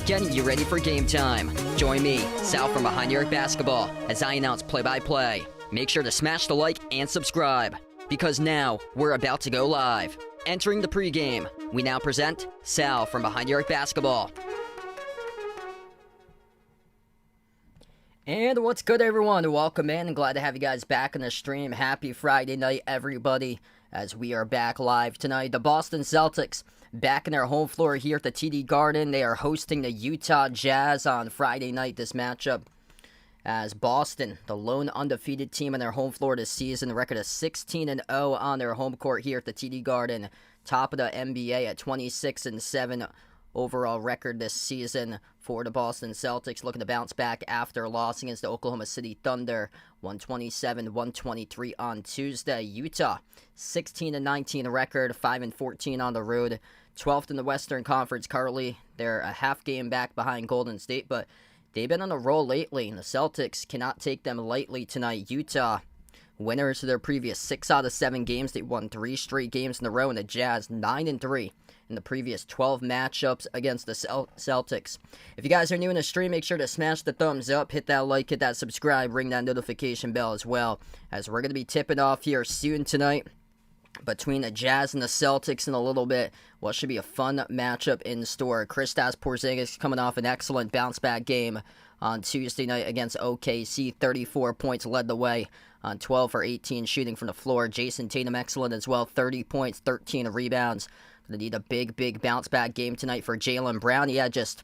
Getting you ready for game time. Join me, Sal from Behind the Arc Basketball, as I announce play-by-play. Make sure to smash the like and subscribe, because now we're about to go live. Entering the pregame, we now present Sal from Behind the Arc Basketball. And what's good, everyone? Welcome in. Glad to have you guys back on the stream. Happy Friday night, everybody, as we are back live tonight. The Boston Celtics back in their home floor here at the TD Garden. They are hosting the Utah Jazz on Friday night. This matchup, as Boston, the lone undefeated team on their home floor this season, a record of 16-0 on their home court here at the TD Garden. Top of the NBA at 26-7 overall record this season for the Boston Celtics, looking to bounce back after a loss against the Oklahoma City Thunder, 127-123 on Tuesday. Utah, 16-19 record, 5-14 on the road, 12th in the Western Conference currently. They're a half game back behind Golden State, but they've been on a roll lately, and the Celtics cannot take them lightly tonight. Utah, winners of their previous 6 out of 7 games. They won 3 straight games in a row, and the Jazz 9-3 in the previous 12 matchups against the Celtics. If you guys are new in the stream, make sure to smash the thumbs up, hit that like, hit that subscribe, ring that notification bell as well, as we're going to be tipping off here soon tonight between the Jazz and the Celtics in a little bit. What should be a fun matchup in store. Kristaps Porzingis coming off an excellent bounce-back game on Tuesday night against OKC. 34 points, led the way on 12 for 18 shooting from the floor. Jason Tatum excellent as well, 30 points, 13 rebounds. Going to need a big bounce-back game tonight for Jaylen Brown. He had just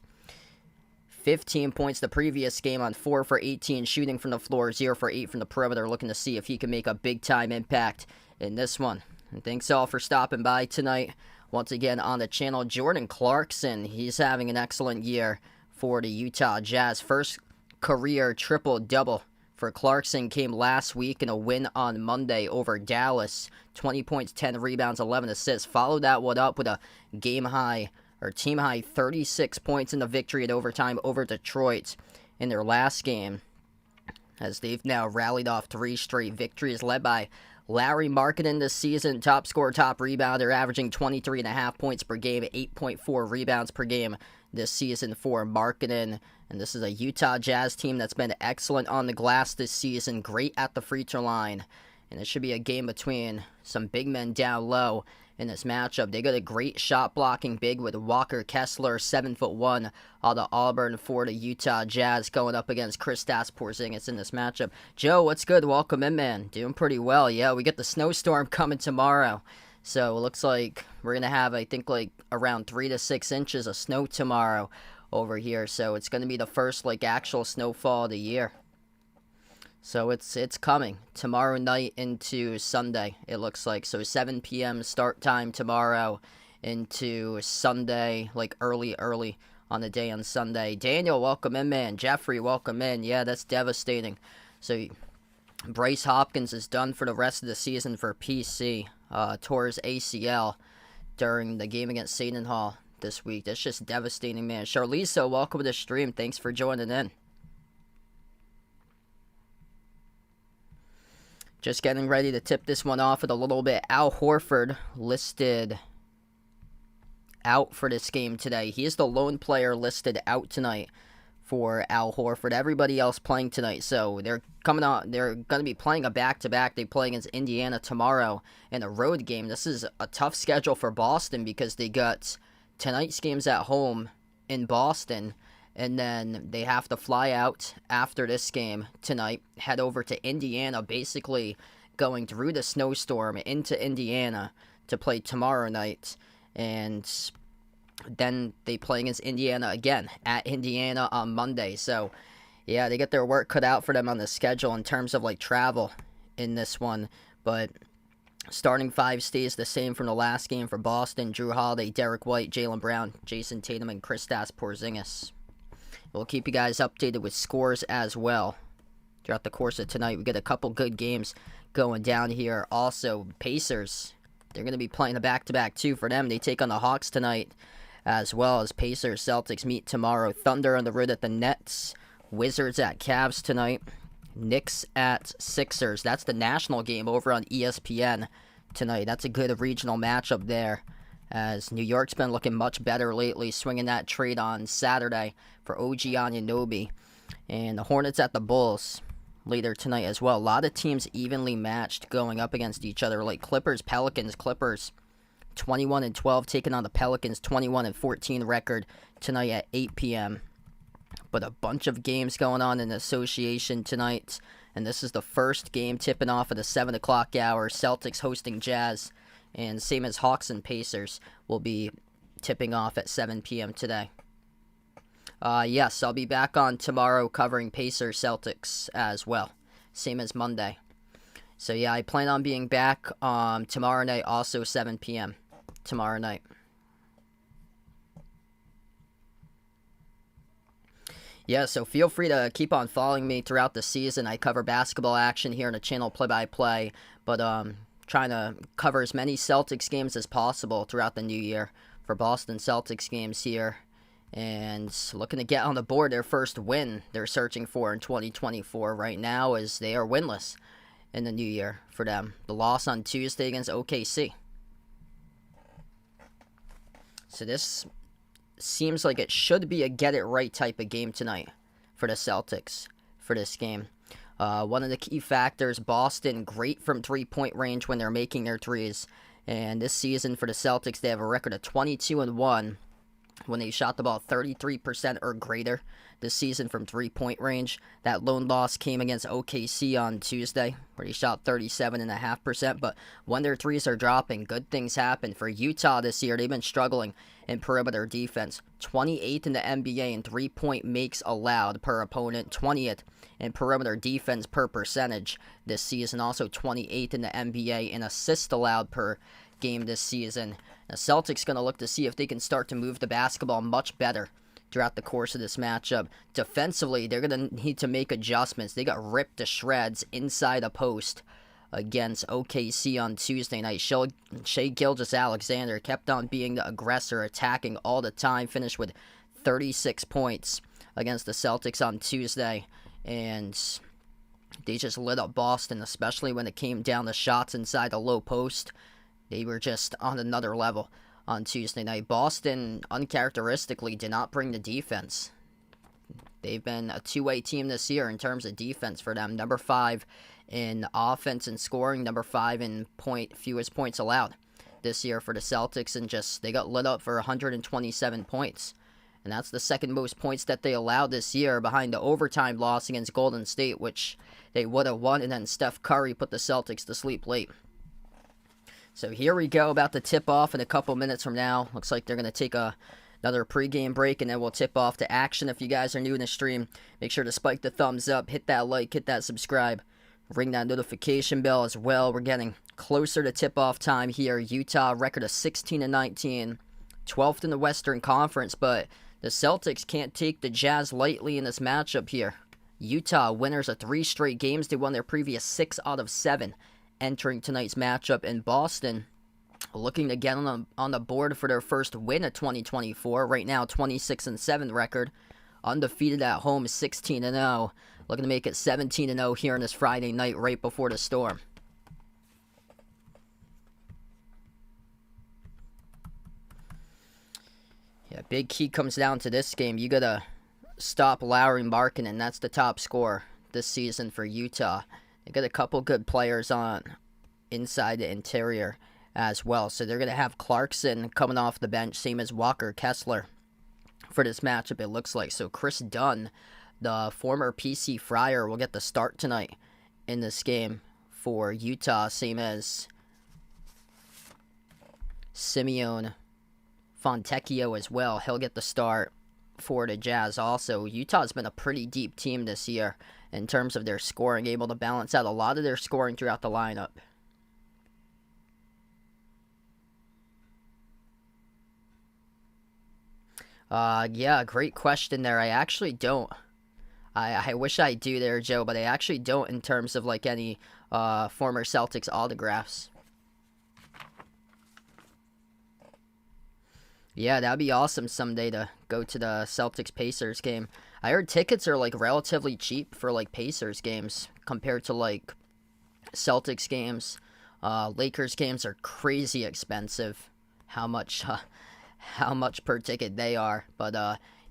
15 points the previous game on 4 for 18 shooting from the floor, 0 for 8 from the perimeter. Looking to see if he can make a big-time impact in this one. And thanks all for stopping by tonight. Once again on the channel, Jordan Clarkson, he's having an excellent year for the Utah Jazz. First career triple-double for Clarkson came last week in a win on Monday over Dallas. 20 points, 10 rebounds, 11 assists. Followed that one up with a game-high, or team-high 36 points in the victory at overtime over Detroit in their last game, as they've now rallied off 3 straight victories, led by Larry Markkinen this season, top scorer, top rebounder, averaging 23.5 points per game, 8.4 rebounds per game this season for Markkinen. And this is a Utah Jazz team that's been excellent on the glass this season, great at the free throw line. And it should be a game between some big men down low in this matchup. They got a great shot blocking big with Walker Kessler, 7'1", out of Auburn for the Utah Jazz, going up against Kristaps Porzingis in this matchup. Joe, what's good? Welcome in, man. Doing pretty well. Yeah, we get the snowstorm coming tomorrow. So it looks like we're going to have, I think, like around 3 to 6 inches of snow tomorrow over here. So it's going to be the first, like, actual snowfall of the year. So it's coming tomorrow night into Sunday, it looks like. So 7 p.m. start time tomorrow into Sunday, like early on the day on Sunday. Daniel, welcome in, man. Jeffrey, welcome in. Yeah, that's devastating. So Bryce Hopkins is done for the rest of the season for PC. Tore his ACL during the game against Seton Hall this week. That's just devastating, man. Charlize, welcome to the stream. Thanks for joining in. Just getting ready to tip this one off with a little bit. Al Horford listed out for this game today. He is the lone player listed out tonight for Al Horford. Everybody else playing tonight. So they're coming out. They're going to be playing a back-to-back. They play against Indiana tomorrow in a road game. This is a tough schedule for Boston because they got tonight's games at home in Boston. And then they have to fly out after this game tonight, head over to Indiana, basically going through the snowstorm into Indiana to play tomorrow night. And then they play against Indiana again at Indiana on Monday. So, yeah, they get their work cut out for them on the schedule in terms of, like, travel in this one. But starting five stays the same from the last game for Boston. Drew Holiday, Derek White, Jaylen Brown, Jason Tatum, and Kristaps Porzingis. We'll keep you guys updated with scores as well throughout the course of tonight. We get a couple good games going down here. Also, Pacers, they're going to be playing a back-to-back too for them. They take on the Hawks tonight as well as Pacers. Celtics meet tomorrow. Thunder on the road at the Nets. Wizards at Cavs tonight. Knicks at Sixers. That's the national game over on ESPN tonight. That's a good regional matchup there, as New York's been looking much better lately, swinging that trade on Saturday for OG Anunoby. And the Hornets at the Bulls later tonight as well. A lot of teams evenly matched going up against each other, like Clippers, Pelicans. Clippers 21-12 taking on the Pelicans, 21-14 record tonight at 8 p.m. But a bunch of games going on in the association tonight. And this is the first game tipping off at the 7 o'clock hour. Celtics hosting Jazz. And same as Hawks and Pacers will be tipping off at 7 p.m. today. Yes, I'll be back on tomorrow covering Pacers Celtics as well. Same as Monday. So yeah, I plan on being back tomorrow night, also 7 p.m. tomorrow night. Yeah, so feel free to keep on following me throughout the season. I cover basketball action here on the channel play-by-play, but trying to cover as many Celtics games as possible throughout the new year for Boston Celtics games here. And looking to get on the board their first win they're searching for in 2024 right now, as they are winless in the new year for them. The loss on Tuesday against OKC. So this seems like it should be a get-it-right type of game tonight for the Celtics for this game. One of the key factors, Boston, great from three-point range when they're making their threes. And this season for the Celtics, they have a record of 22-1 when they shot the ball 33% or greater this season from three-point range. That lone loss came against OKC on Tuesday, where they shot 37.5%. But when their threes are dropping, good things happen. For Utah this year, they've been struggling in perimeter defense. 28th in the NBA in three-point makes allowed per opponent. 20th in perimeter defense per percentage this season. Also 28th in the NBA in assists allowed per game this season. The Celtics going to look to see if they can start to move the basketball much better throughout the course of this matchup. Defensively, they're going to need to make adjustments. They got ripped to shreds inside a post against OKC on Tuesday night. Shai Gilgeous-Alexander kept on being the aggressor, attacking all the time, finished with 36 points against the Celtics on Tuesday. And they just lit up Boston, especially when it came down to shots inside the low post. They were just on another level on Tuesday night. Boston, uncharacteristically, did not bring the defense. They've been a two-way team this year in terms of defense for them. Number 5 in offense and scoring, number 5 in fewest points allowed this year for the Celtics. And just, they got lit up for 127 points. And that's the second most points that they allowed this year, behind the overtime loss against Golden State, which they would have won. And then Steph Curry put the Celtics to sleep late. So here we go, about to tip off in a couple minutes from now. Looks like they're going to take a another pregame break, and then we'll tip off to action. If you guys are new in the stream, make sure to spike the thumbs up, hit that like, hit that subscribe, ring that notification bell as well. We're getting closer to tip-off time here. Utah, record of 16-19, 12th in the Western Conference, but the Celtics can't take the Jazz lightly in this matchup here. Utah, winners of 3 straight games. They won their previous 6 out of 7 entering tonight's matchup. In Boston, looking to get on the board for their first win of 2024. Right now, 26-7 record. Undefeated at home, 16-0. Looking to make it 17-0 here on this Friday night right before the Storm. Yeah, big key comes down to this game. You got to stop Lauri Markkanen. That's the top scorer this season for Utah. They got a couple good players on inside the interior as well. So they're going to have Clarkson coming off the bench, same as Walker Kessler for this matchup, it looks like. So Chris Dunn, the former PC Friar, will get the start tonight in this game for Utah, same as Simeon Fontecchio as well. He'll get the start for the Jazz also. Utah's been a pretty deep team this year in terms of their scoring, able to balance out a lot of their scoring throughout the lineup. Yeah, great question there. I actually don't. I wish I do there, Joe, but I actually don't in terms of like any former Celtics autographs. Yeah, that'd be awesome someday to go to the Celtics-Pacers game. I heard tickets are like relatively cheap for like Pacers games compared to like Celtics games. Lakers games are crazy expensive. How much per ticket they are. But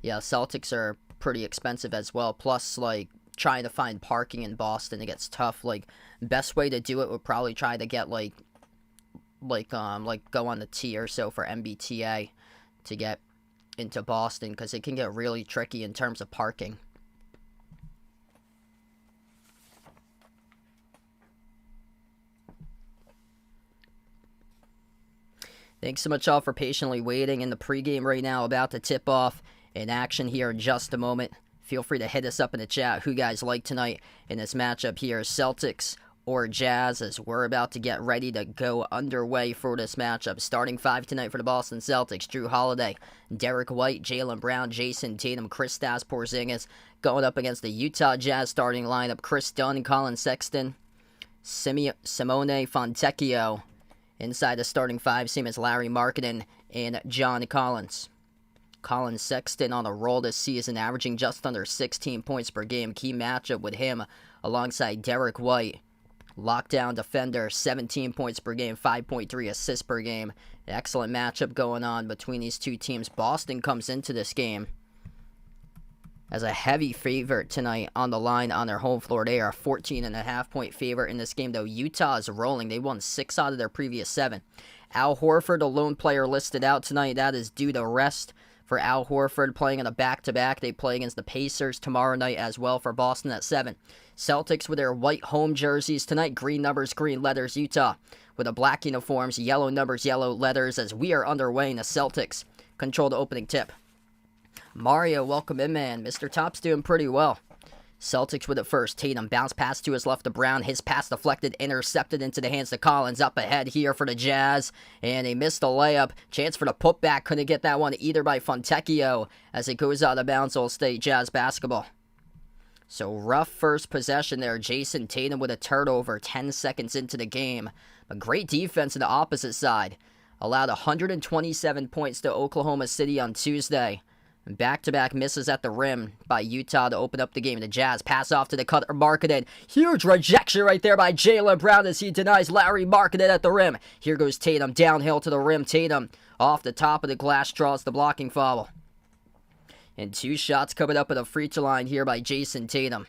yeah, Celtics are pretty expensive as well. Plus, like, trying to find parking in Boston, it gets tough. Like, best way to do it would probably try to get like go on the T or so for MBTA to get into Boston, because it can get really tricky in terms of parking. Thanks so much all for patiently waiting in the pregame right now, about to tip off in action here in just a moment. Feel free to hit us up in the chat who you guys like tonight in this matchup here, Celtics or Jazz, as we're about to get ready to go underway for this matchup. Starting 5 tonight for the Boston Celtics: Drew Holiday, Derek White, Jaylen Brown, Jason Tatum, Kristaps Porzingis. Going up against the Utah Jazz starting lineup: Chris Dunn, Colin Sexton, Simone Fontecchio. Inside the starting 5, same as Lauri Markkanen and John Collins. Colin Sexton on a roll this season, averaging just under 16 points per game. Key matchup with him alongside Derek White. Lockdown defender, 17 points per game, 5.3 assists per game. An excellent matchup going on between these two teams. Boston comes into this game as a heavy favorite tonight on the line on their home floor. They are a 14.5-point favorite in this game, though Utah is rolling. They won 6 out of their previous 7. Al Horford, the lone player listed out tonight. That is due to rest for Al Horford, playing in a back-to-back. They play against the Pacers tomorrow night as well for Boston at 7. Celtics with their white home jerseys tonight. Green numbers, green letters. Utah with the black uniforms, yellow numbers, yellow letters, as we are underway, and the Celtics control the opening tip. Mario, welcome in, man. Mr. Top's doing pretty well. Celtics with it first. Tatum, bounce pass to his left to Brown. His pass deflected, intercepted into the hands of Collins. Up ahead here for the Jazz, and they missed a layup. Chance for the putback. Couldn't get that one either by Fontecchio as it goes out of bounds. All State Jazz basketball. So rough first possession there. Jason Tatum with a turnover 10 seconds into the game. But great defense on the opposite side. Allowed 127 points to Oklahoma City on Tuesday. Back-to-back misses at the rim by Utah to open up the game. The Jazz pass off to the cutter Markkanen. Huge rejection right there by Jaylen Brown as he denies Lauri Markkanen at the rim. Here goes Tatum downhill to the rim. Tatum off the top of the glass draws the blocking foul. And 2 shots coming up at the free throw line here by Jason Tatum.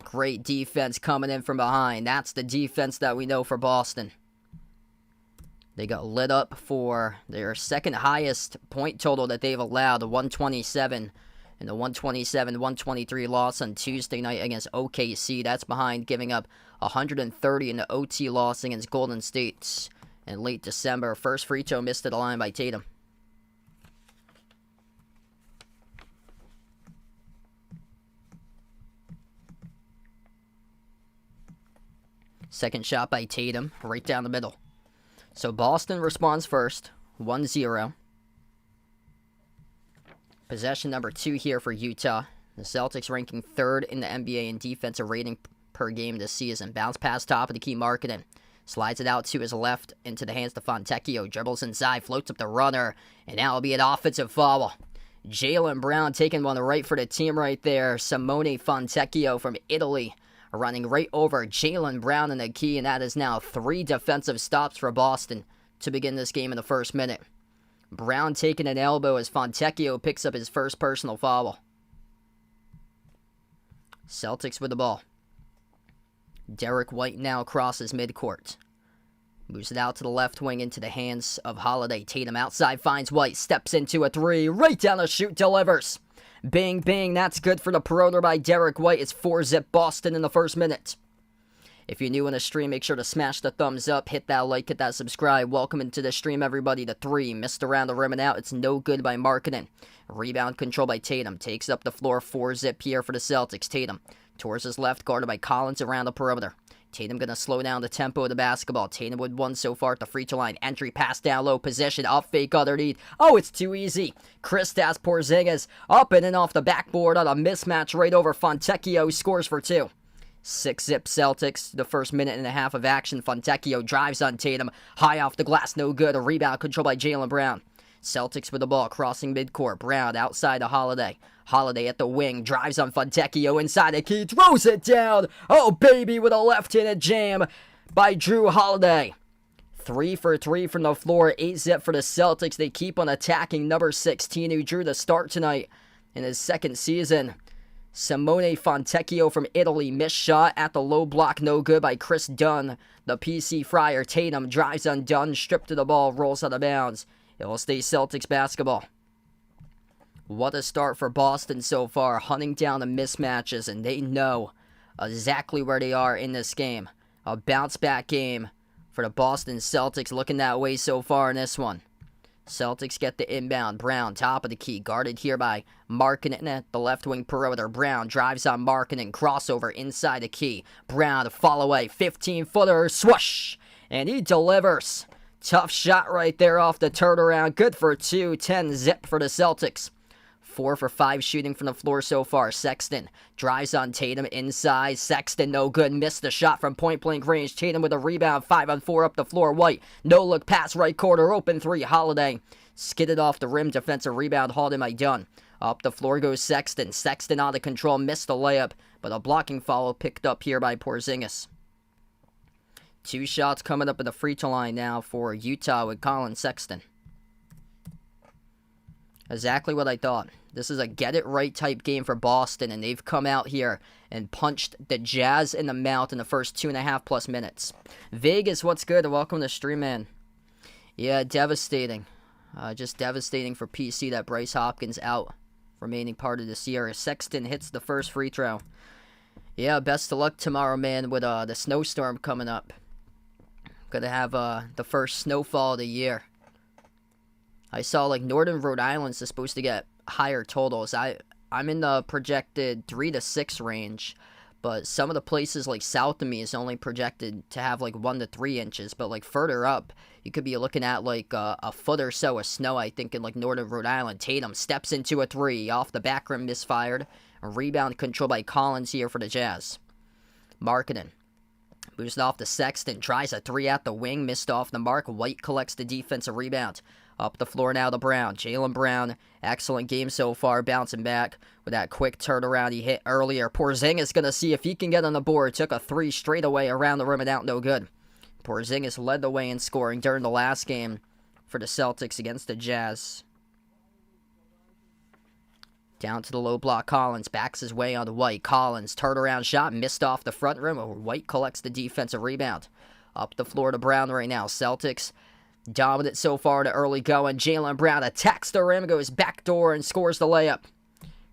Great defense coming in from behind. That's the defense that we know for Boston. They got lit up for their second highest point total that they've allowed, 127, and the 127-123 loss on Tuesday night against OKC. That's behind giving up 130 in the OT loss against Golden State in late December. First free throw missed at the line by Tatum. Second shot by Tatum, right down the middle. So Boston responds first, 1-0. Possession number 2 here for Utah. The Celtics ranking 3rd in the NBA in defensive rating per game this season. Bounce pass top of the key, Markkanen. Slides it out to his left into the hands of Fontecchio. Dribbles inside, floats up the runner, and now will be an offensive foul. Jaylen Brown taking one right for the team right there. Simone Fontecchio from Italy running right over Jaylen Brown in the key, and that is now 3 defensive stops for Boston to begin this game in the first minute. Brown taking an elbow as Fontecchio picks up his first personal foul. Celtics with the ball. Derek White now crosses midcourt. Moves it out to the left wing into the hands of Holiday. Tatum outside finds White. Steps into a 3. Right down the chute. Delivers. Bang, bang. That's good for the perimeter by Derek White. It's 4-zip Boston in the first minute. If you're new in the stream, make sure to smash the thumbs up. Hit that like. Hit that subscribe. Welcome into the stream, everybody. The 3. Missed around the rim and out. It's no good by Markkanen. Rebound control by Tatum. Takes up the floor. 4-zip here for the Celtics. Tatum towards his left, guarded by Collins around the perimeter. Tatum going to slow down the tempo of the basketball. Tatum with 1 so far at the free throw line. Entry pass down low, possession, up fake underneath. Oh, it's too easy. Kristaps Porzingis up and in off the backboard on a mismatch right over Fontecchio. Scores for 2. 6-zip Celtics. The first minute and a half of action. Fontecchio drives on Tatum. High off the glass, no good. A rebound controlled by Jaylen Brown. Celtics with the ball, crossing midcourt. Brown outside to Holiday. Holiday at the wing, drives on Fontecchio inside the key, throws it down. Oh, baby, with a left-handed jam by Drew Holiday. 3 for 3 from the floor, 8-zip for the Celtics. They keep on attacking number 16, who drew the start tonight in his second season. Simone Fontecchio from Italy, missed shot at the low block, no good by Chris Dunn. The PC Friar. Tatum drives on Dunn, stripped to the ball, rolls out of bounds. It will stay Celtics basketball. What a start for Boston so far, hunting down the mismatches, and they know exactly where they are in this game. A bounce-back game for the Boston Celtics, looking that way so far in this one. Celtics get the inbound. Brown, top of the key, guarded here by Markkanen at the left wing perimeter. Brown drives on Markkanen, crossover inside the key. Brown, follow away, 15-footer, swoosh, and he delivers. Tough shot right there off the turnaround. Good for 2, 10-zip for the Celtics. 4 for 5 shooting from the floor so far. Sexton drives on Tatum inside. Sexton no good. Missed the shot from point-blank range. Tatum with a rebound. 5-on-4 up the floor. White. No look pass right corner. Open 3. Holiday skidded off the rim. Defensive rebound hauled in by Dunn. Up the floor goes Sexton. Sexton out of control. Missed the layup. But a blocking foul picked up here by Porzingis. 2 shots coming up at the free throw line now for Utah with Colin Sexton. Exactly what I thought. This is a get-it-right type game for Boston, and they've come out here and punched the Jazz in the mouth in the first 2.5+ minutes. Vegas, what's good? Welcome to stream, man. Yeah, devastating. Just devastating for PC that Bryce Hopkins out remaining part of this year. Sexton hits the first free throw. Yeah, best of luck tomorrow, man, with the snowstorm coming up. Gonna have the first snowfall of the year. I saw like Northern Rhode Island's is supposed to get higher totals. I'm in the projected 3 to 6 range, but some of the places like south of me is only projected to have like 1 to 3 inches. But like further up, you could be looking at like a foot or so of snow. I think in like Northern Rhode Island. Tatum steps into a 3 off the back rim, misfired. A rebound controlled by Collins here for the Jazz. Markkanen moves it off to Sexton, tries a 3 at the wing, missed off the mark. White collects the defensive rebound. Up the floor now to Brown. Jaylen Brown, excellent game so far, bouncing back with that quick turnaround he hit earlier. Porzingis going to see if he can get on the board. Took a 3 straight away around the rim and out, no good. Porzingis led the way in scoring during the last game for the Celtics against the Jazz. Down to the low block, Collins backs his way onto White. Collins, turnaround shot, missed off the front rim. White collects the defensive rebound. Up the floor to Brown right now. Celtics dominant so far in the early going. Jaylen Brown attacks the rim, goes backdoor, and scores the layup.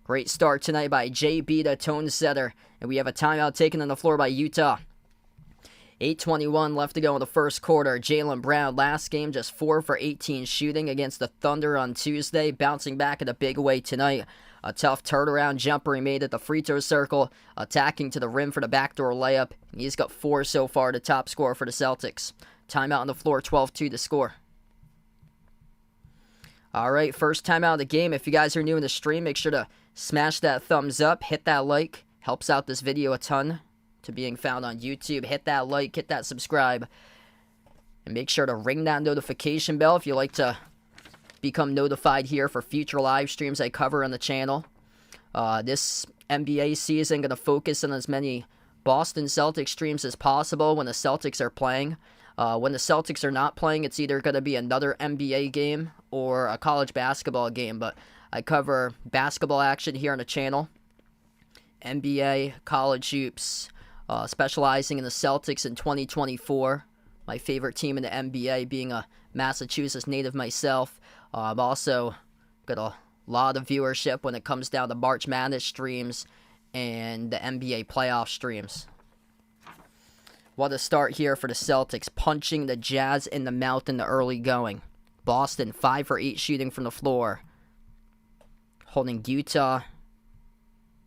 Great start tonight by JB, the tone setter. And we have a timeout taken on the floor by Utah. 8:21 left to go in the first quarter. Jaylen Brown, last game, just 4 for 18 shooting against the Thunder on Tuesday. Bouncing back in a big way tonight. A tough turnaround jumper he made at the free throw circle, attacking to the rim for the backdoor layup. He's got 4 so far, the top scorer for the Celtics. Timeout on the floor, 12-2 to score. All right, first timeout of the game. If you guys are new in the stream, make sure to smash that thumbs up, hit that like. Helps out this video a ton to being found on YouTube. Hit that like, hit that subscribe. And make sure to ring that notification bell if you like to become notified here for future live streams I cover on the channel. This NBA season, going to focus on as many Boston Celtics streams as possible when the Celtics are playing. When the Celtics are not playing, it's either going to be another NBA game or a college basketball game. But I cover basketball action here on the channel. NBA, college hoops, specializing in the Celtics in 2024. My favorite team in the NBA being a Massachusetts native myself. I've also got a lot of viewership when it comes down to March Madness streams and the NBA playoff streams. What a start here for the Celtics, punching the Jazz in the mouth in the early going. Boston 5 for 8 shooting from the floor, holding Utah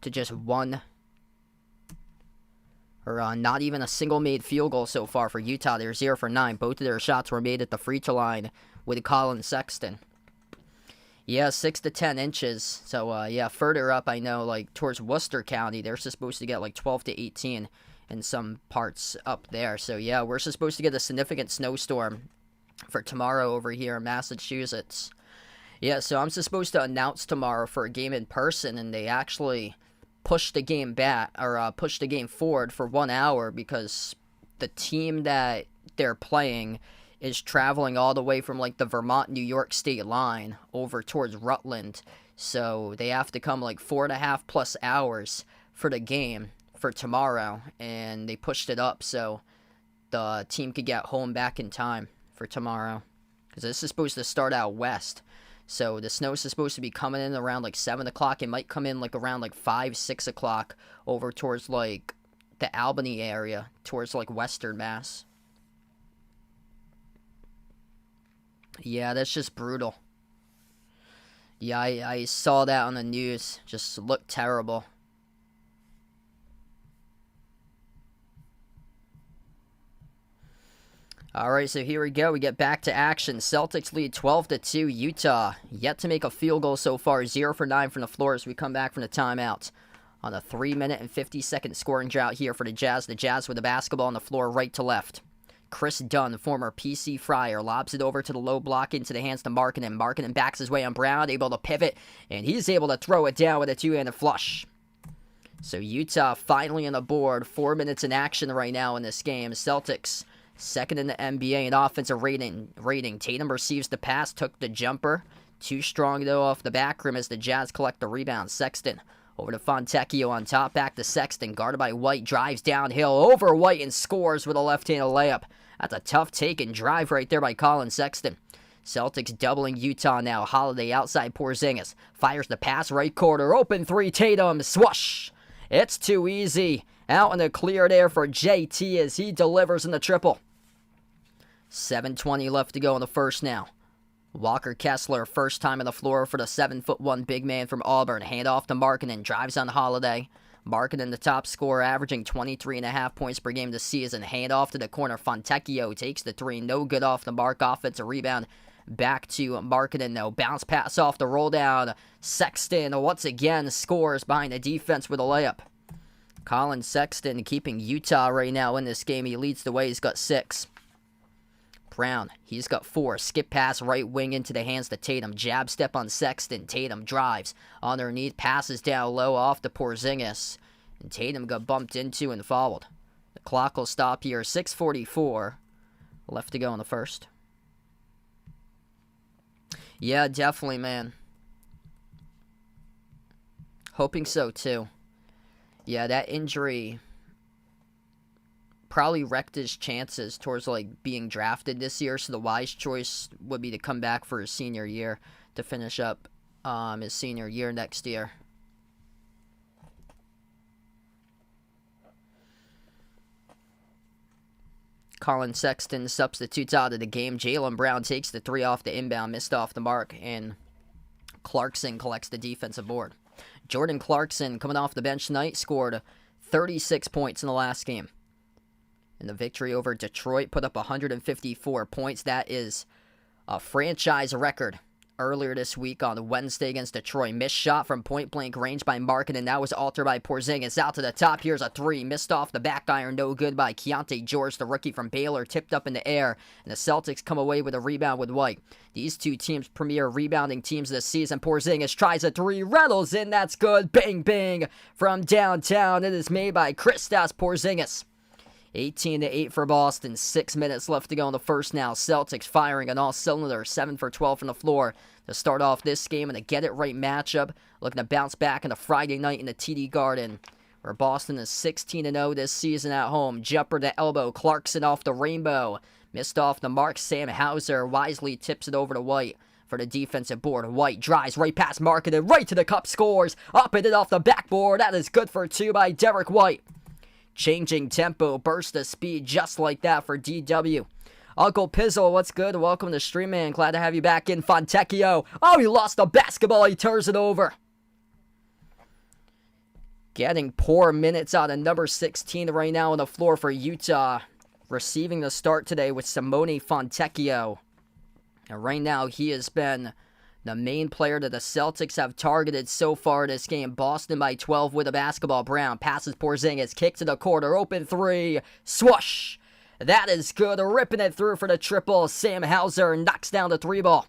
to just one, or not even a single made field goal so far for Utah. They're 0 for 9. Both of their shots were made at the free throw line with Colin Sexton. Yeah, 6 to 10 inches. So, yeah, further up, I know, like, towards Worcester County, they're supposed to get, like, 12 to 18 in some parts up there. So, yeah, we're supposed to get a significant snowstorm for tomorrow over here in Massachusetts. Yeah, so I'm supposed to announce tomorrow for a game in person, and they actually pushed the game back, or pushed the game forward for 1 hour because the team that they're playing is traveling all the way from, like, the Vermont-New York state line over towards Rutland. So they have to come, like, 4.5+ hours for the game for tomorrow, and they pushed it up so the team could get home back in time for tomorrow. Because this is supposed to start out west. So the snow is supposed to be coming in around, like, 7 o'clock. It might come in, like, around, like, 5, 6 o'clock over towards, like, the Albany area, towards, like, Western Mass. Yeah, that's just brutal. Yeah, I saw that on the news. Just looked terrible. Alright, so here we go. We get back to action. Celtics lead 12-2. Utah yet to make a field goal so far. 0 for 9 from the floor as we come back from the timeout. On a 3-minute and 50-second scoring drought here for the Jazz. The Jazz with the basketball on the floor right to left. Chris Dunn, former PC Friar, lobs it over to the low block into the hands to Markkanen. Markkanen backs his way on Brown, able to pivot, and he's able to throw it down with a two-handed flush. So Utah finally on the board. 4 minutes in action right now in this game. Celtics second in the NBA in offensive rating. Tatum receives the pass, took the jumper. Too strong, though, off the back rim as the Jazz collect the rebound. Sexton over to Fontecchio on top. Back to Sexton, guarded by White. Drives downhill over White and scores with a left-handed layup. That's a tough take and drive right there by Colin Sexton. Celtics doubling Utah now. Holiday outside Porzingis. Fires the pass right corner. Open three, Tatum. Swoosh. It's too easy. Out in the clear there for JT as he delivers in the triple. 7:20 left to go in the first now. Walker Kessler, first time on the floor for the 7'1" big man from Auburn. Handoff to Markkanen, drives on Holiday. Markkanen, the top scorer, averaging 23.5 points per game this season. Handoff to the corner. Fontecchio takes the three. No good off the mark. Offensive rebound. Back to Markkanen, though. Bounce pass off the roll down. Sexton once again scores behind the defense with a layup. Colin Sexton keeping Utah right now in this game. He leads the way. He's got 6. Brown, he's got 4. Skip pass right wing into the hands to Tatum. Jab step on Sexton. Tatum drives underneath, passes down low off to Porzingis. And Tatum got bumped into and fouled. The clock will stop here. 6:44 left to go in the first. Yeah, definitely, man. Hoping so, too. Yeah, that injury probably wrecked his chances towards, like, being drafted this year, so the wise choice would be to come back for his senior year to finish up his senior year next year. Colin Sexton substitutes out of the game. Jaylen Brown takes the three off the inbound, missed off the mark, and Clarkson collects the defensive board. Jordan Clarkson, coming off the bench tonight, scored 36 points in the last game. And the victory over Detroit put up 154 points. That is a franchise record. Earlier this week on Wednesday against Detroit, missed shot from point-blank range by Markkanen, and that was altered by Porzingis. Out to the top, here's a three. Missed off the back iron, no good by Keontae George, the rookie from Baylor, tipped up in the air, and the Celtics come away with a rebound with White. These two teams premier rebounding teams this season. Porzingis tries a three, rattles in, that's good. Bang, bang from downtown. It is made by Kristaps Porzingis. 18-8 for Boston. 6 minutes left to go in the first now. Celtics firing on all cylinders. 7 for 12 from the floor to start off this game in a get-it-right matchup. Looking to bounce back on a Friday night in the TD Garden, where Boston is 16-0 this season at home. Jumper to elbow. Clarkson off the rainbow. Missed off the mark. Sam Hauser wisely tips it over to White for the defensive board. White drives right past Markkanen, right to the cup, scores. Up and in off the backboard. That is good for two by Derek White. Changing tempo, burst of speed just like that for DW. Uncle Pizzle, what's good? Welcome to Stream, man. Glad to have you back in. Fontecchio. Oh, he lost the basketball. He turns it over. Getting poor minutes out of number 16 right now on the floor for Utah. Receiving the start today with Simone Fontecchio. And right now he has been the main player that the Celtics have targeted so far this game. Boston by 12 with a basketball. Brown passes Porzingis, kick to the corner, open three, swoosh. That is good, ripping it through for the triple. Sam Hauser knocks down the three ball.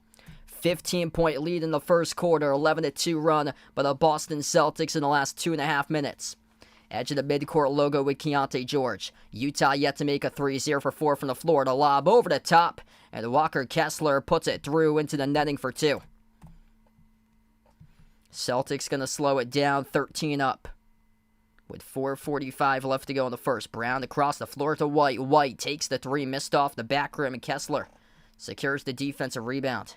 15-point lead in the first quarter, 11-2 run by the Boston Celtics in the last 2.5 minutes. Edge of the midcourt logo with Keontae George. Utah yet to make a 3, 0 for 4 from the floor. The lob over the top, and Walker Kessler puts it through into the netting for 2. Celtics going to slow it down, 13 up. With 4:45 left to go in the first. Brown across the floor to White. White takes the three, missed off the back rim, and Kessler secures the defensive rebound.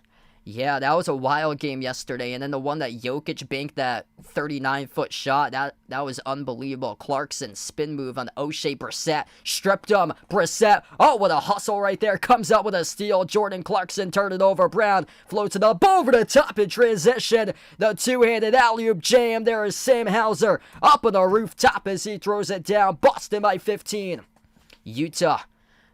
Yeah, that was a wild game yesterday. And then the one that Jokic banked, that 39-foot shot, that was unbelievable. Clarkson, spin move on O'Shea Brissett. Stripped him. Brissett, oh, what a hustle right there. Comes up with a steal. Jordan Clarkson turned it over. Brown floats it up over the top in transition. The two-handed alley-oop jam. There is Sam Hauser up on the rooftop as he throws it down. Boston by 15. Utah.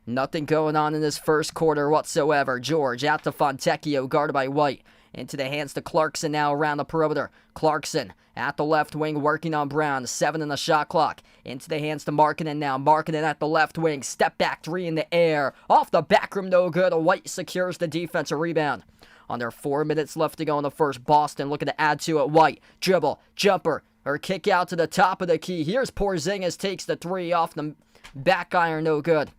Nothing going on in this first quarter whatsoever. George out to Fontecchio, guarded by White. Into the hands to Clarkson now around the perimeter. Clarkson at the left wing working on Brown. 7 in the shot clock. Into the hands to Markkanen now. Markkanen at the left wing. Step back three in the air. Off the back rim, no good. White secures the defensive rebound. Under 4 minutes left to go in the first. Boston looking to add to it. White, dribble, jumper, or kick out to the top of the key. Here's Porzingis, takes the three off the back iron, no good.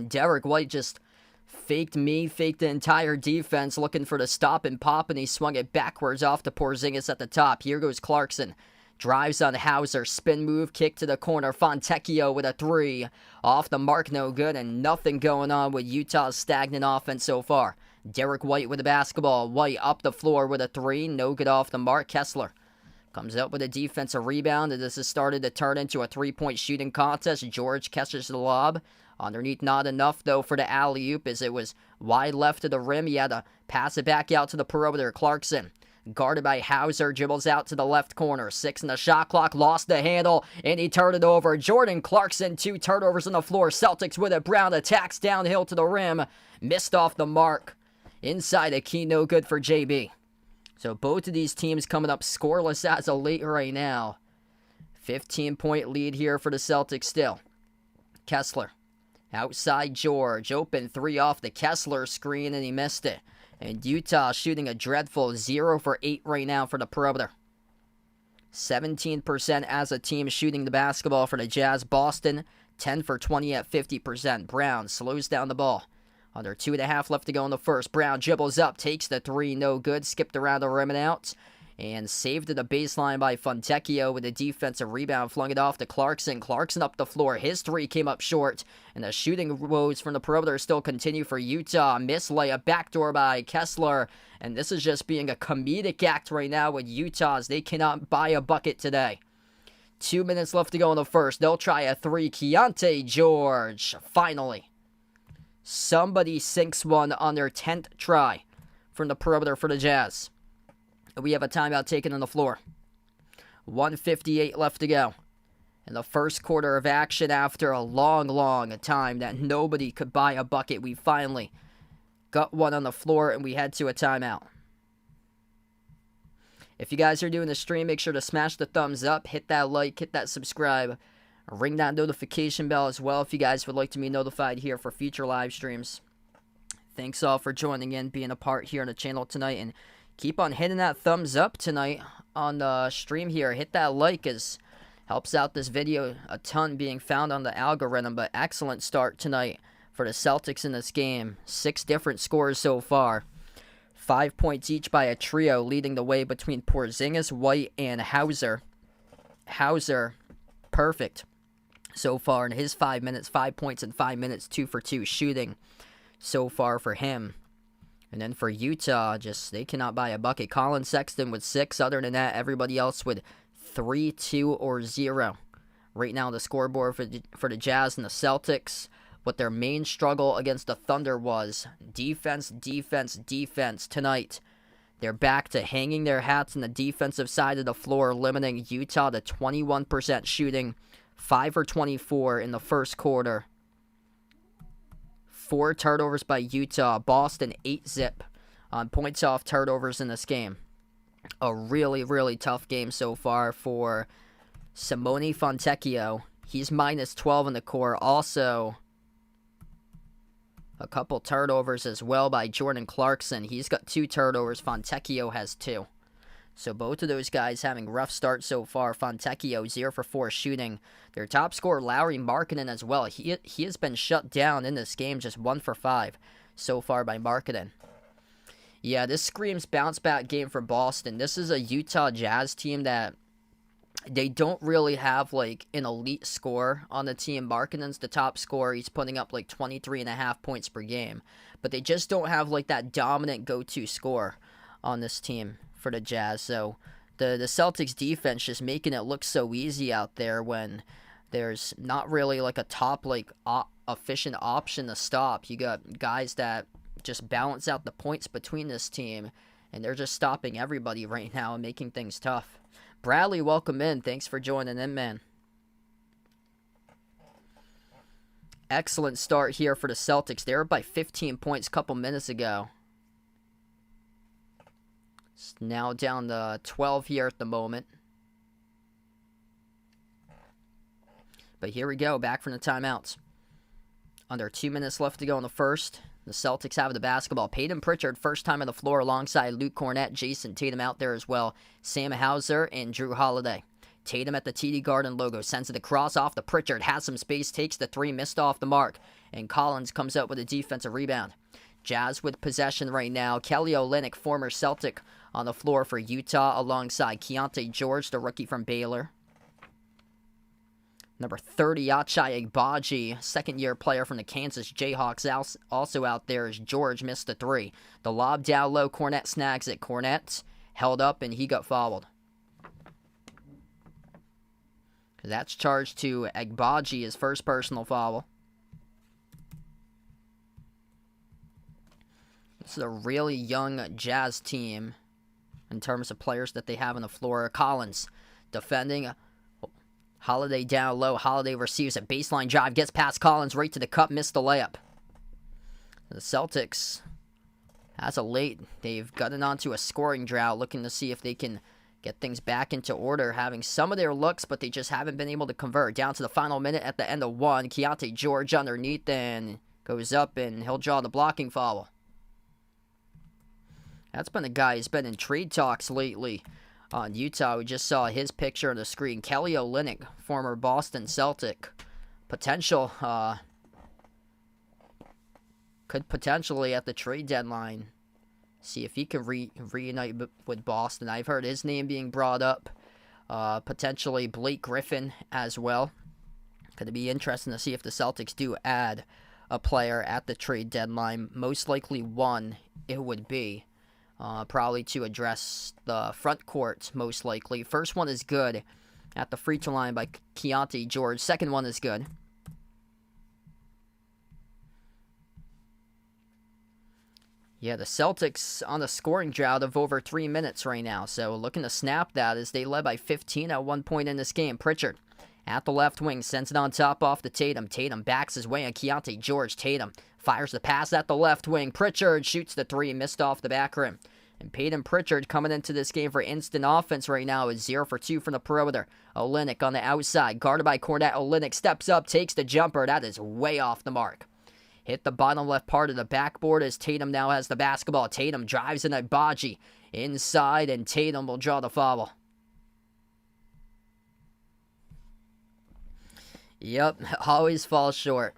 Derek White just faked the entire defense, looking for the stop and pop, and he swung it backwards off to Porzingis at the top. Here goes Clarkson. Drives on Hauser, spin move, kick to the corner. Fontecchio with a three. Off the mark, no good, and nothing going on with Utah's stagnant offense so far. Derek White with the basketball. White up the floor with a three, no good off the mark. Kessler comes up with a defensive rebound, and this has started to turn into a three-point shooting contest. George catches the lob. Underneath, not enough, though, for the alley-oop, as it was wide left of the rim. He had to pass it back out to the perimeter. Clarkson, guarded by Hauser, dribbles out to the left corner. 6 in the shot clock, lost the handle, and he turned it over. Jordan Clarkson, 2 turnovers on the floor. Celtics with it. Brown attacks downhill to the rim. Missed off the mark. Inside the key, no good for JB. So both of these teams coming up scoreless as of late right now. 15-point lead here for the Celtics still. Kessler. Outside George, open three off the Kessler screen, and he missed it. And Utah shooting a dreadful 0 for 8 right now for the perimeter. 17% as a team shooting the basketball for the Jazz. Boston, 10 for 20 at 50%. Brown slows down the ball. Under 2.5 left to go in the first. Brown dribbles up, takes the three, no good. Skipped around the rim and out. And saved to the baseline by Fontecchio with a defensive rebound. Flung it off to Clarkson. Clarkson up the floor. His three came up short. And the shooting woes from the perimeter still continue for Utah. Miss layup, backdoor by Kessler. And this is just being a comedic act right now with Utah, as they cannot buy a bucket today. 2 minutes left to go in the first. They'll try a three. Keontae George. Finally. Somebody sinks one on their 10th try from the perimeter for the Jazz. We have a timeout taken on the floor. 1:58 left to go. In the first quarter of action, after a long time that nobody could buy a bucket, we finally got one on the floor and we head to a timeout. If you guys are doing the stream, make sure to smash the thumbs up, hit that like, hit that subscribe, ring that notification bell as well if you guys would like to be notified here for future live streams. Thanks all for joining in, being a part here on the channel tonight, and keep on hitting that thumbs up tonight on the stream here. Hit that like, as helps out this video a ton being found on the algorithm. But excellent start tonight for the Celtics in this game. 6 different scores so far. 5 points each by a trio, leading the way between Porzingis, White, and Hauser. Hauser, perfect so far in his 5 minutes. 5 points in 5 minutes, 2 for 2 shooting so far for him. And then for Utah, they cannot buy a bucket. Colin Sexton with 6. Other than that, everybody else with 3, 2, or 0. Right now, the scoreboard for the Jazz and the Celtics, what their main struggle against the Thunder was defense tonight. They're back to hanging their hats on the defensive side of the floor, limiting Utah to 21% shooting, 5 for 24 in the first quarter. 4 turnovers by Utah. Boston 8-zip on points off turnovers in this game. A really tough game so far for Simone Fontecchio. He's minus 12 in the core. Also, a couple turnovers as well by Jordan Clarkson. He's got 2 turnovers. Fontecchio has 2. So both of those guys having rough starts so far. Fontecchio 0 for 4 shooting. Their top scorer, Lauri Markkanen, as well. He has been shut down in this game, just 1 for 5 so far by Markkanen. Yeah, this screams bounce back game for Boston. This is a Utah Jazz team that they don't really have like an elite scorer on the team. Markkanen's the top scorer. He's putting up like 23.5 points per game. But they just don't have like that dominant go-to scorer on this team for the Jazz. So the Celtics defense just making it look so easy out there when there's not really like a top like efficient option to stop. You got guys that just balance out the points between this team, and they're just stopping everybody right now and making things tough. Bradley, welcome in. Thanks for joining in, man. Excellent start here for the Celtics. They were by 15 points a couple minutes ago. It's now down to 12 here at the moment. But here we go, back from the timeouts. Under 2 minutes left to go in the first. The Celtics have the basketball. Peyton Pritchard, first time on the floor alongside Luke Cornett, Jason Tatum out there as well. Sam Hauser and Drew Holiday. Tatum at the TD Garden logo, sends it across off to Pritchard, has some space, takes the 3, missed off the mark. And Collins comes up with a defensive rebound. Jazz with possession right now. Kelly Olynyk, former Celtic, on the floor for Utah alongside Keontae George, the rookie from Baylor. Number 30, Ochai Agbaji, second-year player from the Kansas Jayhawks, also out there as George missed the 3. The lob down low, Cornett snags it. Cornett held up, and he got fouled. That's charged to Agbaji, his first personal foul. This is a really young Jazz team in terms of players that they have on the floor. Collins defending. Holiday down low. Holiday receives a baseline drive. Gets past Collins right to the cup. Missed the layup. The Celtics, as of late, they've gotten onto a scoring drought, looking to see if they can get things back into order. Having some of their looks, but they just haven't been able to convert. Down to the final minute at the end of 1. Keontae George underneath and goes up, and he'll draw the blocking foul. That's been a guy who's been in trade talks lately on Utah. We just saw his picture on the screen. Kelly Olynyk, former Boston Celtic. Potential, could potentially at the trade deadline see if he can reunite with Boston. I've heard his name being brought up. Potentially Blake Griffin as well. Could be interesting to see if the Celtics do add a player at the trade deadline. Most likely one it would be. Probably to address the front court, most likely. First one is good at the free throw line by Keontae George. Second one is good. Yeah, the Celtics on a scoring drought of over 3 minutes right now. So looking to snap that as they led by 15 at one point in this game. Pritchard at the left wing sends it on top off to Tatum. Tatum backs his way on Keontae George. Tatum fires the pass at the left wing. Pritchard shoots the three, missed off the back rim. And Peyton Pritchard coming into this game for instant offense right now is 0 for 2 from the perimeter. Olynyk on the outside, guarded by Kornet. Olynyk steps up, takes the jumper. That is way off the mark. Hit the bottom left part of the backboard as Tatum now has the basketball. Tatum drives in Agbaji inside, and Tatum will draw the foul. Yep, always falls short.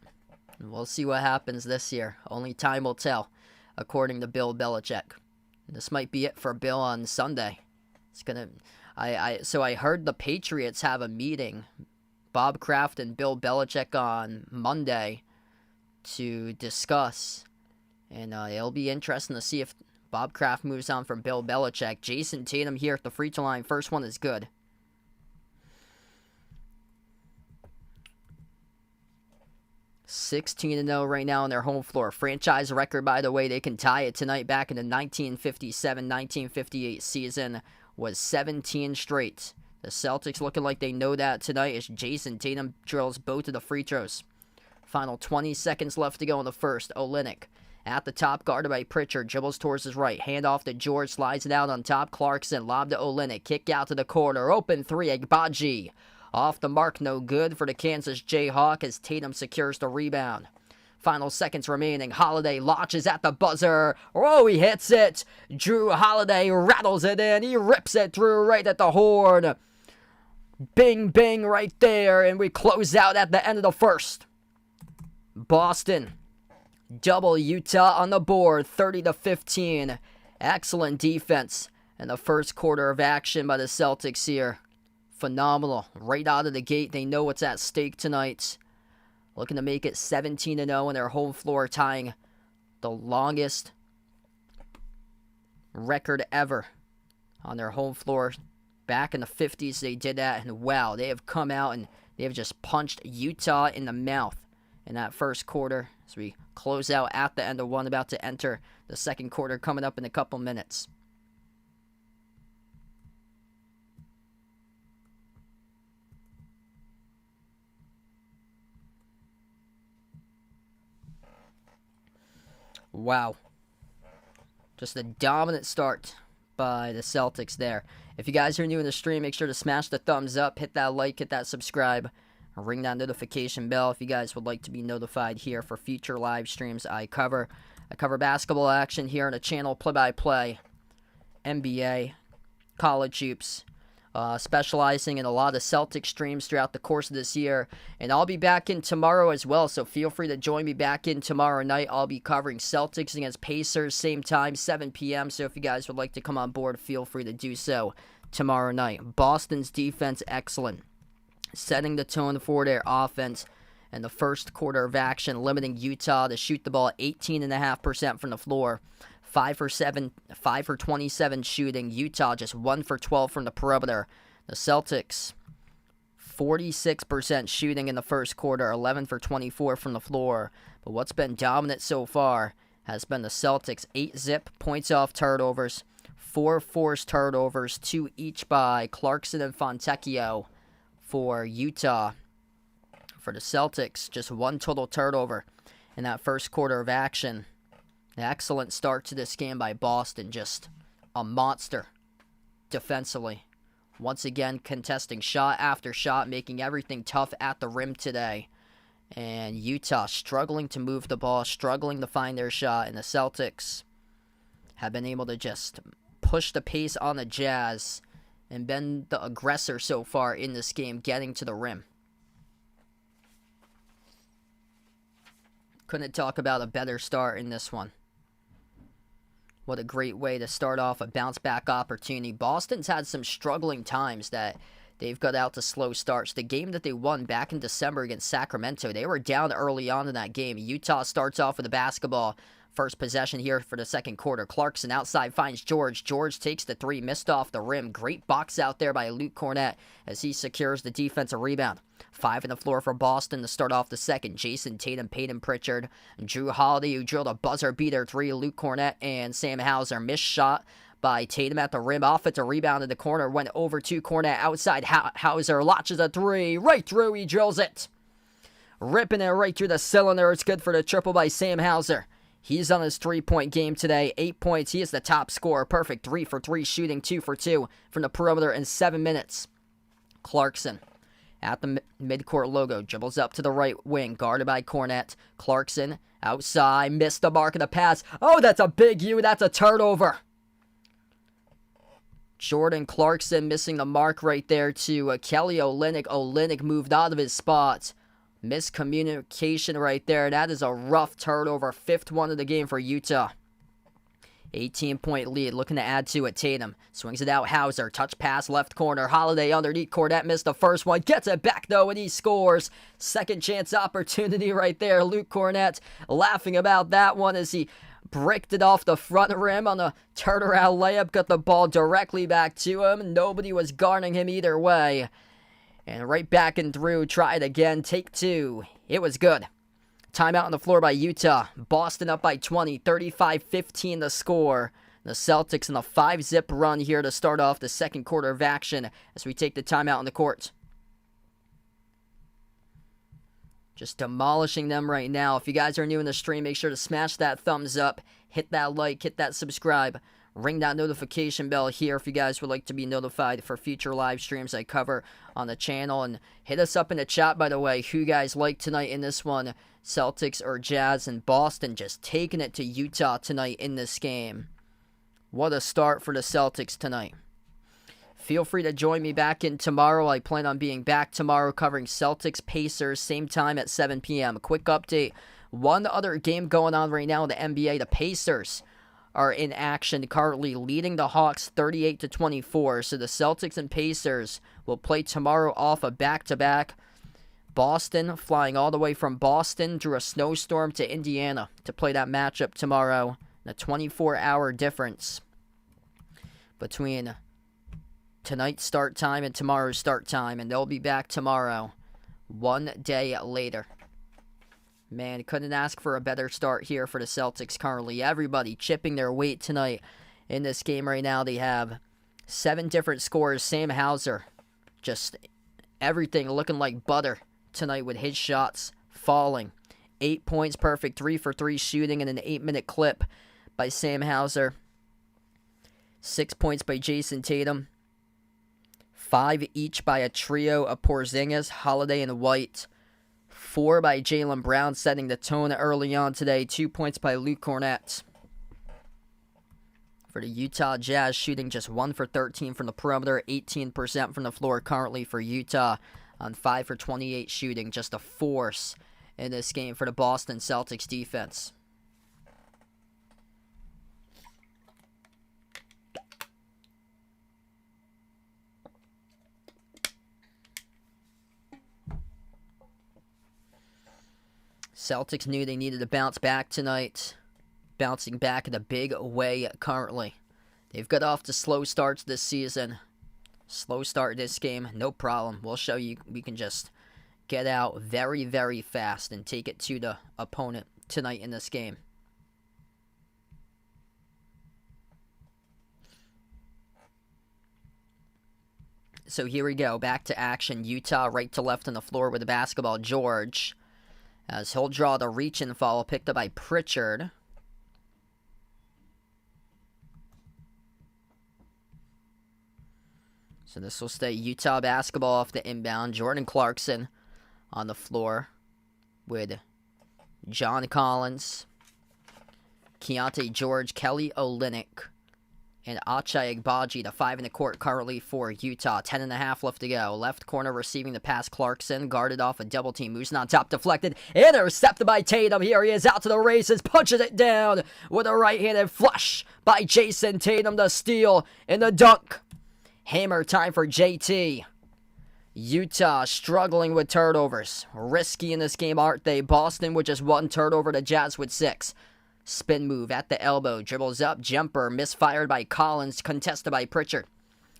We'll see what happens this year. Only time will tell, according to Bill Belichick. This might be it for Bill on Sunday. So I heard the Patriots have a meeting, Bob Kraft and Bill Belichick, on Monday to discuss, and it'll be interesting to see if Bob Kraft moves on from Bill Belichick. Jason Tatum here at the free throw line. First one is good. (16-0) right now on their home floor. Franchise record, by the way. They can tie it tonight. Back in the 1957-1958 season was 17 straight. The Celtics looking like they know that tonight as Jason Tatum drills both of the free throws. Final 20 seconds left to go in the first. Olynyk at the top, guarded by Pritchard. Dribbles towards his right. Hand off to George. Slides it out on top. Clarkson. Lob to Olynyk. Kick out to the corner. Open three. Agbaji. Off the mark. No good for the Kansas Jayhawk as Tatum secures the rebound. Final seconds remaining. Holiday launches at the buzzer. Oh, he hits it. Drew Holiday rattles it in. He rips it through right at the horn. Bing, bing right there. And we close out at the end of the first. Boston double Utah on the board, 30-15. Excellent defense in the first quarter of action by the Celtics here. Phenomenal. Right out of the gate, they know what's at stake tonight. Looking to make it 17-0 on their home floor, tying the longest record ever on their home floor. Back in the 50s, they did that, and wow, they have come out and they have just punched Utah in the mouth in that first quarter as we close out at the end of one, about to enter the second quarter coming up in a couple minutes. Wow. Just a dominant start by the Celtics there. If you guys are new in the stream, make sure to smash the thumbs up, hit that like, hit that subscribe. Ring that notification bell if you guys would like to be notified here for future live streams I cover. I cover basketball action here on the channel, play-by-play, NBA, college hoops, specializing in a lot of Celtic streams throughout the course of this year. And I'll be back in tomorrow as well, so feel free to join me back in tomorrow night. I'll be covering Celtics against Pacers, same time, 7 p.m. So if you guys would like to come on board, feel free to do so tomorrow night. Boston's defense, excellent. Setting the tone for their offense in the first quarter of action, limiting Utah to shoot the ball 18.5% from the floor. 5 for 27 shooting. Utah just 1 for 12 from the perimeter. The Celtics, 46% shooting in the first quarter, 11 for 24 from the floor. But what's been dominant so far has been the Celtics. 8 zip points off turnovers, 4 forced turnovers, 2 each by Clarkson and Fontecchio. For Utah, for the Celtics, just 1 total turnover in that first quarter of action. An excellent start to this game by Boston, just a monster defensively. Once again, contesting shot after shot, making everything tough at the rim today. And Utah struggling to move the ball, struggling to find their shot, and the Celtics have been able to just push the pace on the Jazz and been the aggressor so far in this game, getting to the rim. Couldn't talk about a better start in this one. What a great way to start off a bounce-back opportunity. Boston's had some struggling times that They've got out to slow starts. The game that they won back in December against Sacramento, they were down early on in that game. Utah starts off with the basketball. First possession here for the second quarter. Clarkson outside finds George. George takes the three, missed off the rim. Great box out there by Luke Cornett as he secures the defensive rebound. 5 on the floor for Boston to start off the second. Jason Tatum, Peyton Pritchard, Drew Holiday, who drilled a buzzer beater three. Luke Cornett and Sam Hauser. Missed shot by Tatum at the rim. Offensive rebound in the corner. Went over to Cornett outside. Hauser launches a three. Right through. He drills it. Ripping it right through the cylinder. It's good for the triple by Sam Hauser. He's on his 3-point game today. 8 points. He is the top scorer. Perfect 3 for 3 shooting. 2 for 2 from the perimeter in 7 minutes. Clarkson at the midcourt logo. Dribbles up to the right wing. Guarded by Cornett. Clarkson outside. Missed the mark of the pass. Oh, that's a big U. That's a turnover. Jordan Clarkson missing the mark right there to Kelly Olynyk. Olynyk moved out of his spot. Miscommunication right there. That is a rough turnover. 5th one of the game for Utah. 18-point lead. Looking to add to it. Tatum swings it out. Hauser. Touch pass left corner. Holiday underneath. Cornett missed the first one. Gets it back though and he scores. Second chance opportunity right there. Luke Cornett laughing about that one as he bricked it off the front rim on a turnaround layup. Got the ball directly back to him. Nobody was guarding him either way. And right back and through. Try it again. Take 2. It was good. Timeout on the floor by Utah. Boston up by 20. 35-15 the score. The Celtics in a 5-zip run here to start off the second quarter of action as we take the timeout on the court. Just demolishing them right now. If you guys are new in the stream, make sure to smash that thumbs up. Hit that like. Hit that subscribe. Ring that notification bell here if you guys would like to be notified for future live streams I cover on the channel. And hit us up in the chat, by the way, who you guys like tonight in this one. Celtics or Jazz, and Boston just taking it to Utah tonight in this game. What a start for the Celtics tonight. Feel free to join me back in tomorrow. I plan on being back tomorrow covering Celtics, Pacers, same time at 7 p.m. Quick update. One other game going on right now in the NBA. The Pacers are in action, currently leading the Hawks 38-24. So the Celtics and Pacers will play tomorrow off a back-to-back. Boston flying all the way from Boston through a snowstorm to Indiana to play that matchup tomorrow. A 24-hour difference between tonight's start time and tomorrow's start time, and they'll be back tomorrow, 1 day later. Man, couldn't ask for a better start here for the Celtics currently. Everybody chipping their weight tonight in this game right now. They have 7 different scorers. Sam Hauser, just everything looking like butter tonight with his shots falling. 8 points, perfect 3 for 3 shooting in an 8-minute clip by Sam Hauser. 6 points by Jason Tatum. 5 each by a trio of Porzingis, Holiday, and White. 4 by Jaylen Brown, setting the tone early on today. 2 points by Luke Cornett. For the Utah Jazz, shooting just 1 for 13 from the perimeter, 18% from the floor currently for Utah on 5 for 28 shooting. Just a force in this game for the Boston Celtics defense. Celtics knew they needed to bounce back tonight. Bouncing back in a big way currently. They've got off to slow starts this season. Slow start this game, no problem. We'll show you we can just get out very, very fast and take it to the opponent tonight in this game. So here we go, back to action. Utah right to left on the floor with the basketball. George, as he'll draw the reach and foul, picked up by Pritchard. So this will stay Utah basketball off the inbound. Jordan Clarkson on the floor with John Collins, Keontae George, Kelly Olynyk, and Ochai Agbaji, the 5 in the court currently for Utah. 10.5 left to go. Left corner receiving the pass. Clarkson guarded off a double team. Moves on top, deflected. Intercepted by Tatum. Here he is out to the races. Punches it down with a right-handed flush by Jason Tatum. The steal and the dunk. Hammer time for JT. Utah struggling with turnovers. Risky in this game, aren't they? Boston with just 1 turnover, the Jazz with 6. Spin move at the elbow. Dribbles up. Jumper misfired by Collins. Contested by Pritchard.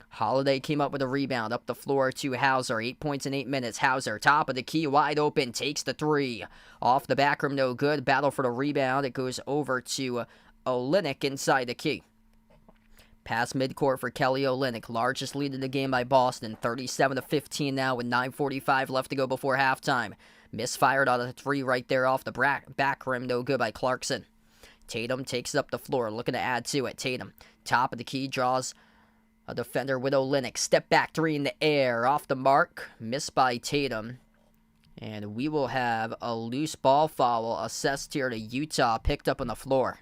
Holiday came up with a rebound. Up the floor to Hauser. 8 points in 8 minutes. Hauser, top of the key, wide open. Takes the 3. Off the back rim, no good. Battle for the rebound. It goes over to Olynyk inside the key. Pass midcourt for Kelly Olynyk. Largest lead in the game by Boston. 37-15 now with 9:45 left to go before halftime. Misfired out of the 3 right there off the back rim. No good by Clarkson. Tatum takes it up the floor. Looking to add to it. Tatum, top of the key, draws a defender with Olynyk. Step back 3 in the air. Off the mark. Missed by Tatum. And we will have a loose ball foul assessed here to Utah. Picked up on the floor.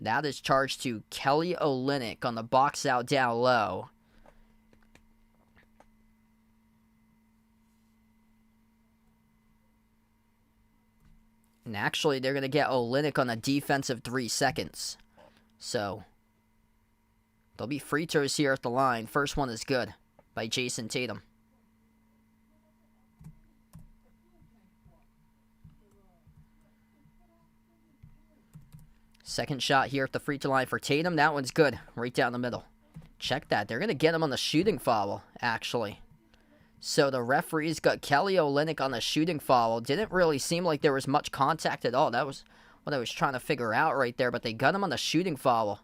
That is charged to Kelly Olynyk on the box out down low. And actually, they're going to get Olynyk on a defensive 3 seconds. So, there'll be free throws here at the line. First one is good by Jason Tatum. Second shot here at the free throw line for Tatum. That one's good. Right down the middle. Check that. They're going to get him on the shooting foul, actually. So the referees got Kelly Olynyk on the shooting foul. Didn't really seem like there was much contact at all. That was what I was trying to figure out right there. But they got him on the shooting foul.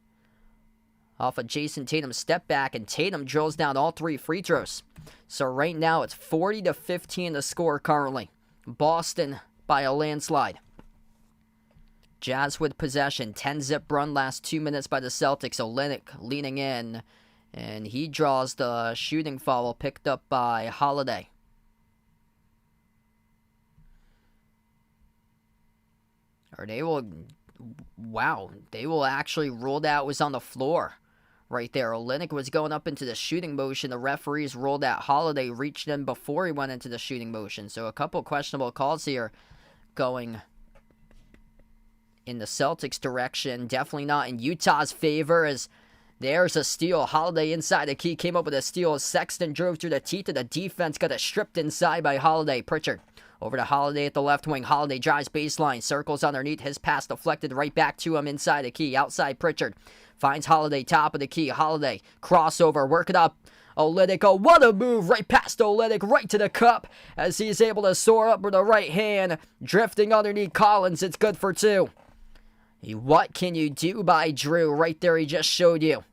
Off of Jason Tatum's step back. And Tatum drills down all 3 free throws. So right now it's 40-15 the score currently. Boston by a landslide. Jazz with possession. 10-zip run last 2 minutes by the Celtics. Olynyk leaning in. And he draws the shooting foul picked up by Holiday. Or they will... Wow. They will actually rule that was on the floor. Right there. Olynyk was going up into the shooting motion. The referees ruled that Holiday reached him before he went into the shooting motion. So a couple questionable calls here going in the Celtics direction. Definitely not in Utah's favor as there's a steal. Holiday inside the key came up with a steal. Sexton drove through the teeth of the defense. Got it stripped inside by Holiday. Pritchard over to Holiday at the left wing. Holiday drives baseline. Circles underneath. His pass deflected right back to him inside the key. Outside Pritchard. Finds Holiday top of the key. Holiday crossover. Work it up. Olynyk, oh, what a move, right past Olynyk, right to the cup, as he's able to soar up with the right hand, drifting underneath Collins. It's good for 2. What can you do by Drew? Right there, he just showed you.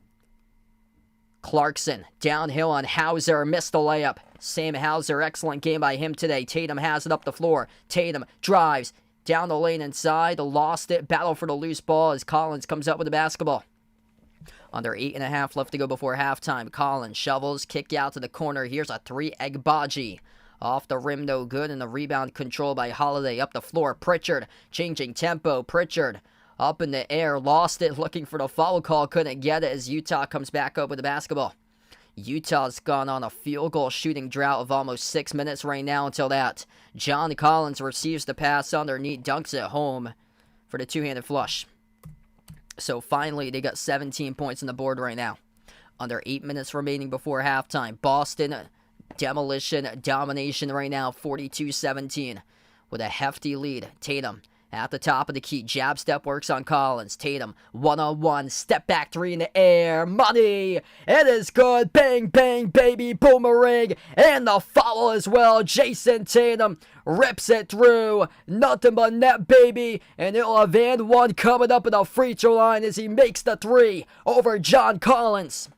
Clarkson, downhill on Hauser, missed the layup. Sam Hauser, excellent game by him today. Tatum has it up the floor. Tatum drives down the lane inside, lost it. Battle for the loose ball as Collins comes up with the basketball. Under 8.5 left to go before halftime. Collins shovels, kick out to the corner. Here's a 3 Egbaji. Off the rim, no good, and the rebound control by Holiday. Up the floor, Pritchard, changing tempo. Pritchard up in the air, lost it, looking for the foul call, couldn't get it as Utah comes back up with the basketball. Utah's gone on a field goal shooting drought of almost 6 minutes right now until that. John Collins receives the pass underneath, dunks it home for the 2-handed flush. So finally, they got 17 points on the board right now. Under 8 minutes remaining before halftime. Boston, demolition, domination right now, 42-17 with a hefty lead. Tatum at the top of the key. Jab step works on Collins. Tatum, one-on-one. Step back 3 in the air. Money. It is good. Bang, bang, baby. Boomerang. And the foul as well. Jason Tatum rips it through. Nothing but net, baby. And it'll have and one coming up in the free throw line as he makes the 3 over John Collins.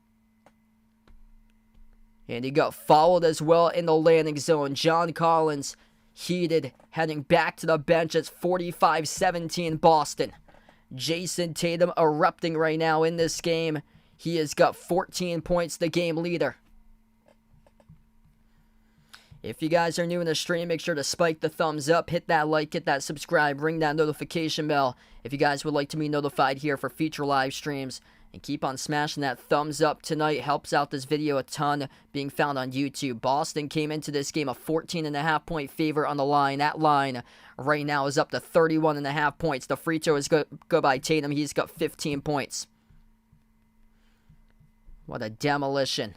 And he got fouled as well in the landing zone. John Collins heated, heading back to the bench. It's 45-17 Boston. Jason Tatum erupting right now in this game. He has got 14 points, the game leader. If you guys are new in the stream, make sure to spike the thumbs up, hit that like, hit that subscribe, ring that notification bell if you guys would like to be notified here for future live streams. And keep on smashing that thumbs up tonight. Helps out this video a ton being found on YouTube. Boston came into this game a 14.5 point favor on the line. That line right now is up to 31.5 points. The free throw is go by Tatum. He's got 15 points. What a demolition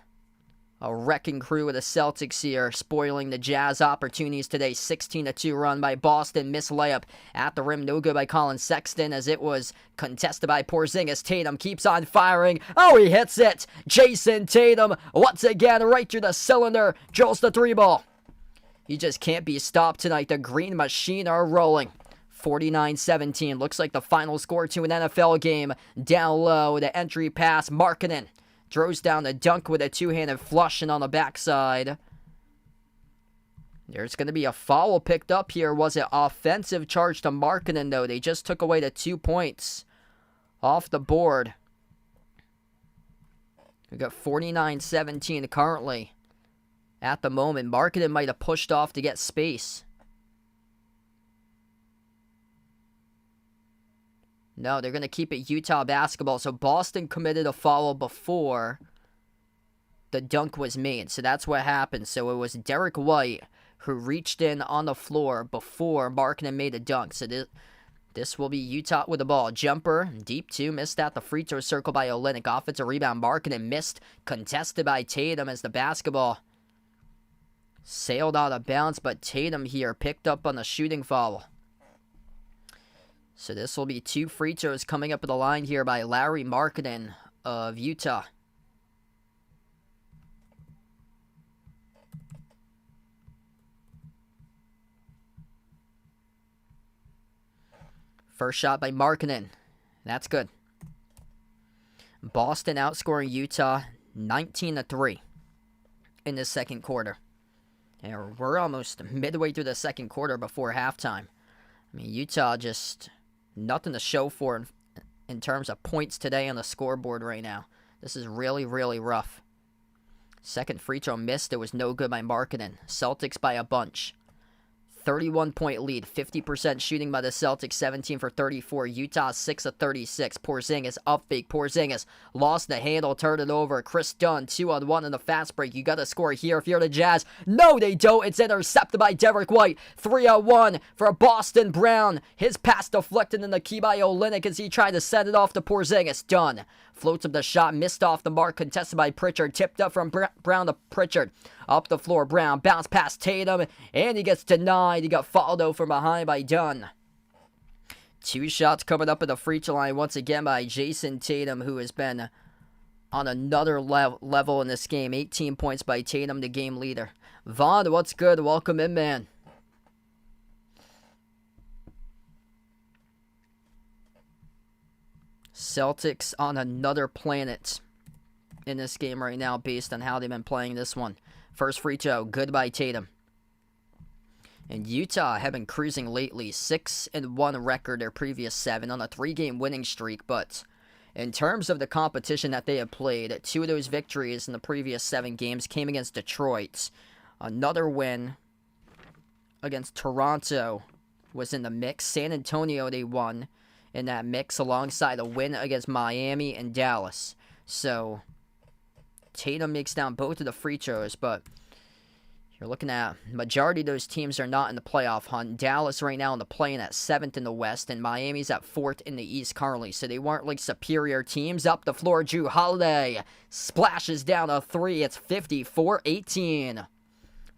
A wrecking crew of the Celtics here, spoiling the Jazz opportunities today. 16-2 run by Boston. Missed layup at the rim. No good by Colin Sexton as it was contested by Porzingis. Tatum keeps on firing. Oh, he hits it. Jason Tatum once again right through the cylinder. Drills the three ball. He just can't be stopped tonight. The Green Machine are rolling. 49-17. Looks like the final score to an NFL game. Down low, the entry pass. Markkanen throws down the dunk with a two-handed flush and on the backside. There's going to be a foul picked up here. Was it offensive charge to Markkanen, though? They just took away the 2 points off the board. We got 49-17 currently. At the moment, Markkanen might have pushed off to get space. No, they're going to keep it Utah basketball. So Boston committed a foul before the dunk was made. So that's what happened. So it was Derek White who reached in on the floor before Markkanen made a dunk. So this will be Utah with the ball. Jumper, deep two, missed at the free throw circle by Olynyk. Offensive rebound, Markkanen missed, contested by Tatum as the basketball sailed out of bounds. But Tatum here picked up on the shooting foul. So this will be 2 free throws coming up at the line here by Larry Markkanen of Utah. First shot by Markkanen. That's good. Boston outscoring Utah 19-3 in the second quarter. And we're almost midway through the second quarter before halftime. I mean, Utah just nothing to show for in terms of points today on the scoreboard right now. This is really, really rough. Second free throw missed. It was no good by Markkanen. Celtics by a bunch. 31-point lead. 50% shooting by the Celtics. 17 for 34. Utah 6 of 36. Porzingis up fake. Porzingis lost the handle. Turned it over. Chris Dunn 2-on-1 in the fast break. You got to score here if you're the Jazz. No, they don't. It's intercepted by Derek White. 3-on-1 for Boston. Brown. His pass deflected in the key by Olynyk as he tried to send it off to Porzingis. Dunn floats up the shot. Missed off the mark. Contested by Pritchard. Tipped up from Brown to Pritchard. Up the floor, Brown, bounce past Tatum, and he gets denied. He got fouled out from behind by Dunn. 2 shots coming up at the free throw line once again by Jason Tatum, who has been on another level in this game. 18 points by Tatum, the game leader. Vaughn, what's good? Welcome in, man. Celtics on another planet in this game right now based on how they've been playing this one. First free throw, good by Tatum. And Utah have been cruising lately. 6-1 record, their previous 7 on a 3-game winning streak. But in terms of the competition that they have played, 2 of those victories in the previous 7 games came against Detroit. Another win against Toronto was in the mix. San Antonio, they won in that mix alongside a win against Miami and Dallas. So Tatum makes down both of the free throws, but you're looking at majority of those teams are not in the playoff hunt. Dallas right now in the play-in at 7th in the West, and Miami's at 4th in the East currently. So they weren't like superior teams. Up the floor, Jrue Holiday splashes down a 3. It's 54-18.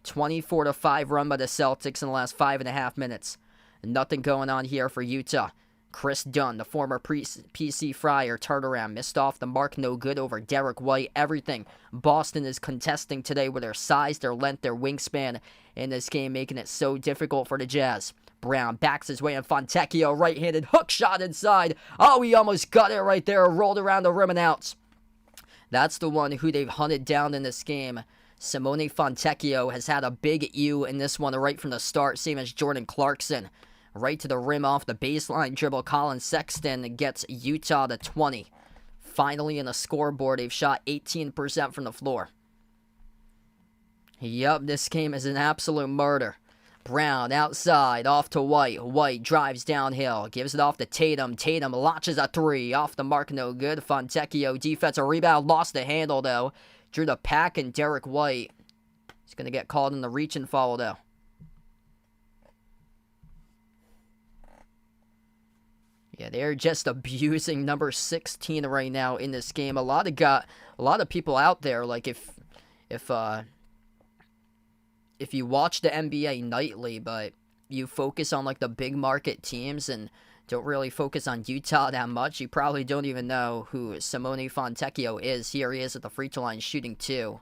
24-5 run by the Celtics in the last 5.5 minutes. Nothing going on here for Utah. Chris Dunn, the former PC Friar, turnaround, missed off the mark, no good over Derek White. Everything Boston is contesting today with their size, their length, their wingspan in this game, making it so difficult for the Jazz. Brown backs his way on Fontecchio, right-handed hook shot inside. Oh, he almost got it right there, rolled around the rim and out. That's the one who they've hunted down in this game. Simone Fontecchio has had a big U in this one right from the start, same as Jordan Clarkson. Right to the rim off the baseline dribble. Colin Sexton gets Utah to 20. Finally in the scoreboard, they've shot 18% from the floor. Yup, this game is an absolute murder. Brown outside, off to White. White drives downhill, gives it off to Tatum. Tatum launches a 3. Off the mark, no good. Fontecchio, defensive rebound, lost the handle though. Drew the pack and Derek White. He's going to get called in the reach and foul though. Yeah, they're just abusing number 16 right now in this game. A lot of people out there, like if if you watch the NBA nightly, but you focus on like the big market teams and don't really focus on Utah that much, you probably don't even know who Simone Fontecchio is. Here he is at the free throw line shooting 2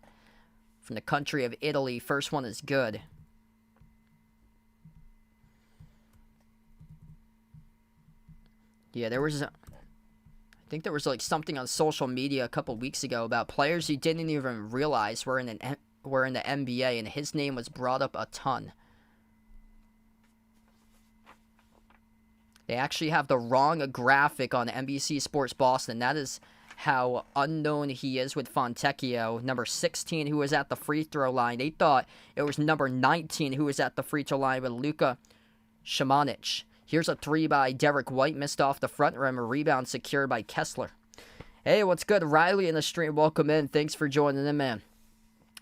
from the country of Italy. First one is good. Yeah, I think there was like something on social media a couple weeks ago about players you didn't even realize were in the NBA, and his name was brought up a ton. They actually have the wrong graphic on NBC Sports Boston. That is how unknown he is with Fontecchio. Number 16 who was at the free throw line. They thought it was number 19 who was at the free throw line with Luka Šimanić. Here's a 3 by Derek White, missed off the front rim. A rebound secured by Kessler. Hey, what's good? Riley in the stream, welcome in. Thanks for joining in, man.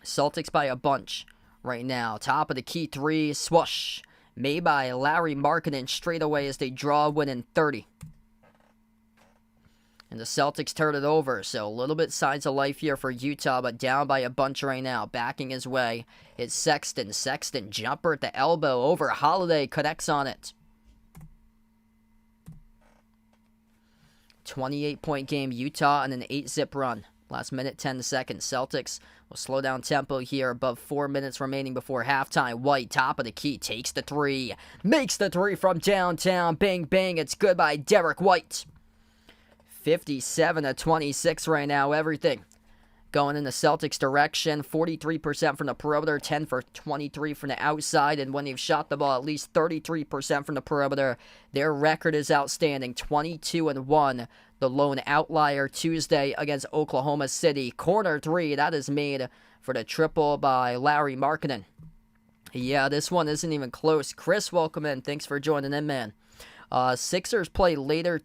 Celtics by a bunch right now. Top of the key 3, swoosh. Made by Larry Markkinen straight away as they draw a win in 30. And the Celtics turn it over, so a little bit signs of life here for Utah, but down by a bunch right now. Backing his way, it's Sexton. Sexton, jumper at the elbow over Holiday, connects on it. 28-point game, Utah, and an 8-zip run. Last minute, 10 seconds. Celtics will slow down tempo here. Above 4 minutes remaining before halftime. White, top of the key, takes the 3. Makes the 3 from downtown. Bang, bang. It's good by Derek White. 57-26 right now. Everything going in the Celtics' direction. 43% from the perimeter. 10 for 23 from the outside. And when they've shot the ball at least 33% from the perimeter, their record is outstanding. 22-1. The lone outlier Tuesday against Oklahoma City. Corner 3, that is made for the triple by Larry Markkinen. Yeah, this one isn't even close. Chris, welcome in. Thanks for joining in, man. Sixers play later,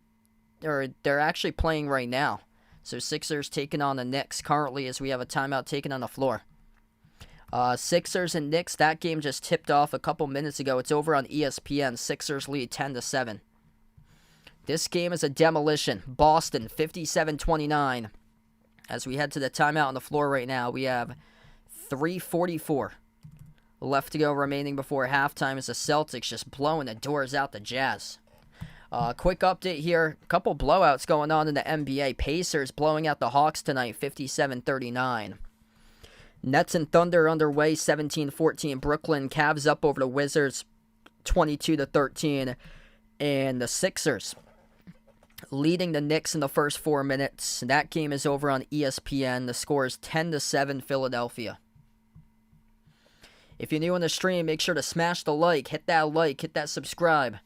or they're actually playing right now. So Sixers taking on the Knicks currently as we have a timeout taken on the floor. Sixers and Knicks, that game just tipped off a couple minutes ago. It's over on ESPN. Sixers lead 10-7. This game is a demolition. Boston, 57-29. As we head to the timeout on the floor right now, we have 3:44 left to go remaining before halftime as the Celtics just blowing the doors out the Jazz. Quick update here. A couple blowouts going on in the NBA. Pacers blowing out the Hawks tonight, 57-39. Nets and Thunder underway, 17-14. Brooklyn Cavs up over the Wizards, 22-13. And the Sixers leading the Knicks in the first 4 minutes. That game is over on ESPN. The score is 10-7 Philadelphia. If you're new on the stream, make sure to smash the like, hit that subscribe.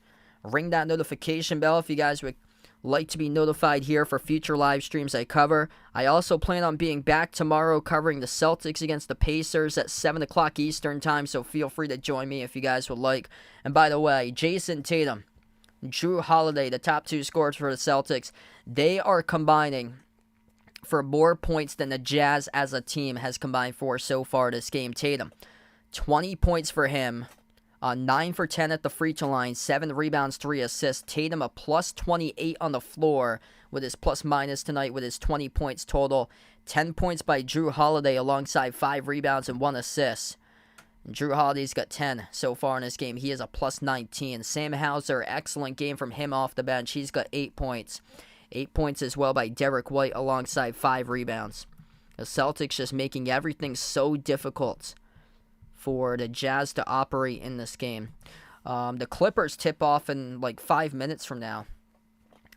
Ring that notification bell if you guys would like to be notified here for future live streams I cover. I also plan on being back tomorrow covering the Celtics against the Pacers at 7 o'clock Eastern time, so feel free to join me if you guys would like. And by the way, Jason Tatum, Drew Holiday, the top 2 scorers for the Celtics, they are combining for more points than the Jazz as a team has combined for so far this game. Tatum, 20 points for him. 9 for 10 at the free throw line, 7 rebounds, 3 assists. Tatum a plus 28 on the floor with his plus minus tonight with his 20 points total. 10 points by Drew Holiday alongside 5 rebounds and 1 assist. Drew Holiday's got 10 so far in this game. He is a plus 19. Sam Hauser, excellent game from him off the bench. He's got 8 points. 8 points as well by Derek White alongside 5 rebounds. The Celtics just making everything so difficult for the Jazz to operate in this game. The Clippers tip off in like 5 minutes from now.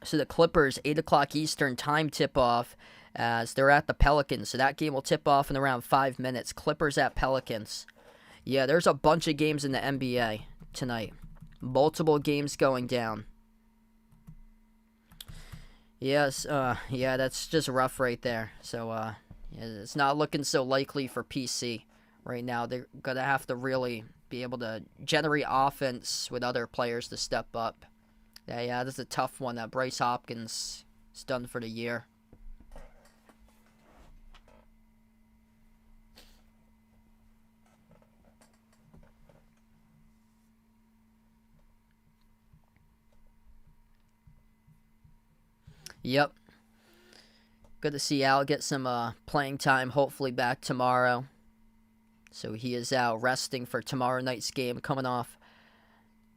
So the Clippers, 8 o'clock Eastern time tip off as they're at the Pelicans. So that game will tip off in around 5 minutes. Clippers at Pelicans. Yeah, there's a bunch of games in the NBA tonight. Multiple games going down. Yes, yeah, that's just rough right there. So, yeah, it's not looking so likely for PC. Right now, they're going to have to really be able to generate offense with other players to step up. Yeah, this is a tough one. Bryce Hopkins is done for the year. Yep. Good to see Al get some playing time, hopefully back tomorrow. So he is out resting for tomorrow night's game, coming off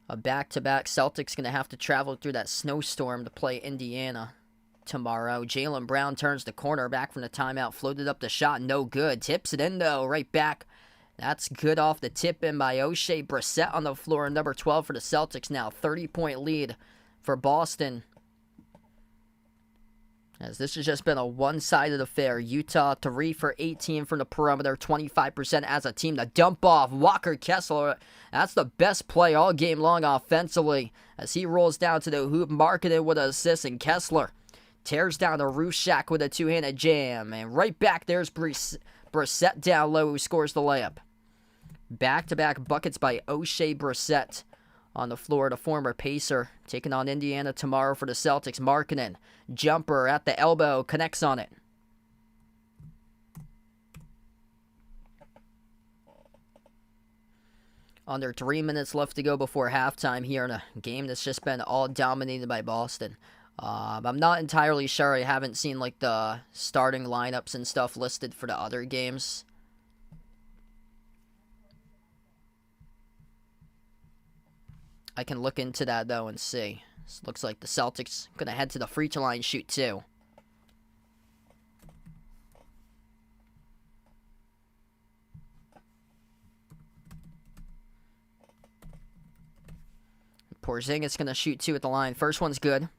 a back-to-back. Celtics going to have to travel through that snowstorm to play Indiana tomorrow. Jaylen Brown turns the corner back from the timeout, floated up the shot, no good. Tips it in, though, right back. That's good off the tip in by O'Shea Brissett on the floor, number 12 for the Celtics now. 30-point lead for Boston. As this has just been a one-sided affair. Utah 3 for 18 from the perimeter, 25% as a team. The dump off, Walker Kessler. That's the best play all game long offensively as he rolls down to the hoop, marketed with an assist, and Kessler tears down the roof shack with a two-handed jam. And right back there's Brissett down low, who scores the layup. Back-to-back buckets by O'Shea Brissett on the floor. The former Pacer taking on Indiana tomorrow for the Celtics. Markkanen, jumper at the elbow, connects on it. Under 3 minutes left to go before halftime here in a game that's just been all dominated by Boston. I'm not entirely sure. I haven't seen like the starting lineups and stuff listed for the other games. I can look into that though and see. This looks like the Celtics gonna head to the free throw line, shoot two. Porzingis gonna shoot two at the line. First one's good.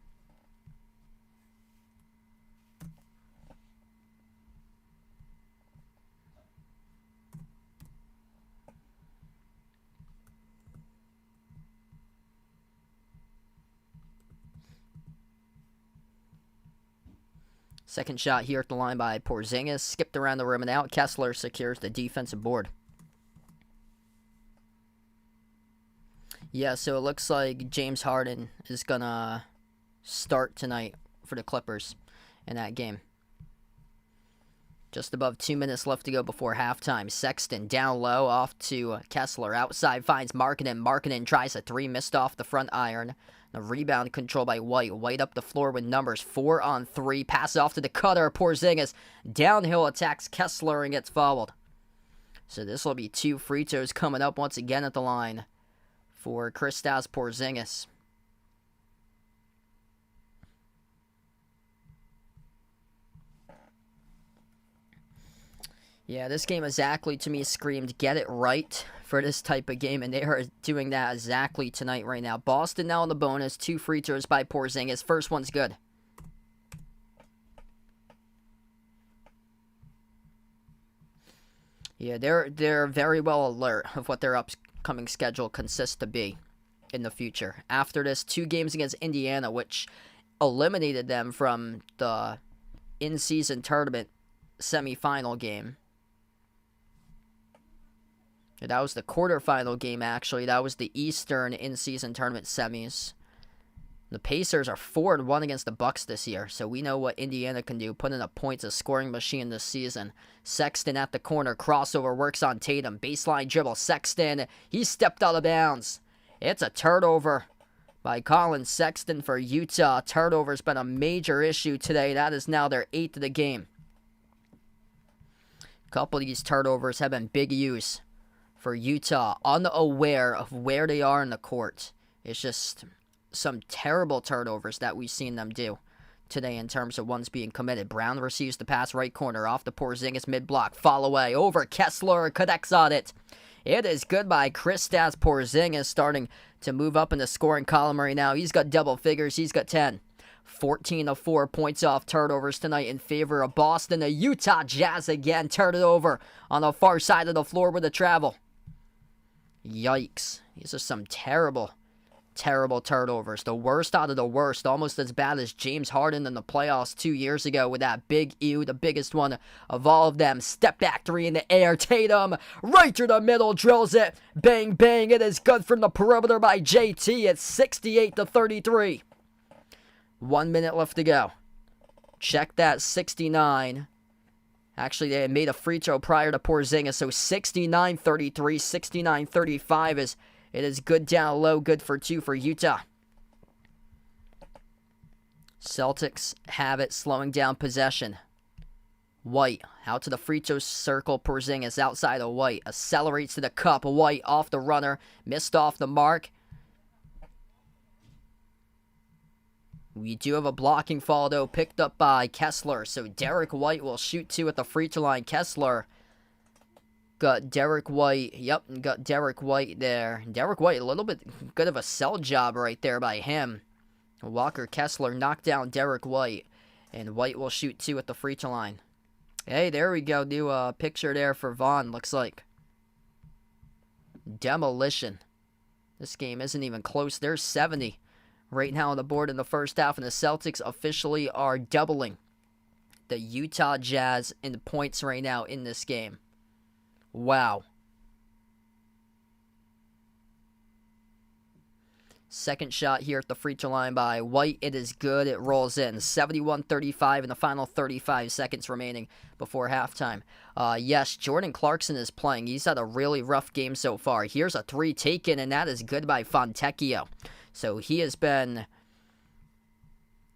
Second shot here at the line by Porzingis. Skipped around the rim and out. Kessler secures the defensive board. Yeah, so it looks like James Harden is going to start tonight for the Clippers in that game. Just above 2 minutes left to go before halftime. Sexton down low off to Kessler. Outside finds Markkanen. Markkanen tries a three, missed off the front iron. The rebound control by White. White up the floor with numbers. 4 on 3. Pass off to the cutter. Porzingis downhill attacks Kessler and gets fouled. So this will be 2 free throws coming up once again at the line for Kristaps Porzingis. Yeah, this game exactly to me screamed get it right for this type of game, and they are doing that exactly tonight right now. Boston now on the bonus, 2 free throws by Porzingis. First one's good. Yeah, they're very well alert of what their upcoming schedule consists to be in the future. After this, 2 games against Indiana, which eliminated them from the in-season tournament semifinal game. That was the quarterfinal game, actually. That was the Eastern in-season tournament semis. The Pacers are 4-1 against the Bucks this year, so we know what Indiana can do. Put in a points, a scoring machine this season. Sexton at the corner, crossover, works on Tatum. Baseline dribble, Sexton. He stepped out of bounds. It's a turnover by Colin Sexton for Utah. Turnover's been a major issue today. That is now their 8th of the game. A couple of these turnovers have been big use for Utah, unaware of where they are in the court. It's just some terrible turnovers that we've seen them do today in terms of ones being committed. Brown receives the pass right corner off the Porzingis mid-block. Fall away over Kessler, connects on it. It is good by Kristaps Porzingis, starting to move up in the scoring column right now. He's got double figures. He's got 10. 14 of 4 points off turnovers tonight in favor of Boston. The Utah Jazz again turn it over on the far side of the floor with a travel. Yikes. These are some terrible turnovers. The worst out of the worst. Almost as bad as James Harden in the playoffs 2 years ago with that big ew, the biggest one of all of them. Step back 3 in the air. Tatum right through the middle, drills it. Bang, bang. It is good from the perimeter by JT. It's 68-33. 1 minute left to go. Check that, 69. Actually, they had made a free throw prior to Porzingis, so 69-33, 69-35 is it is good down low, good for 2 for Utah. Celtics have it, slowing down possession. White out to the free throw circle. Porzingis outside of White. Accelerates to the cup. White off the runner. Missed off the mark. We do have a blocking foul, though, picked up by Kessler. So Derek White will shoot 2 at the free throw line. Kessler got Derek White. Yep, got Derek White there. Derek White, a little bit good of a sell job right there by him. Walker Kessler knocked down Derek White. And White will shoot 2 at the free throw line. Hey, there we go. New picture there for Vaughn, looks like. Demolition. This game isn't even close. There's 70 right now on the board in the first half, and the Celtics officially are doubling the Utah Jazz in points right now in this game. Wow. Second shot here at the free throw line by White. It is good. It rolls in. 71-35 in the final 35 seconds remaining before halftime. Yes, Jordan Clarkson is playing. He's had a really rough game so far. Here's a 3 taken, and that is good by Fontecchio. So he has been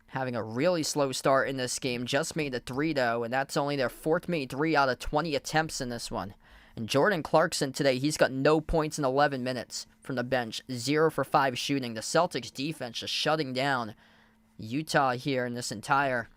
having a really slow start in this game. Just made a 3, though, and that's only their 4th made 3 out of 20 attempts in this one. And Jordan Clarkson today, he's got no points in 11 minutes from the bench. 0 for 5 shooting. The Celtics defense just shutting down Utah here in this entire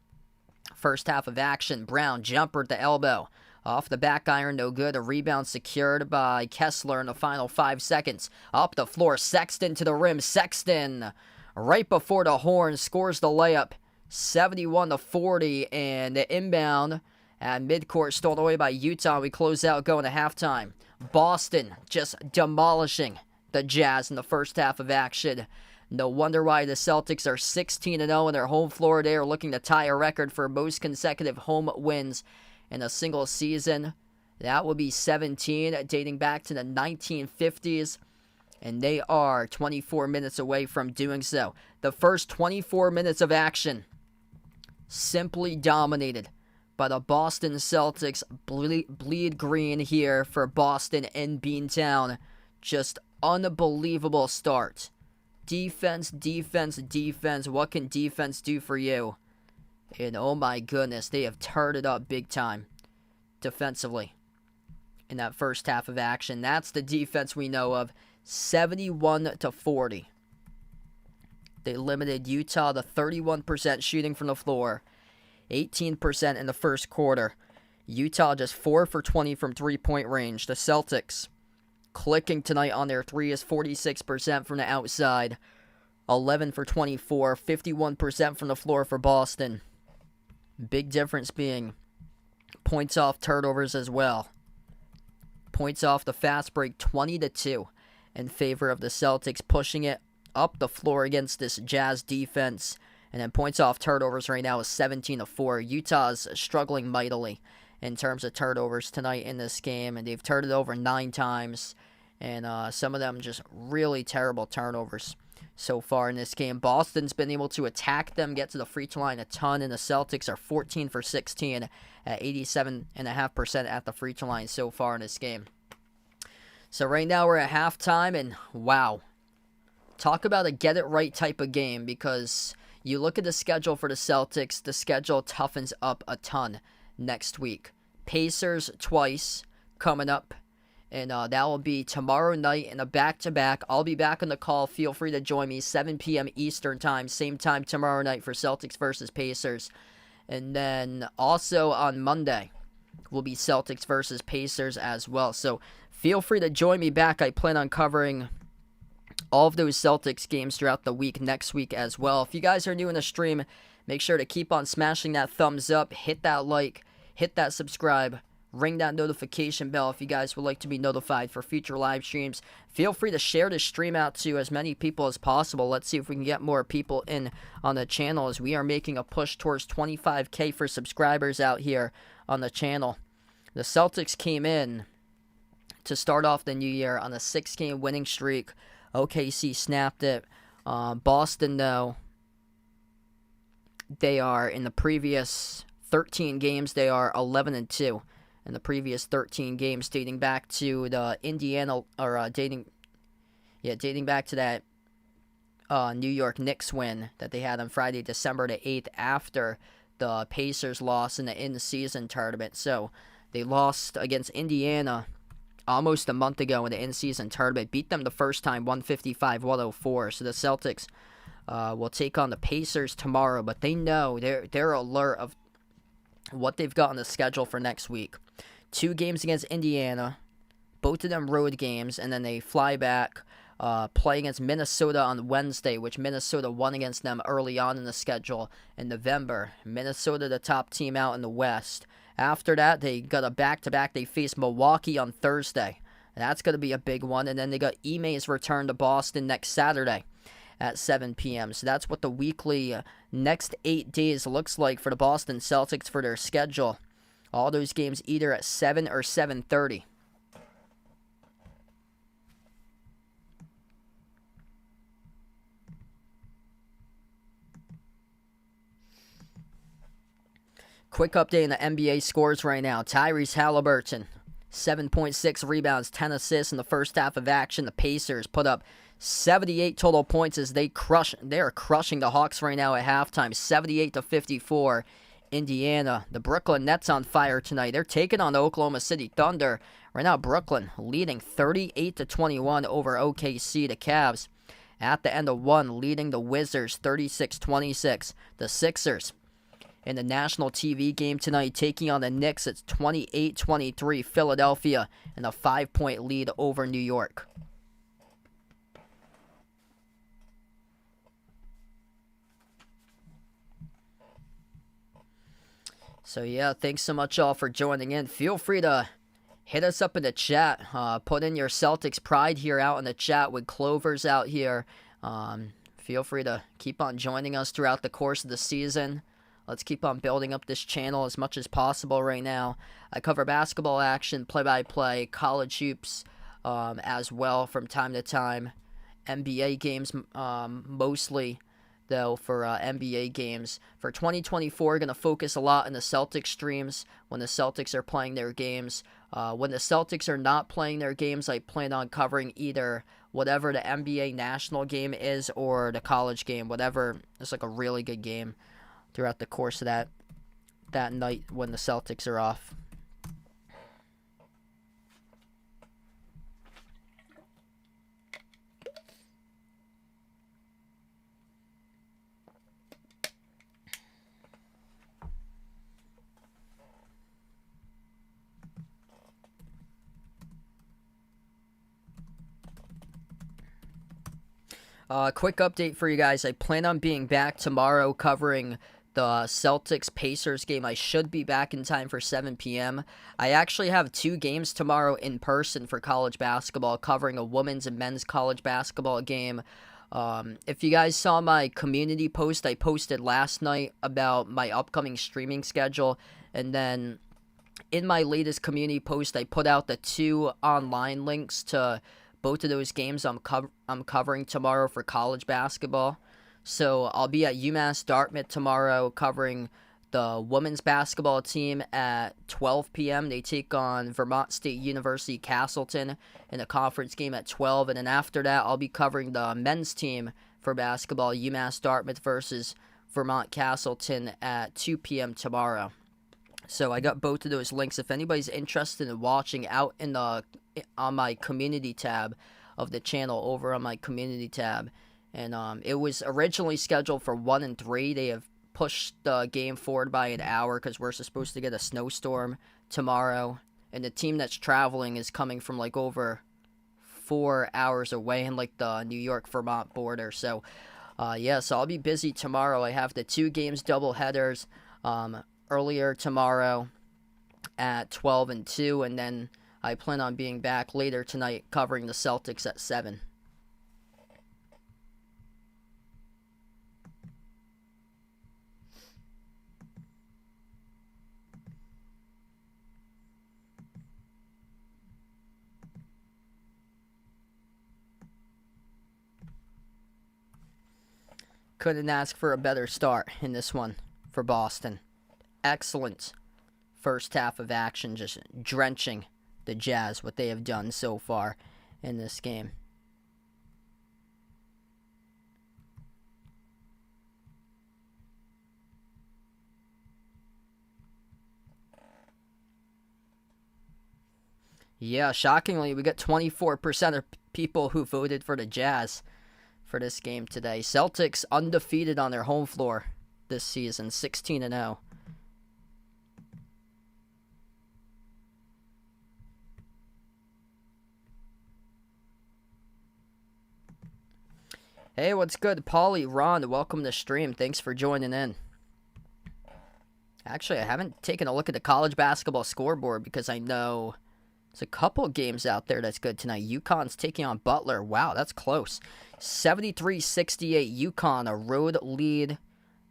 first half of action. Brown, jumper at the elbow. Off the back iron, no good. A rebound secured by Kessler in the final 5 seconds. Up the floor, Sexton to the rim. Sexton, right before the horn, scores the layup. 71-40, and the inbound at midcourt stolen away by Utah. We close out going to halftime. Boston just demolishing the Jazz in the first half of action. No wonder why the Celtics are 16-0 in their home floor. They are looking to tie a record for most consecutive home wins in a single season. That will be 17, dating back to the 1950s. And they are 24 minutes away from doing so. The first 24 minutes of action simply dominated by the Boston Celtics. Bleed green here for Boston in Beantown. Just unbelievable start. Defense, defense, defense. What can defense do for you? And oh my goodness, they have turned it up big time defensively in that first half of action. That's the defense we know of. 71-40. They limited Utah to 31% shooting from the floor. 18% in the first quarter. Utah just 4 for 20 from three-point range. The Celtics clicking tonight on their 3 is 46% from the outside. 11 for 24. 51% from the floor for Boston. Big difference being points off turnovers as well. Points off the fast break, 20-2 in favor of the Celtics, pushing it up the floor against this Jazz defense. And then points off turnovers right now is 17-4. Utah's struggling mightily in terms of turnovers tonight in this game, and they've turned it over 9 times, and some of them just really terrible turnovers so far in this game. Boston's been able to attack them, get to the free throw line a ton, and the Celtics are 14 for 16 at 87.5% at the free throw line so far in this game. So right now we're at halftime, and wow. Talk about a get-it-right type of game, because you look at the schedule for the Celtics, the schedule toughens up a ton next week. Pacers twice coming up, and that will be tomorrow night in a back-to-back. I'll be back on the call. Feel free to join me, 7 p.m. Eastern time, same time tomorrow night for Celtics versus Pacers. And then also on Monday will be Celtics versus Pacers as well. So feel free to join me back. I plan on covering all of those Celtics games throughout the week next week as well. If you guys are new in the stream, make sure to keep on smashing that thumbs up, hit that like, hit that subscribe, ring that notification bell if you guys would like to be notified for future live streams. Feel free to share this stream out to as many people as possible. Let's see if we can get more people in on the channel, as we are making a push towards 25K for subscribers out here on the channel. The Celtics came in to start off the new year on a 6-game winning streak. OKC snapped it. Boston, though, they are in the previous 13 games, they are 11-2 in the previous 13 games, dating back to the dating back to that New York Knicks win that they had on Friday, December the 8th, after the Pacers lost in the in-season tournament. So they lost against Indiana almost a month ago in the in-season tournament. Beat them the first time, 155-104. So the Celtics will take on the Pacers tomorrow, but they know they're alert of what they've got on the schedule for next week. 2 games against Indiana, both of them road games, and then they fly back, play against Minnesota on Wednesday, which Minnesota won against them early on in the schedule in November. Minnesota, the top team out in the West. After that, they got a back-to-back. They face Milwaukee on Thursday. And that's going to be a big one. And then they got Ime's return to Boston next Saturday at 7 p.m. So that's what the weekly next 8 days looks like for the Boston Celtics for their schedule. All those games either at 7 or 7:30. Quick update on the NBA scores right now. Tyrese Halliburton, 7.6 rebounds, 10 assists in the first half of action. The Pacers put up 78 total points as they are crushing the Hawks right now at halftime, 78-54. Indiana, the Brooklyn Nets on fire tonight. They're taking on the Oklahoma City Thunder. Right now, Brooklyn leading 38-21 over OKC. The Cavs at the end of one leading the Wizards 36-26. The Sixers in the national TV game tonight taking on the Knicks. It's 28-23 Philadelphia and a 5-point lead over New York. So yeah, thanks so much all for joining in. Feel free to hit us up in the chat. Put in your Celtics pride here out in the chat with Clover's out here. Feel free to keep on joining us throughout the course of the season. Let's keep on building up this channel as much as possible right now. I cover basketball action, play-by-play, college hoops as well from time to time. NBA games mostly, though, for NBA games. For 2024, going to focus a lot on the Celtics streams when the Celtics are playing their games. When the Celtics are not playing their games, I plan on covering either whatever the NBA national game is or the college game, whatever. It's like a really good game throughout the course of that night when the Celtics are off. Quick update for you guys. I plan on being back tomorrow covering the Celtics-Pacers game. I should be back in time for 7 p.m. I actually have 2 games tomorrow in person for college basketball, covering a women's and men's college basketball game. If you guys saw my community post I posted last night about my upcoming streaming schedule, and then in my latest community post I put out the 2 online links to both of those games I'm covering tomorrow for college basketball. So I'll be at UMass Dartmouth tomorrow covering the women's basketball team at 12 p.m. They take on Vermont State University Castleton in a conference game at 12. And then after that, I'll be covering the men's team for basketball, UMass Dartmouth versus Vermont Castleton at 2 p.m. tomorrow. So I got both of those links. If anybody's interested in watching out on my community tab of the channel, over on my community tab. And it was originally scheduled for 1 and 3. They have pushed the game forward by an hour because we're supposed to get a snowstorm tomorrow. And the team that's traveling is coming from like over 4 hours away in like the New York-Vermont border. So, so I'll be busy tomorrow. I have the 2 games double headers earlier tomorrow at 12 and 2. And then I plan on being back later tonight covering the Celtics at 7. Couldn't ask for a better start in this one for Boston. Excellent first half of action, just drenching the Jazz, what they have done so far in this game. Yeah, shockingly, we got 24% of people who voted for the Jazz for this game today. Celtics undefeated on their home floor this season, 16-0. Hey, what's good? Paulie, Ron, welcome to the stream. Thanks for joining in. Actually, I haven't taken a look at the college basketball scoreboard because I know there's a couple games out there that's good tonight. UConn's taking on Butler. Wow, that's close. 73-68 UConn, a road lead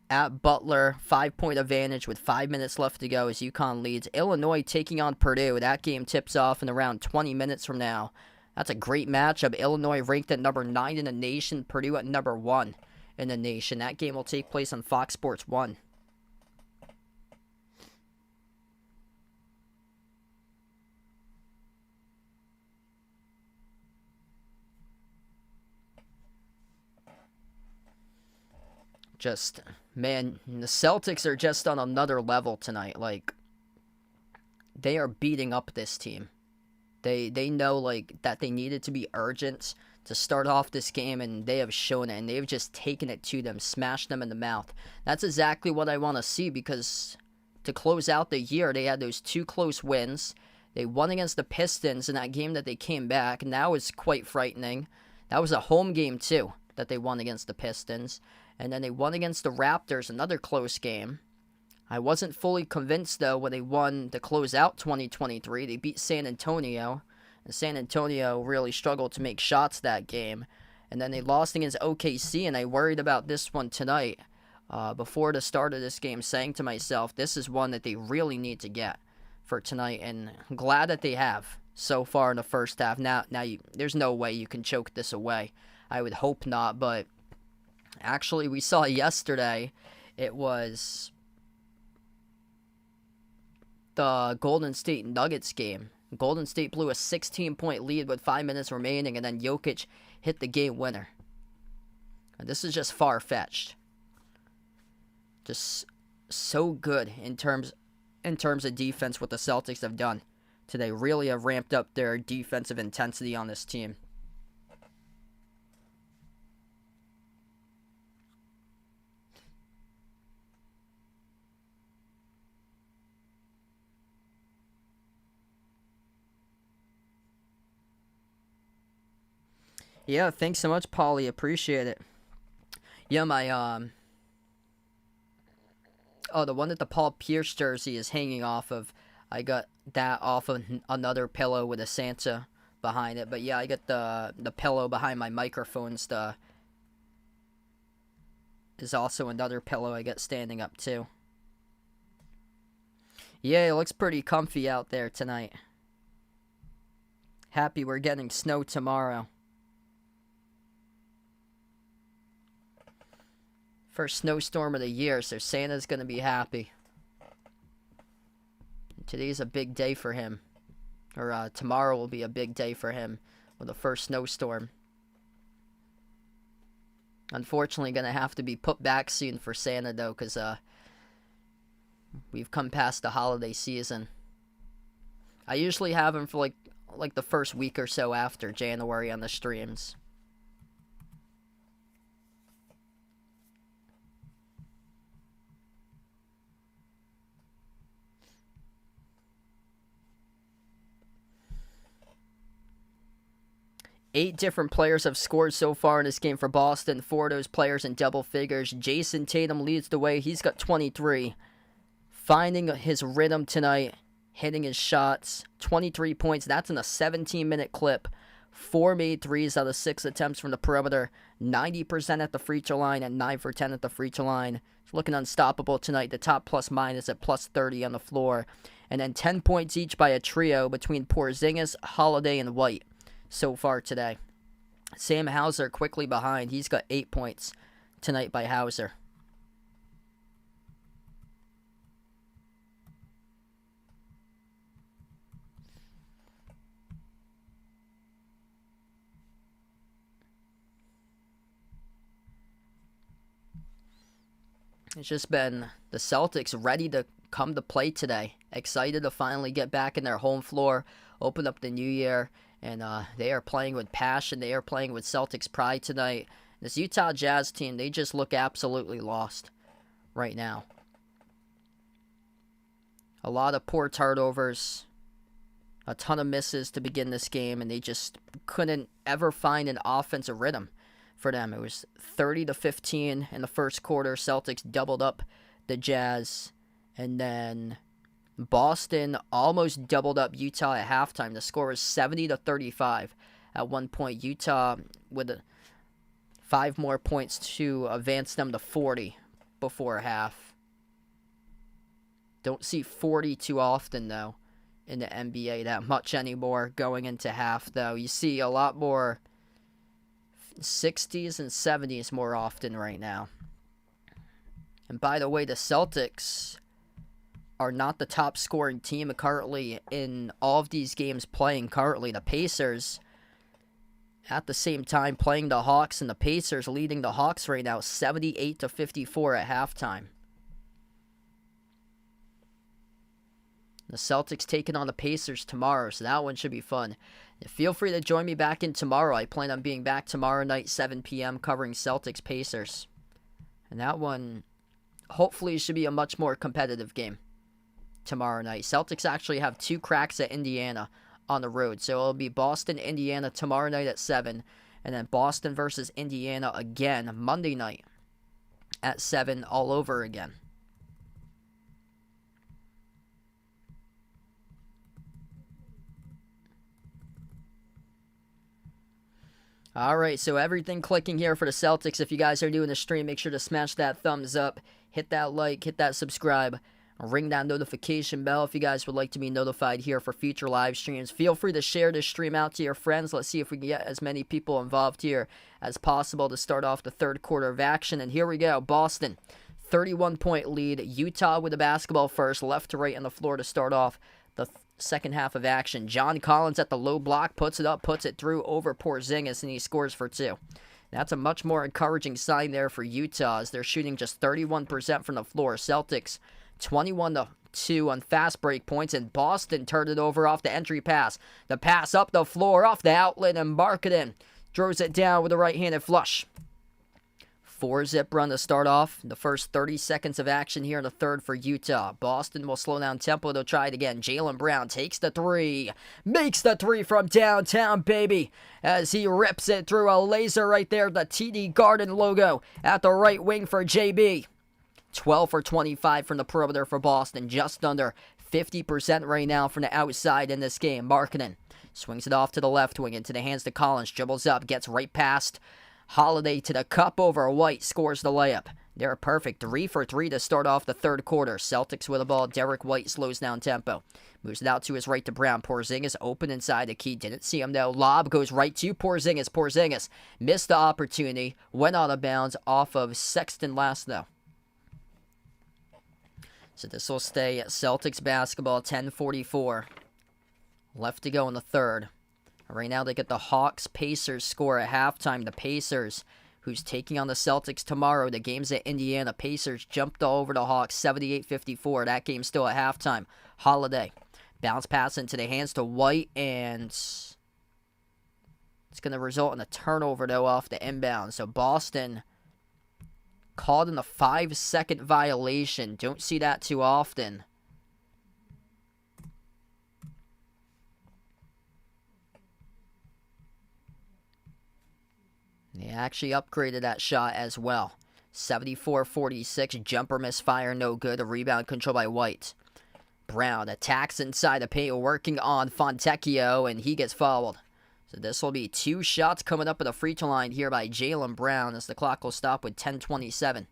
at Butler. 5-point advantage with 5 minutes left to go as UConn leads. Illinois taking on Purdue. That game tips off in around 20 minutes from now. That's a great matchup. Illinois ranked at number 9 in the nation. Purdue at number 1 in the nation. That game will take place on Fox Sports 1. Just, man, the Celtics are just on another level tonight. Like, they are beating up this team. They know, like, that they needed to be urgent to start off this game, and they have shown it, and they've just taken it to them, smashed them in the mouth. That's exactly what I want to see, because to close out the year, they had those 2 close wins. They won against the Pistons in that game that they came back, and that was quite frightening. That was a home game, too, that they won against the Pistons. And then they won against the Raptors, another close game. I wasn't fully convinced, though, when they won to close out 2023. They beat San Antonio, and San Antonio really struggled to make shots that game. And then they lost against OKC, and I worried about this one tonight. Before the start of this game, saying to myself, this is one that they really need to get for tonight, and I'm glad that they have so far in the first half. Now there's no way you can choke this away. I would hope not, but actually, we saw yesterday, it was the Golden State Nuggets game. Golden State blew a 16-point lead with 5 minutes remaining, and then Jokic hit the game winner. And this is just far-fetched. Just so good in terms of defense, what the Celtics have done today. Really have ramped up their defensive intensity on this team. Yeah, thanks so much, Paulie. Appreciate it. Yeah, my the one that the Paul Pierce jersey is hanging off of. I got that off of another pillow with a Santa behind it. But yeah, I got the pillow behind my microphone stuff. Is also another pillow I got standing up too. Yeah, it looks pretty comfy out there tonight. Happy we're getting snow tomorrow. First snowstorm of the year, so Santa's going to be happy. Today's a big day for him. Or tomorrow will be a big day for him with the first snowstorm. Unfortunately, going to have to be put back soon for Santa, though, because we've come past the holiday season. I usually have him for like the first week or so after January on the streams. Eight different players have scored so far in this game for Boston. 4 of those players in double figures. Jason Tatum leads the way. He's got 23. Finding his rhythm tonight. Hitting his shots. 23 points. That's in a 17-minute clip. 4 made threes out of 6 attempts from the perimeter. 90% at the free throw line and 9 for 10 at the free throw line. He's looking unstoppable tonight. The top plus minus at plus 30 on the floor. And then 10 points each by a trio between Porzingis, Holiday, and White so far today. Sam Hauser quickly behind. He's got 8 points tonight by Hauser. It's just been the Celtics ready to come to play today. excited to finally get back in their home floor, open up the new year, and they are playing with passion. They are playing with Celtics pride tonight. This Utah Jazz team, they just look absolutely lost right now. A lot of poor turnovers, a ton of misses to begin this game, and they just couldn't ever find an offensive rhythm for them. It was 30-15 in the first quarter. Celtics doubled up the Jazz, and then Boston almost doubled up Utah at halftime. The score was 70-35 at one point. Utah with 5 more points to advance them to 40 before half. Don't see 40 too often, though, in the NBA that much anymore going into half, though. You see a lot more 60s and 70s more often right now. And by the way, the Celtics are not the top scoring team currently in all of these games playing currently. The Pacers, at the same time, playing the Hawks, and the Pacers leading the Hawks right now 78-54 at halftime. The Celtics taking on the Pacers tomorrow, so that one should be fun. Feel free to join me back in tomorrow. I plan on being back tomorrow night, 7 p.m., covering Celtics Pacers. And that one hopefully should be a much more competitive game tomorrow night. Celtics actually have 2 cracks at Indiana on the road. So it'll be Boston, Indiana tomorrow night at 7. And then Boston versus Indiana again Monday night at 7 all over again. Alright, so everything clicking here for the Celtics. If you guys are doing the stream, make sure to smash that thumbs up, hit that like, hit that subscribe, ring that notification bell if you guys would like to be notified here for future live streams. Feel free to share this stream out to your friends. Let's see if we can get as many people involved here as possible to start off the third quarter of action. And here we go, Boston, 31-point lead. Utah with the basketball first, left to right on the floor to start off the second half of action. John Collins at the low block, puts it up, puts it through over Porzingis, and he scores for 2. That's a much more encouraging sign there for Utah, as they're shooting just 31% from the floor. Celtics 21-2 on fast break points, and Boston turned it over off the entry pass. The pass up the floor, off the outlet, and Markkanen throws it down with a right-handed flush. 4-zip run to start off the first 30 seconds of action here in the third for Utah. Boston will slow down tempo. They'll try it again. Jaylen Brown takes the 3. Makes the 3 from downtown, baby, as he rips it through a laser right there. The TD Garden logo at the right wing for JB. 12 for 25 from the perimeter for Boston. Just under 50% right now from the outside in this game. Markkanen swings it off to the left wing into the hands to Collins. Dribbles up, gets right past Holiday to the cup over White, scores the layup. They're perfect. 3 for 3 to start off the third quarter. Celtics with the ball. Derek White slows down tempo. Moves it out to his right to Brown. Porzingis open inside the key. Didn't see him though. Lob goes right to Porzingis. Porzingis missed the opportunity. Went out of bounds off of Sexton last though. So this will stay at Celtics basketball. 10:44 left to go in the third. Right now they get the Hawks-Pacers score at halftime. The Pacers, who's taking on the Celtics tomorrow. The game's at Indiana. Pacers jumped all over the Hawks, 78-54. That game's still at halftime. Holiday. Bounce pass into the hands to White, and it's going to result in a turnover, though, off the inbound. So Boston called in a 5-second violation. Don't see that too often. They actually upgraded that shot as well. 74-46, jumper misfire, no good. A rebound controlled by White. Brown attacks inside the paint, working on Fontecchio, and he gets fouled. So this will be 2 shots coming up at the free throw line here by Jaylen Brown as the clock will stop with 10:27.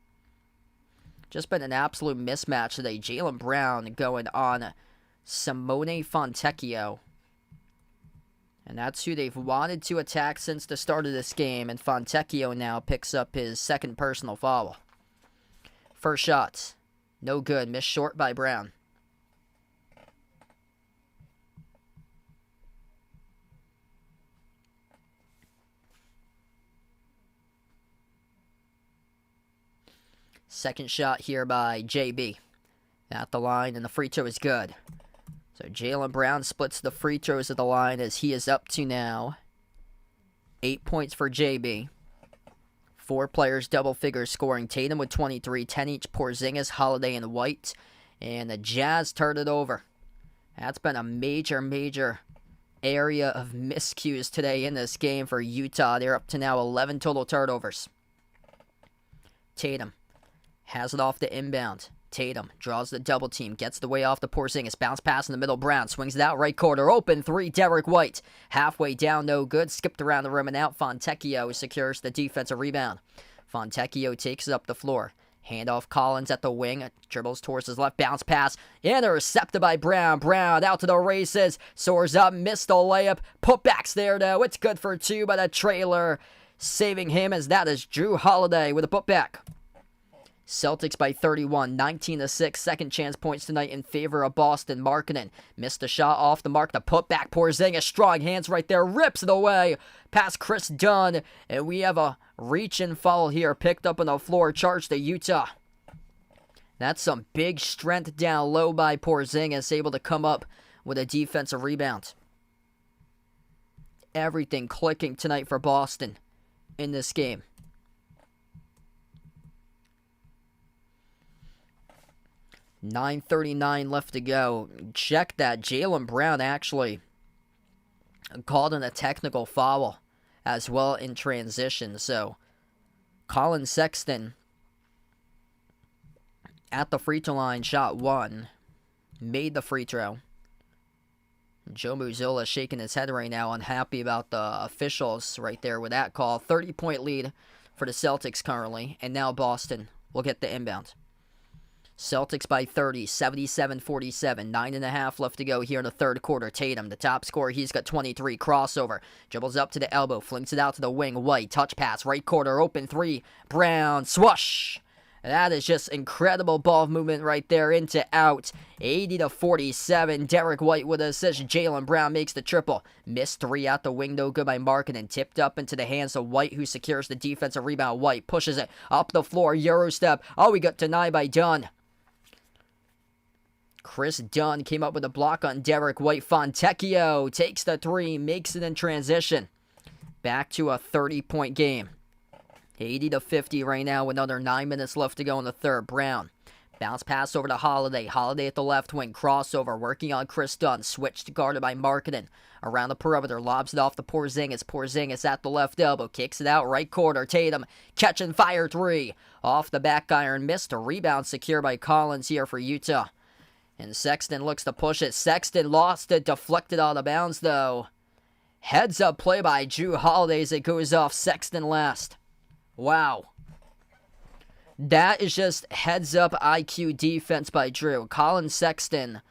Just been an absolute mismatch today. Jaylen Brown going on Simone Fontecchio. And that's who they've wanted to attack since the start of this game. And Fontecchio now picks up his second personal foul. First shot. No good. Missed short by Brown. Second shot here by JB. at the line, and the free throw is good. So Jaylen Brown splits the free throws at the line as he is up to now 8 points for JB. 4 players double figures scoring. Tatum with 23, 10 each, Porzingis, Holiday, and White. And the Jazz turned it over. That's been a major area of miscues today in this game for Utah. They're up to now 11 total turnovers. Tatum has it off the inbound. Tatum draws the double team, gets the way off the Porzingis, bounce pass in the middle, Brown swings it out right corner, open 3, Derek White, halfway down, no good, skipped around the rim and out. Fontecchio secures the defensive rebound. Fontecchio takes it up the floor, handoff Collins at the wing, dribbles towards his left, bounce pass, intercepted by Brown. Brown out to the races, soars up, missed the layup, putbacks there though, it's good for 2 by the trailer, saving him as that is Jrue Holiday with a putback. Celtics by 31, 19-6. Second chance points tonight in favor of Boston. Markkanen missed the shot off the mark. The putback, Porzingis, strong hands right there, rips it away past Chris Dunn. And we have a reach and foul here, picked up on the floor, charged to Utah. That's some big strength down low by Porzingis, able to come up with a defensive rebound. Everything clicking tonight for Boston in this game. 9:39 left to go. Check that. Jaylen Brown actually called in a technical foul as well in transition. So, Colin Sexton at the free throw line, shot 1. Made the free throw. Joe Mazzulla shaking his head right now, unhappy about the officials right there with that call. 30-point lead for the Celtics currently. And now Boston will get the inbound. Celtics by 30, 77-47, 9.5 left to go here in the third quarter. Tatum, the top scorer, he's got 23, crossover, dribbles up to the elbow, flings it out to the wing, White, touch pass, right corner, open 3, Brown, swoosh. That is just incredible ball movement right there, into out, 80-47, Derek White with an assist, Jaylen Brown makes the triple, missed 3 out the wing, no good by Markkanen, tipped up into the hands of White, who secures the defensive rebound. White pushes it up the floor, Euro step, he got denied by Dunn. Chris Dunn came up with a block on Derek White. Fontecchio takes the 3, makes it in transition. Back to a 30-point game. 80-50 right now with another 9 minutes left to go in the third. Brown, bounce pass over to Holiday. Holiday at the left wing, crossover, working on Chris Dunn. Switched guarded by Markkanen. Around the perimeter, lobs it off to Porzingis. Porzingis at the left elbow, kicks it out right corner. Tatum, catch and fire 3. Off the back iron, missed. A rebound secured by Collins here for Utah. And Sexton looks to push it. Sexton lost it, deflected out of bounds though. Heads up play by Jrue Holiday as it goes off. Sexton last. Wow. That is just heads up IQ defense by Jrue. Colin Sexton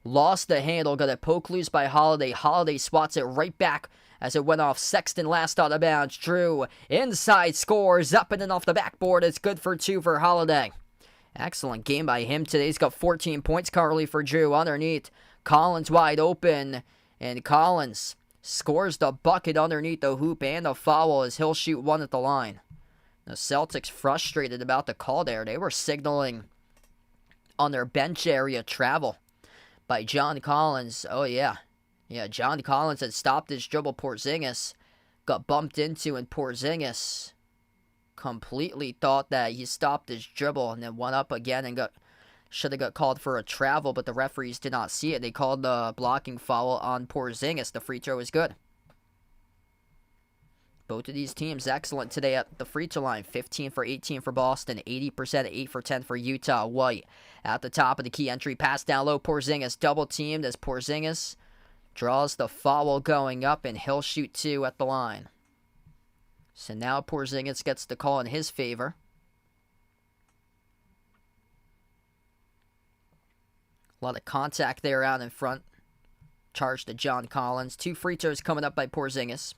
lost the handle, got it poked loose by Holiday. Holiday swats it right back as it went off. Sexton last out of bounds. Jrue inside scores, up and in off the backboard. It's good for 2 for Holiday. Excellent game by him today. He's got 14 points currently for Jrue. Underneath, Collins wide open, and Collins scores the bucket underneath the hoop and the foul as he'll shoot 1 at the line. The Celtics frustrated about the call there. They were signaling on their bench area travel by John Collins. Oh, yeah. Yeah, John Collins had stopped his dribble. Porzingis got bumped into, and Porzingis completely thought that he stopped his dribble and then went up again and should have got called for a travel, but the referees did not see it. They called the blocking foul on Porzingis. The free throw is good. Both of these teams excellent today at the free throw line. 15 for 18 for Boston, 80%, 8 for 10 for Utah. White at the top of the key entry, pass down low. Porzingis double teamed as Porzingis draws the foul going up, and he'll shoot 2 at the line. So now Porzingis gets the call in his favor. A lot of contact there out in front. Charge to John Collins. 2 free throws coming up by Porzingis.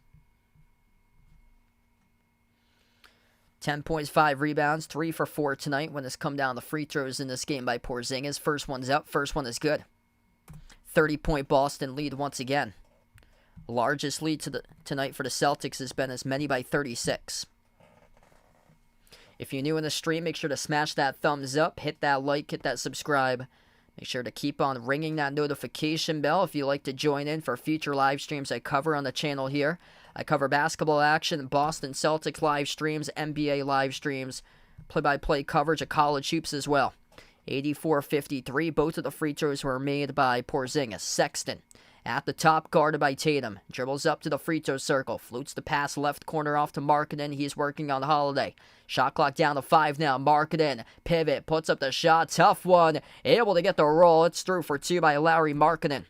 10 points, 5 rebounds, 3 for 4 tonight when it's come down to free throws in this game by Porzingis. First one's up, first one is good. 30-point Boston lead once again. Largest lead tonight for the Celtics has been as many by 36. If you're new in the stream, make sure to smash that thumbs up, hit that like, hit that subscribe Make sure to keep on ringing that notification bell if you'd like to join in for future live streams I cover on the channel here. I cover basketball action, Boston Celtics live streams, NBA live streams, play-by-play coverage of college hoops as well. 84-53, both of the free throws were made by Porzingis. Sexton at the top, guarded by Tatum. Dribbles up to the free throw circle. Floats the pass left corner off to Markkanen. He's working on Holiday. Shot clock down to 5 now. Markkanen. Pivot. Puts up the shot. Tough one. Able to get the roll. It's through for 2 by Lauri Markkanen.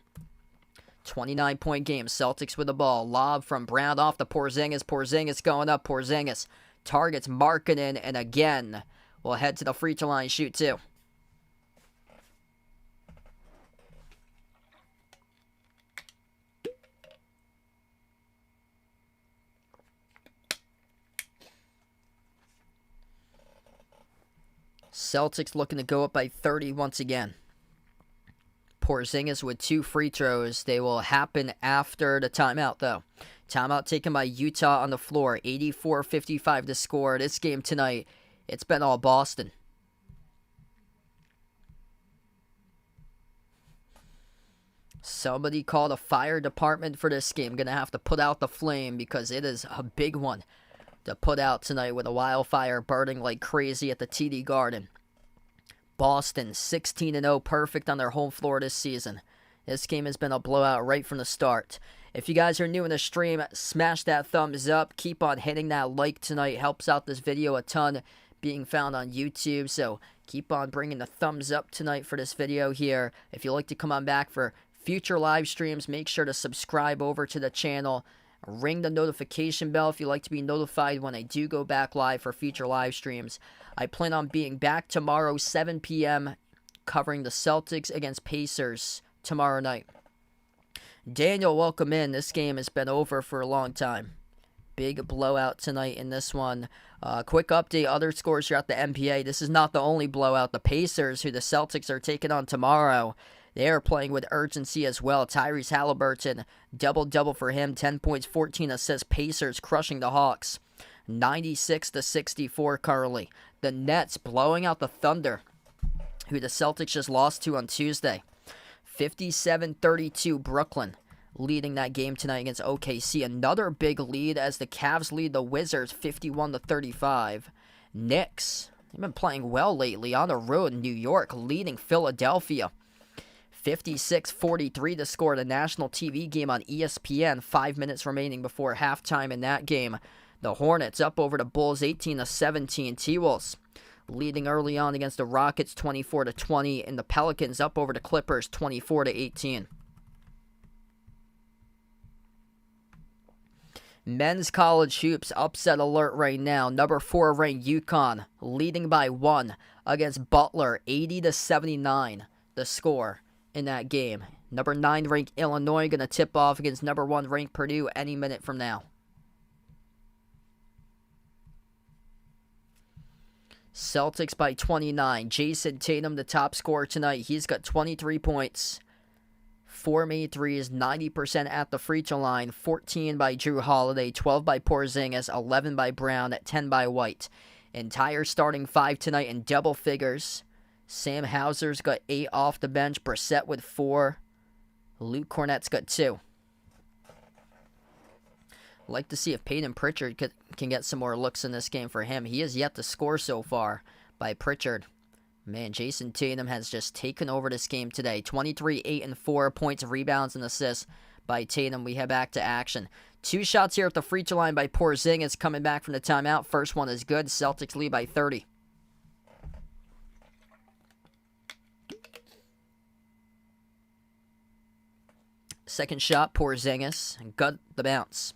29-point game. Celtics with the ball. Lob from Brown off to Porzingis. Porzingis going up. Porzingis targets Markkanen. And again, we'll head to the free throw line. Shoot 2. Celtics looking to go up by 30 once again. Porzingis with 2 free throws. They will happen after the timeout, though. Timeout taken by Utah on the floor. 84-55 to score. This game tonight, it's been all Boston. Somebody called a fire department for this game. Going to have to put out the flame because it is a big one to put out tonight with a wildfire burning like crazy at the TD Garden. Boston 16-0, perfect on their home floor this season. This game has been a blowout right from the start. If you guys are new in the stream, smash that thumbs up. Keep on hitting that like tonight. Helps out this video a ton being found on YouTube. So keep on bringing the thumbs up tonight for this video here. If you'd like to come on back for future live streams, make sure to subscribe over to the channel. Ring the notification bell if you'd like to be notified when I do go back live for future live streams. I plan on being back tomorrow, 7 p.m., covering the Celtics against Pacers tomorrow night. Daniel, welcome in. This game has been over for a long time. Big blowout tonight in this one. Quick update, other scores throughout the NBA. This is not the only blowout. The Pacers, who the Celtics are taking on tomorrow, they are playing with urgency as well. Tyrese Halliburton, double-double for him. 10 points, 14 assists. Pacers crushing the Hawks. 96-64 currently. The Nets blowing out the Thunder, who the Celtics just lost to on Tuesday. 57-32 Brooklyn, leading that game tonight against OKC. Another big lead as the Cavs lead the Wizards 51-35. Knicks, they've been playing well lately on the road. New York leading Philadelphia 56-43 to score. The national TV game on ESPN. 5 minutes remaining before halftime in that game. The Hornets up over the Bulls 18-17. T-Wolves leading early on against the Rockets 24-20. And the Pelicans up over the Clippers 24-18. Men's college hoops upset alert right now. Number 4 ranked UConn leading by 1 against Butler 80-79 the score in that game. Number 9 ranked Illinois going to tip off against number 1 ranked Purdue any minute from now. Celtics by 29. Jason Tatum, the top scorer tonight. He's got 23 points. 4 made threes, 90% at the free throw line. 14 by Drew Holiday, 12 by Porzingis, 11 by Brown, 10 by White. Entire starting 5 tonight in double figures. Sam Hauser's got 8 off the bench. Brissett with 4. Luke Cornett's got 2. Like to see if Peyton Pritchard can get some more looks in this game for him. He has yet to score so far by Pritchard. Man, Jason Tatum has just taken over this game today. 23, 8, and 4 points, rebounds, and assists by Tatum. We head back to action. 2 shots here at the free throw line by Porzingis coming back from the timeout. First one is good. Celtics lead by 30. Second shot, Porzingis, and got the bounce.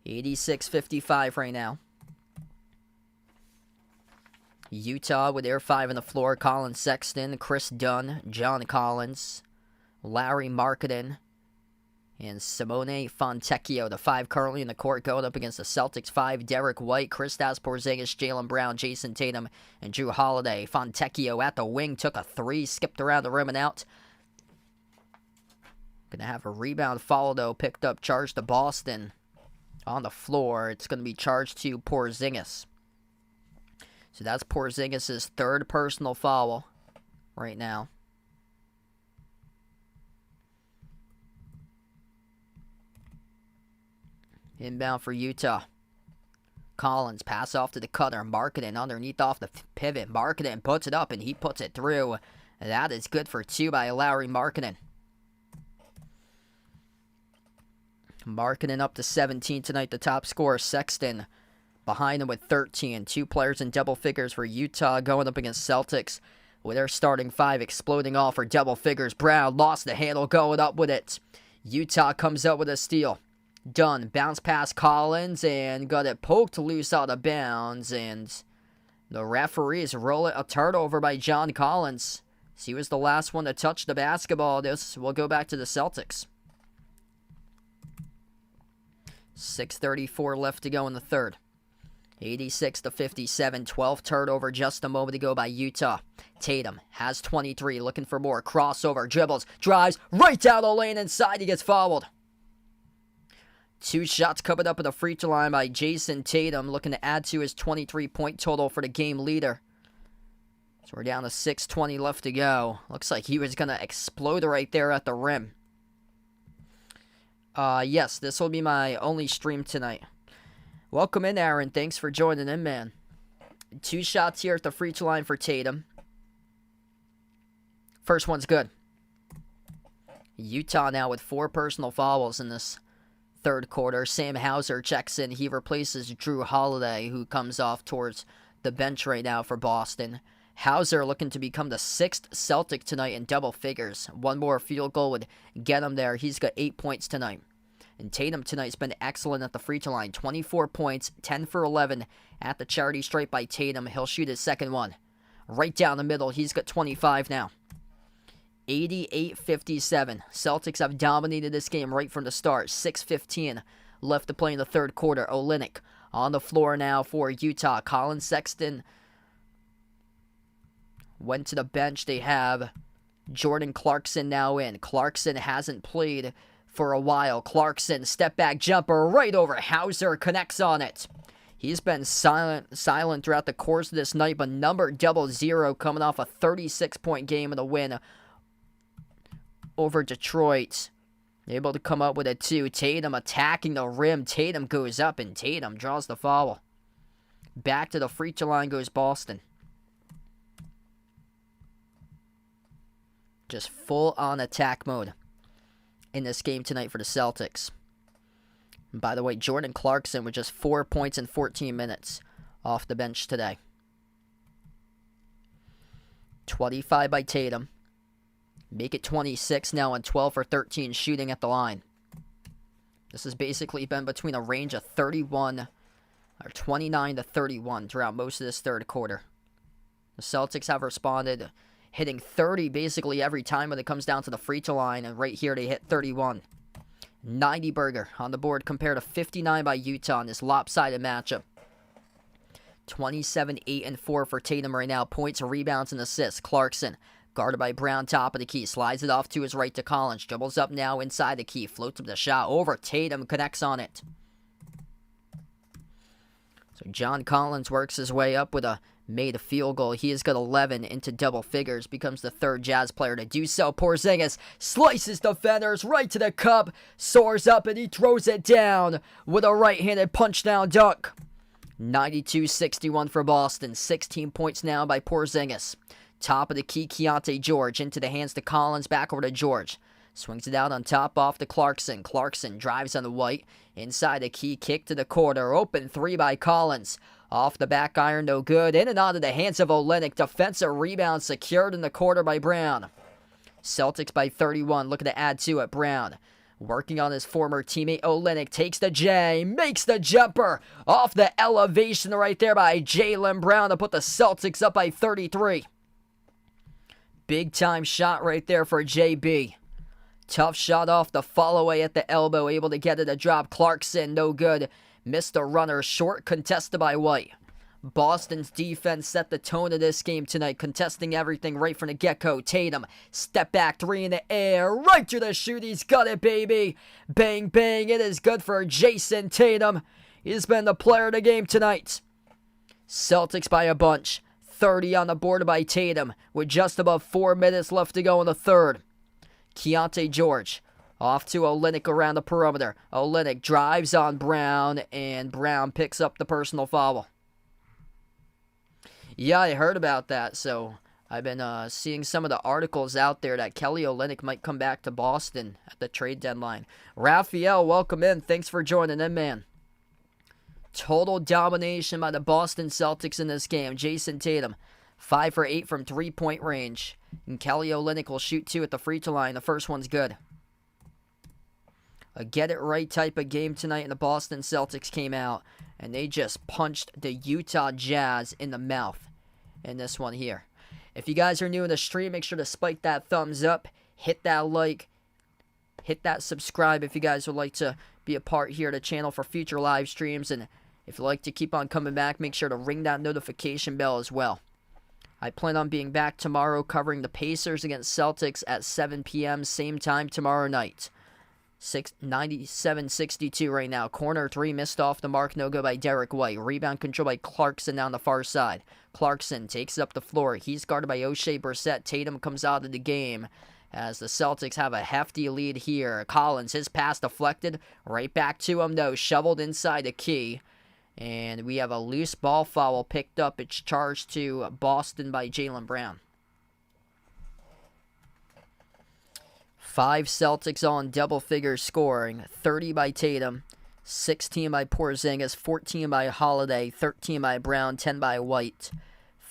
86-55 right now. Utah with their 5 on the floor. Colin Sexton, Chris Dunn, John Collins, Lauri Markkanen, and Simone Fontecchio. The 5 currently in the court going up against the Celtics 5. Derek White, Kristaps Porzingis, Jaylen Brown, Jason Tatum, and Drew Holiday. Fontecchio at the wing, took a 3, skipped around the rim and out. Going to have a rebound follow, though. Picked up, charged to Boston. On the floor, it's going to be charged to Porzingis. So that's Porzingis' 3rd personal foul right now. Inbound for Utah. Collins, pass off to the cutter. Markkanen underneath off the pivot. Markkanen puts it up, and he puts it through. That is good for 2 by Lauri Markkanen. Markkanen up to 17 tonight, the top scorer. Sexton behind him with 13. 2 players in double figures for Utah going up against Celtics with their starting 5 exploding off for double figures. Brown lost the handle, going up with it. Utah comes up with a steal. Dunn, bounce past Collins, and got it poked loose out of bounds, and the referees roll it. A turnover by John Collins. He was the last one to touch the basketball. This will go back to the Celtics. 6:34 left to go in the third. 86-57, 12 turnover just a moment ago by Utah. Tatum has 23, looking for more. Crossover, dribbles, drives, right down the lane inside. He gets fouled. 2 shots coming up at the free throw line by Jason Tatum, looking to add to his 23-point total for the game leader. So we're down to 6:20 left to go. Looks like he was going to explode right there at the rim. Yes, this will be my only stream tonight. Welcome in, Aaron. Thanks for joining in, man. 2 shots here at the free throw line for Tatum. First one's good. Utah now with 4 personal fouls in this third quarter. Sam Hauser checks in. He replaces Drew Holiday, who comes off towards the bench right now for Boston. Hauser looking to become the 6th Celtic tonight in double figures. 1 more field goal would get him there. He's got 8 points tonight. And Tatum tonight's been excellent at the free throw line. 24 points, 10 for 11 at the charity stripe by Tatum. He'll shoot his second one. Right down the middle, he's got 25 now. 88-57. Celtics have dominated this game right from the start. 6:15 left to play in the third quarter. Olynyk on the floor now for Utah. Colin Sexton went to the bench. They have Jordan Clarkson now in. Clarkson hasn't played for a while. Clarkson, step back jumper right over. Hauser connects on it. He's been silent throughout the course of this night, but number 00 coming off a 36-point game in the win over Detroit. Able to come up with a 2. Tatum attacking the rim. Tatum goes up, and Tatum draws the foul. Back to the free throw line goes Boston. Just full on attack mode in this game tonight for the Celtics. And by the way, Jordan Clarkson with just 4 points in 14 minutes off the bench today. 25 by Tatum. Make it 26 now on 12 for 13 shooting at the line. This has basically been between a range of 31 or 29 to 31 throughout most of this third quarter. The Celtics have responded, hitting 30 basically every time when it comes down to the free throw line, and right here they hit 31. 90 burger on the board compared to 59 by Utah in this lopsided matchup. 27, 8, and 4 for Tatum right now. Points, rebounds, and assists. Clarkson guarded by Brown, top of the key. Slides it off to his right to Collins. Dribbles up now inside the key. Floats up the shot over. Tatum connects on it. So John Collins works his way up with a made field goal. He has got 11 into double figures. Becomes the 3rd Jazz player to do so. Porzingis slices defenders right to the cup. Soars up and he throws it down with a right-handed punch-down dunk. 92-61 for Boston. 16 points now by Porzingis. Top of the key, Keontae George into the hands to Collins, back over to George. Swings it out on top off to Clarkson. Clarkson drives on the white. Inside the key, kick to the corner. Open 3 by Collins. Off the back iron, no good. In and out of the hands of Olynyk. Defensive rebound secured in the quarter by Brown. Celtics by 31, looking to add to it. Brown working on his former teammate Olynyk. Takes the J, makes the jumper. Off the elevation right there by Jaylen Brown to put the Celtics up by 33. Big time shot right there for JB. Tough shot off the follow-away at the elbow. Able to get it to drop. Clarkson, no good. Missed the runner. Short, contested by White. Boston's defense set the tone of this game tonight, contesting everything right from the get-go. Tatum, step back, 3 in the air, right to the shoot. He's got it, baby. Bang, bang. It is good for Jason Tatum. He's been the player of the game tonight. Celtics by a bunch. 30 on the board by Tatum with just about 4 minutes left to go in the third. Keontae George Off to Olynyk around the perimeter. Olynyk drives on Brown, and Brown picks up the personal foul. Yeah, I heard about that, so I've been seeing some of the articles out there that Kelly Olynyk might come back to Boston at the trade deadline. Raphael, welcome in. Thanks for joining in, man. Total domination by the Boston Celtics in this game. Jason Tatum, 5 for 8 from three-point range. And Kelly Olynyk will shoot 2 at the free throw line. The first one's good. A get-it-right type of game tonight, and the Boston Celtics came out, and they just punched the Utah Jazz in the mouth in this one here. If you guys are new in the stream, make sure to spike that thumbs up, hit that like, hit that subscribe if you guys would like to be a part here of the channel for future live streams, and if you'd like to keep on coming back, make sure to ring that notification bell as well. I plan on being back tomorrow covering the Pacers against Celtics at 7 p.m. same time tomorrow night. 97-62 right now. Corner 3 missed off the mark. No go by Derek White. Rebound control by Clarkson down the far side. Clarkson takes up the floor. He's guarded by O'Shea Brissett. Tatum comes out of the game as the Celtics have a hefty lead here. Collins, his pass deflected. Right back to him though. Shoveled inside the key. And we have a loose ball foul picked up. It's charged to Boston by Jaylen Brown. 5 Celtics on double figure scoring. 30 by Tatum, 16 by Porzingis, 14 by Holiday, 13 by Brown, 10 by White.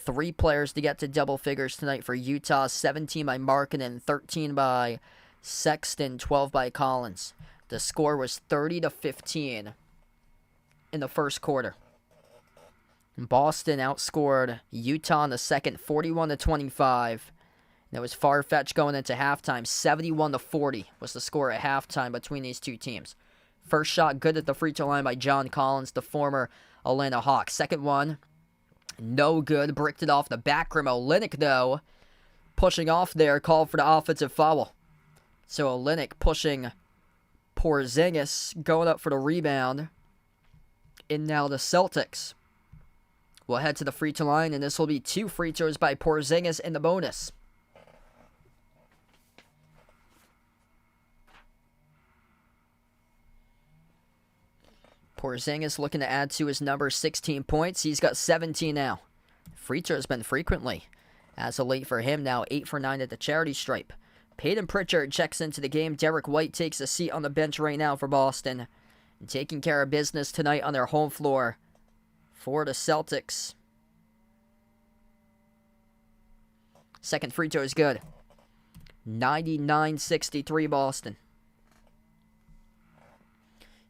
3 players to get to double figures tonight for Utah. 17 by Markkanen, 13 by Sexton, 12 by Collins. The score was 30-15 in the first quarter. Boston outscored Utah in the second, 41-25. It was far-fetched going into halftime. 71-40 was the score at halftime between these two teams. First shot good at the free throw line by John Collins, the former Atlanta Hawk. Second one, no good. Bricked it off the back rim. Olynyk, though, pushing off there, called for the offensive foul. So Olynyk pushing Porzingis, going up for the rebound. And now the Celtics will head to the free throw line, and this will be 2 free throws by Porzingis in the bonus. Porzingis looking to add to his number, 16 points. He's got 17 now. Free throws been frequently as of late for him now, 8 for 9 at the charity stripe. Peyton Pritchard checks into the game. Derek White takes a seat on the bench right now for Boston. And taking care of business tonight on their home floor for the Celtics. Second free throw is good. 99-63 Boston.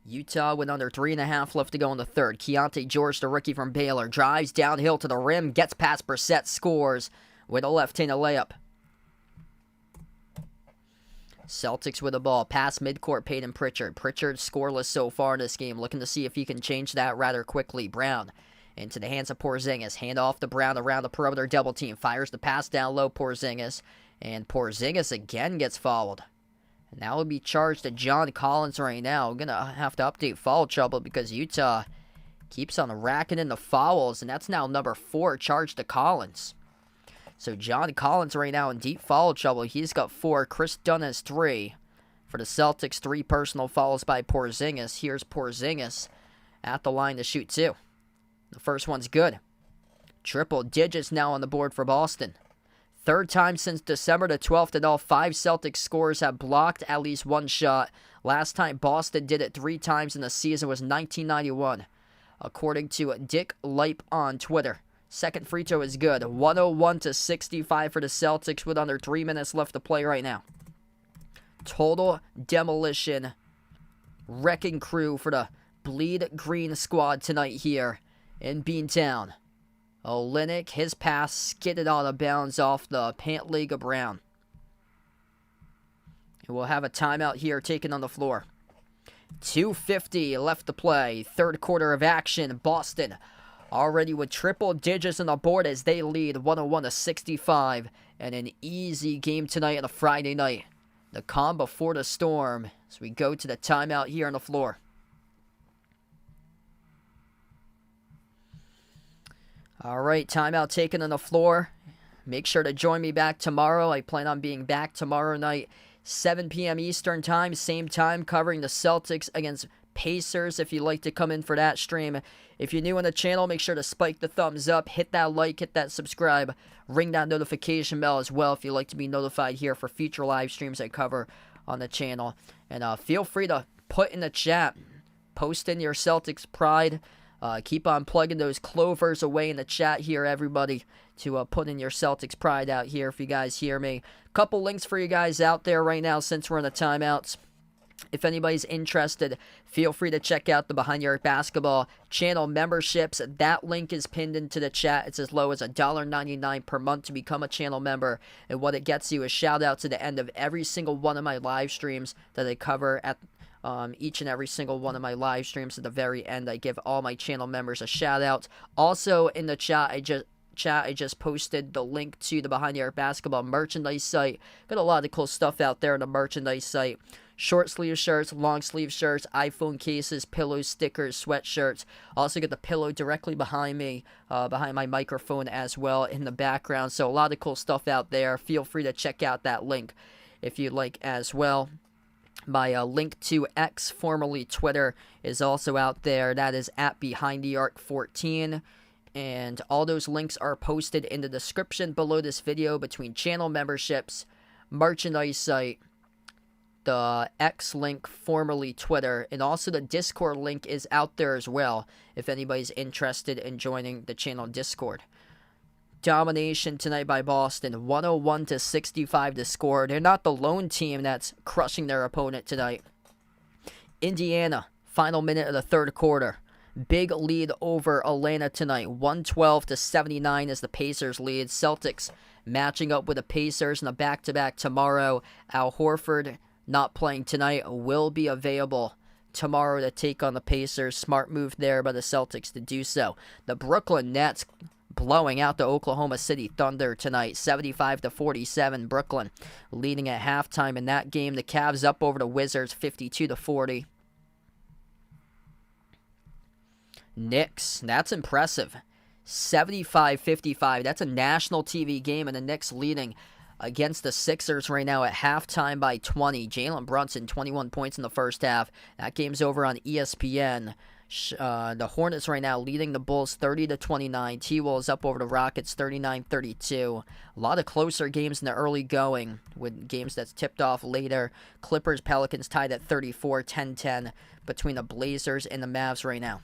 Utah with under 3.5 left to go in the third. Keontae George, the rookie from Baylor, drives downhill to the rim, gets past Brissett, scores with a left-handed layup. Celtics with the ball, pass midcourt, Peyton Pritchard. Pritchard scoreless so far in this game, looking to see if he can change that rather quickly. Brown into the hands of Porzingis, hand off to Brown around the perimeter, double team, fires the pass down low, Porzingis, and Porzingis again gets fouled. And that would be charged to John Collins right now. I'm going to have to update foul trouble because Utah keeps on racking in the fouls, and that's now number 4 charged to Collins. So John Collins right now in deep foul trouble. He's got 4. Chris Dunn has 3. For the Celtics, 3 personal fouls by Porzingis. Here's Porzingis at the line to shoot 2. The first one's good. Triple digits now on the board for Boston. Third time since December the 12th that all 5 Celtics scorers have blocked at least 1 shot. Last time Boston did it 3 times in the season was 1991, according to Dick Leip on Twitter. Second free throw is good. 101-65 for the Celtics with under 3 minutes left to play right now. Total demolition, wrecking crew for the Bleed Green squad tonight here in Beantown. Olynyk, his pass skidded out of bounds off the pant leg of Brown. And we'll have a timeout here taken on the floor. 2:50 left to play. Third quarter of action. Boston already with triple digits on the board as they lead 101-65. And an easy game tonight on a Friday night. The calm before the storm as we go to the timeout here on the floor. All right, timeout taken on the floor. Make sure to join me back tomorrow. I plan on being back tomorrow night, 7 p.m. Eastern time, same time, covering the Celtics against Pacers. If you'd like to come in for that stream. If you're new on the channel, make sure to spike the thumbs up, hit that like, hit that subscribe, ring that notification bell as well if you'd like to be notified here for future live streams I cover on the channel. And feel free to put in the chat, post in your Celtics pride. Keep on plugging those clovers away in the chat here, everybody, to put in your Celtics pride out here if you guys hear me. Couple links for you guys out there right now since we're in the timeouts. If anybody's interested, feel free to check out the Behind Your Basketball channel memberships. That link is pinned into the chat. It's as low as $1.99 per month to become a channel member. And what it gets you is shout-outs at the end of every single one of my live streams that I cover at each and every single one of my live streams. At the very end, I give all my channel members a shout-out. Also, in the chat, I just posted the link to the Behind Your Basketball merchandise site. Got a lot of cool stuff out there on the merchandise site. Short sleeve shirts, long sleeve shirts, iPhone cases, pillows, stickers, sweatshirts. Also got the pillow directly behind me, behind my microphone as well in the background. So a lot of cool stuff out there. Feel free to check out that link if you'd like as well. My link to X, formerly Twitter, is also out there. That is at BehindTheArc14. And all those links are posted in the description below this video between channel memberships, merchandise site, the X link, formerly Twitter, and also the Discord link is out there as well if anybody's interested in joining the channel Discord. Domination tonight by Boston, 101-65 to score. They're not the lone team that's crushing their opponent tonight. Indiana, final minute of the third quarter. Big lead over Atlanta tonight, 112-79 as the Pacers lead. Celtics matching up with the Pacers in a back-to-back tomorrow. Al Horford, not playing tonight, will be available tomorrow to take on the Pacers. Smart move there by the Celtics to do so. The Brooklyn Nets blowing out the Oklahoma City Thunder tonight, 75-47. Brooklyn leading at halftime in that game. The Cavs up over the Wizards, 52-40. Knicks, that's impressive. 75-55. That's a national TV game, and the Knicks leading against the Sixers right now at halftime by 20. Jalen Brunson, 21 points in the first half. That game's over on ESPN. The Hornets right now leading the Bulls 30-29. T-Wolves up over the Rockets 39-32. A lot of closer games in the early going with games that's tipped off later. Clippers, Pelicans tied at 34, 10-10 between the Blazers and the Mavs right now.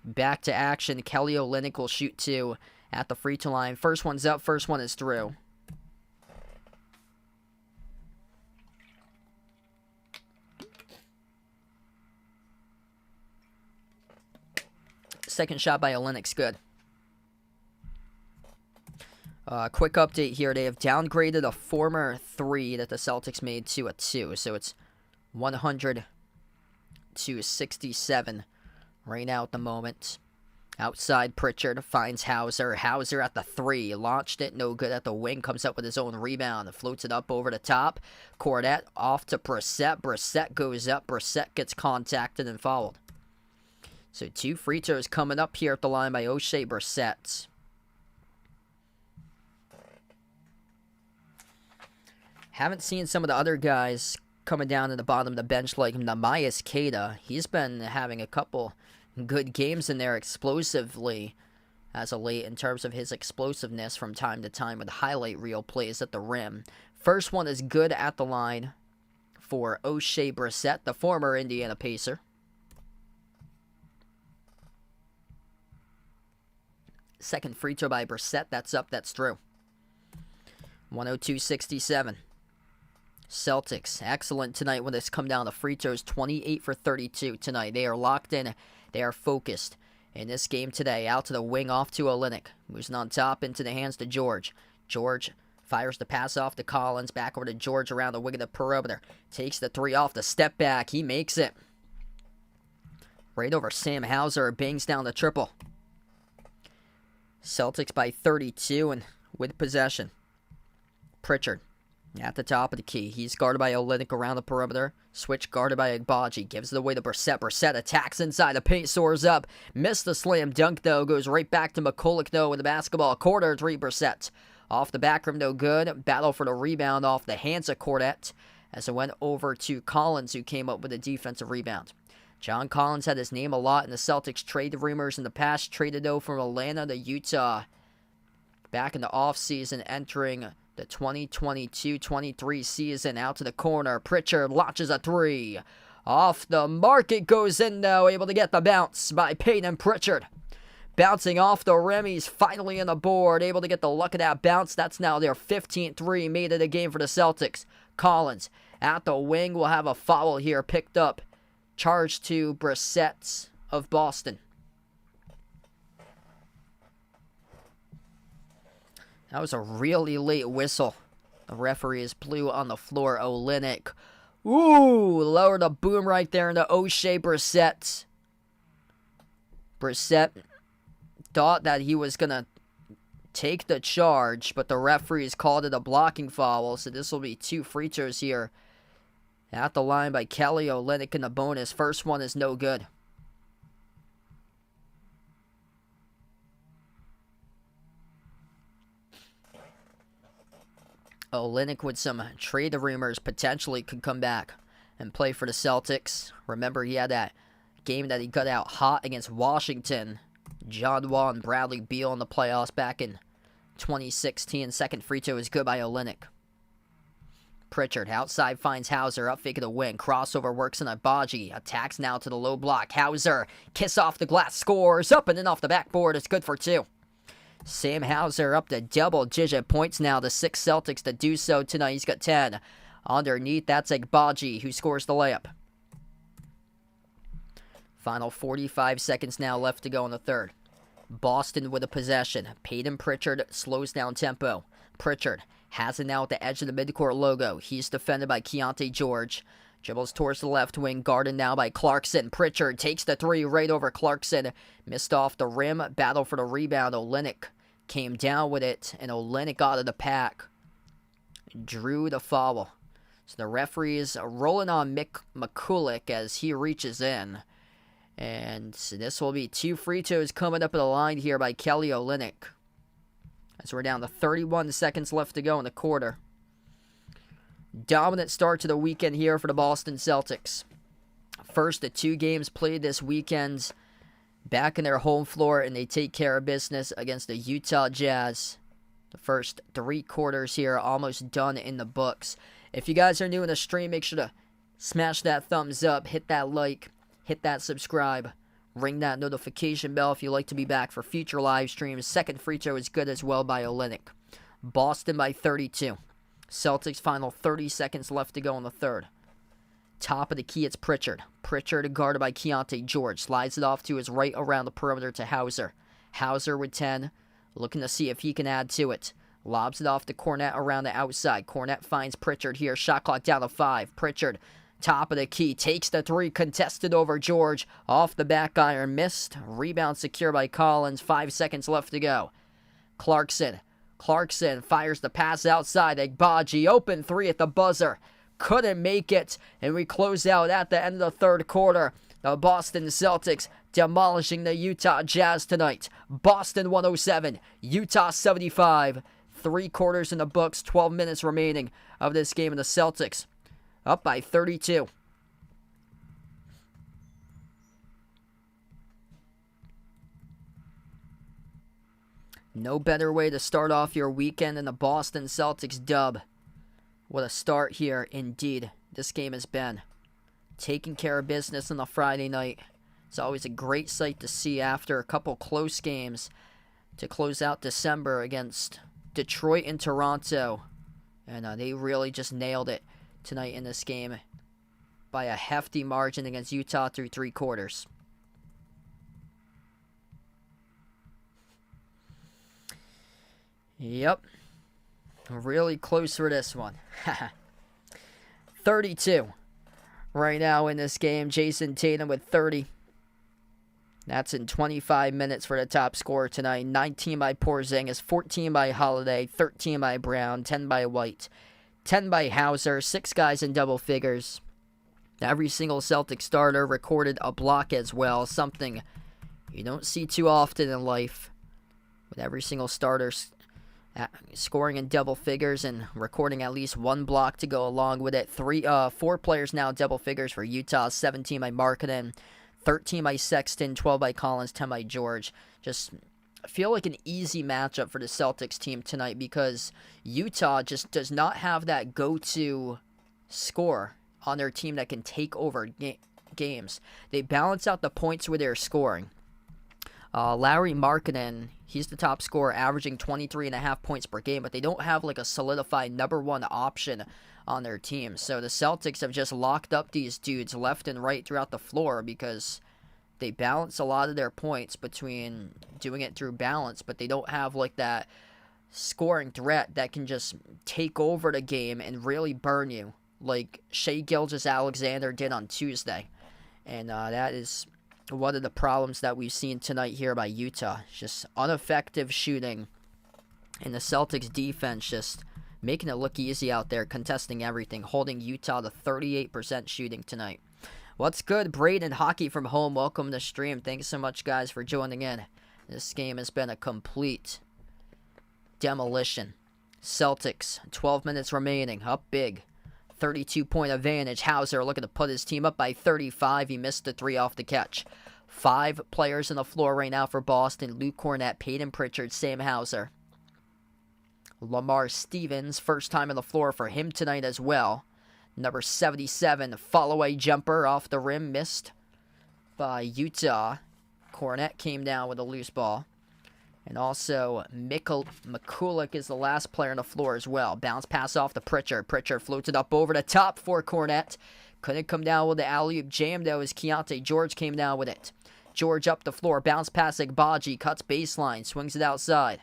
Back to action. Kelly Olynyk will shoot two at the free throw line. First one's up, first one is through. Second shot by Olynyk's good. Quick update here. They have downgraded a former 3 that the Celtics made to a 2. So it's 100-67 right now at the moment. Outside, Pritchard finds Hauser. Hauser at the 3. Launched it, no good at the wing. Comes up with his own rebound. Floats it up over the top. Cordet off to Brissett. Brissett goes up. Brissett gets contacted and fouled. So 2 free throws coming up here at the line by O'Shea Brissett. Haven't seen some of the other guys coming down to the bottom of the bench like Namias Keita. He's been having a couple good games in there explosively as of late in terms of his explosiveness from time to time with highlight reel plays at the rim. First one is good at the line for O'Shea Brissett, the former Indiana Pacer. Second free throw by Brissett. That's up, that's through. 102-67. Celtics, excellent tonight when it's come down to free throws. 28 for 32 tonight. They are locked in. They are focused in this game today. Out to the wing, off to Olynyk. Moves on top, into the hands to George. George fires the pass off to Collins. Back over to George around the wing of the perimeter. Takes the 3 off the step back. He makes it. Right over Sam Hauser. Bangs down the triple. Celtics by 32 and with possession. Pritchard at the top of the key. He's guarded by Olynyk around the perimeter. Switch guarded by Agbaji. Gives it away to Brissett. Brissett attacks inside. The paint soars up. Missed the slam dunk, though. Goes right back to McCulloch, though, with the basketball. Corner 3, Brissett. Off the back rim, no good. Battle for the rebound off the hands of Cornette as it went over to Collins, who came up with a defensive rebound. John Collins had his name a lot in the Celtics trade rumors in the past. Traded, though, from Atlanta to Utah back in the offseason, entering the 2022-23 season. Out to the corner. Pritchard launches a three. Off the mark, it goes in, though. Able to get the bounce by Peyton Pritchard. Bouncing off the rim, he's finally on the board. Able to get the luck of that bounce. That's now their 15th three made of the game for the Celtics. Collins at the wing will have a foul here picked up. Charge to Brissett of Boston. That was a really late whistle. The referees blew on the floor. Olynyk. Ooh, lowered a boom right there into O'Shea Brissett. Brissett thought that he was going to take the charge, but the referees called it a blocking foul, so this will be 2 free throws here. At the line by Kelly Olynyk in the bonus. First one is no good. Olynyk with some trade rumors potentially could come back and play for the Celtics. Remember, he had that game that he got out hot against Washington. John Wall and Bradley Beal in the playoffs back in 2016. Second free throw is good by Olynyk. Pritchard outside finds Hauser, up fake to the wing. Crossover works on Agbaji. Attacks now to the low block. Hauser, kiss off the glass, scores. Up and in off the backboard. It's good for 2. Sam Hauser up to double-digit points now. The 6 Celtics to do so tonight. He's got 10. Underneath, that's Agbaji who scores the layup. Final 45 seconds now left to go in the third. Boston with a possession. Peyton Pritchard slows down tempo. Pritchard has it now at the edge of the midcourt logo. He's defended by Keontae George. Dribbles towards the left wing, guarded now by Clarkson. Pritchard takes the 3 right over Clarkson. Missed off the rim. Battle for the rebound. Olynyk came down with it, and Olynyk out of the pack. Drew the foul. So the referee is rolling on Mick McCulloch as he reaches in. And this will be 2 free throws coming up at the line here by Kelly Olynyk. As we're down to 31 seconds left to go in the quarter. Dominant start to the weekend here for the Boston Celtics. First of 2 games played this weekend. Back in their home floor, and they take care of business against the Utah Jazz. The first 3 quarters here almost done in the books. If you guys are new in the stream, make sure to smash that thumbs up, hit that like, hit that subscribe. Ring that notification bell if you'd like to be back for future live streams. Second free throw is good as well by Olynyk. Boston by 32. Celtics final 30 seconds left to go in the third. Top of the key, it's Pritchard. Pritchard guarded by Keontae George. Slides it off to his right around the perimeter to Hauser. Hauser with 10. Looking to see if he can add to it. Lobs it off to Cornette around the outside. Cornette finds Pritchard here. Shot clock down to 5. Pritchard, top of the key, takes the 3, contested over George. Off the back iron, missed. Rebound secure by Collins. 5 seconds left to go. Clarkson fires the pass outside. Agbaji, open 3 at the buzzer. Couldn't make it. And we close out at the end of the third quarter. The Boston Celtics demolishing the Utah Jazz tonight. Boston 107, Utah 75. 3 quarters in the books, 12 minutes remaining of this game, and the Celtics up by 32. No better way to start off your weekend than the Boston Celtics dub. What a start here, indeed, this game has been. Taking care of business on a Friday night. It's always a great sight to see after a couple close games to close out December against Detroit and Toronto. And they really just nailed it tonight in this game by a hefty margin against Utah through 3 quarters. Yep. Really close for this one. 32 right now in this game. Jason Tatum with 30. That's in 25 minutes for the top scorer tonight. 19 by Porzingis, 14 by Holiday, 13 by Brown, 10 by White, 10 by Hauser, 6 guys in double figures. Every single Celtic starter recorded a block as well, something you don't see too often in life. With every single starter scoring in double figures and recording at least one block to go along with it. 4 players now double figures for Utah. 17 by Markkanen, 13 by Sexton, 12 by Collins, 10 by George. Just feel like an easy matchup for the Celtics team tonight because Utah just does not have that go-to scorer on their team that can take over games. They balance out the points with their scoring. Larry Markkanen, he's the top scorer, averaging 23.5 points per game, but they don't have like a solidified number one option on their team. So the Celtics have just locked up these dudes left and right throughout the floor because they balance a lot of their points between doing it through balance, but they don't have like that scoring threat that can just take over the game and really burn you like Shai Gilgeous-Alexander did on Tuesday. And that is one of the problems that we've seen tonight here by Utah. Just ineffective shooting. And the Celtics defense just making it look easy out there, contesting everything, holding Utah to 38% shooting tonight. What's good, Braden Hockey from home? Welcome to the stream. Thanks so much, guys, for joining in. This game has been a complete demolition. Celtics, 12 minutes remaining, up big. 32-point advantage. Hauser looking to put his team up by 35. He missed the 3 off the catch. 5 players on the floor right now for Boston. Luke Cornett, Peyton Pritchard, Sam Hauser. Lamar Stevens, first time on the floor for him tonight as well. Number 77, fall-away jumper off the rim, missed by Utah. Cornett came down with a loose ball. And also, McCulloch is the last player on the floor as well. Bounce pass off to Pritchard. Pritchard floated up over the top for Cornett. Couldn't come down with the alley-oop jam, though, as Keontae George came down with it. George up the floor. Bounce pass Agbaji. Cuts baseline. Swings it outside.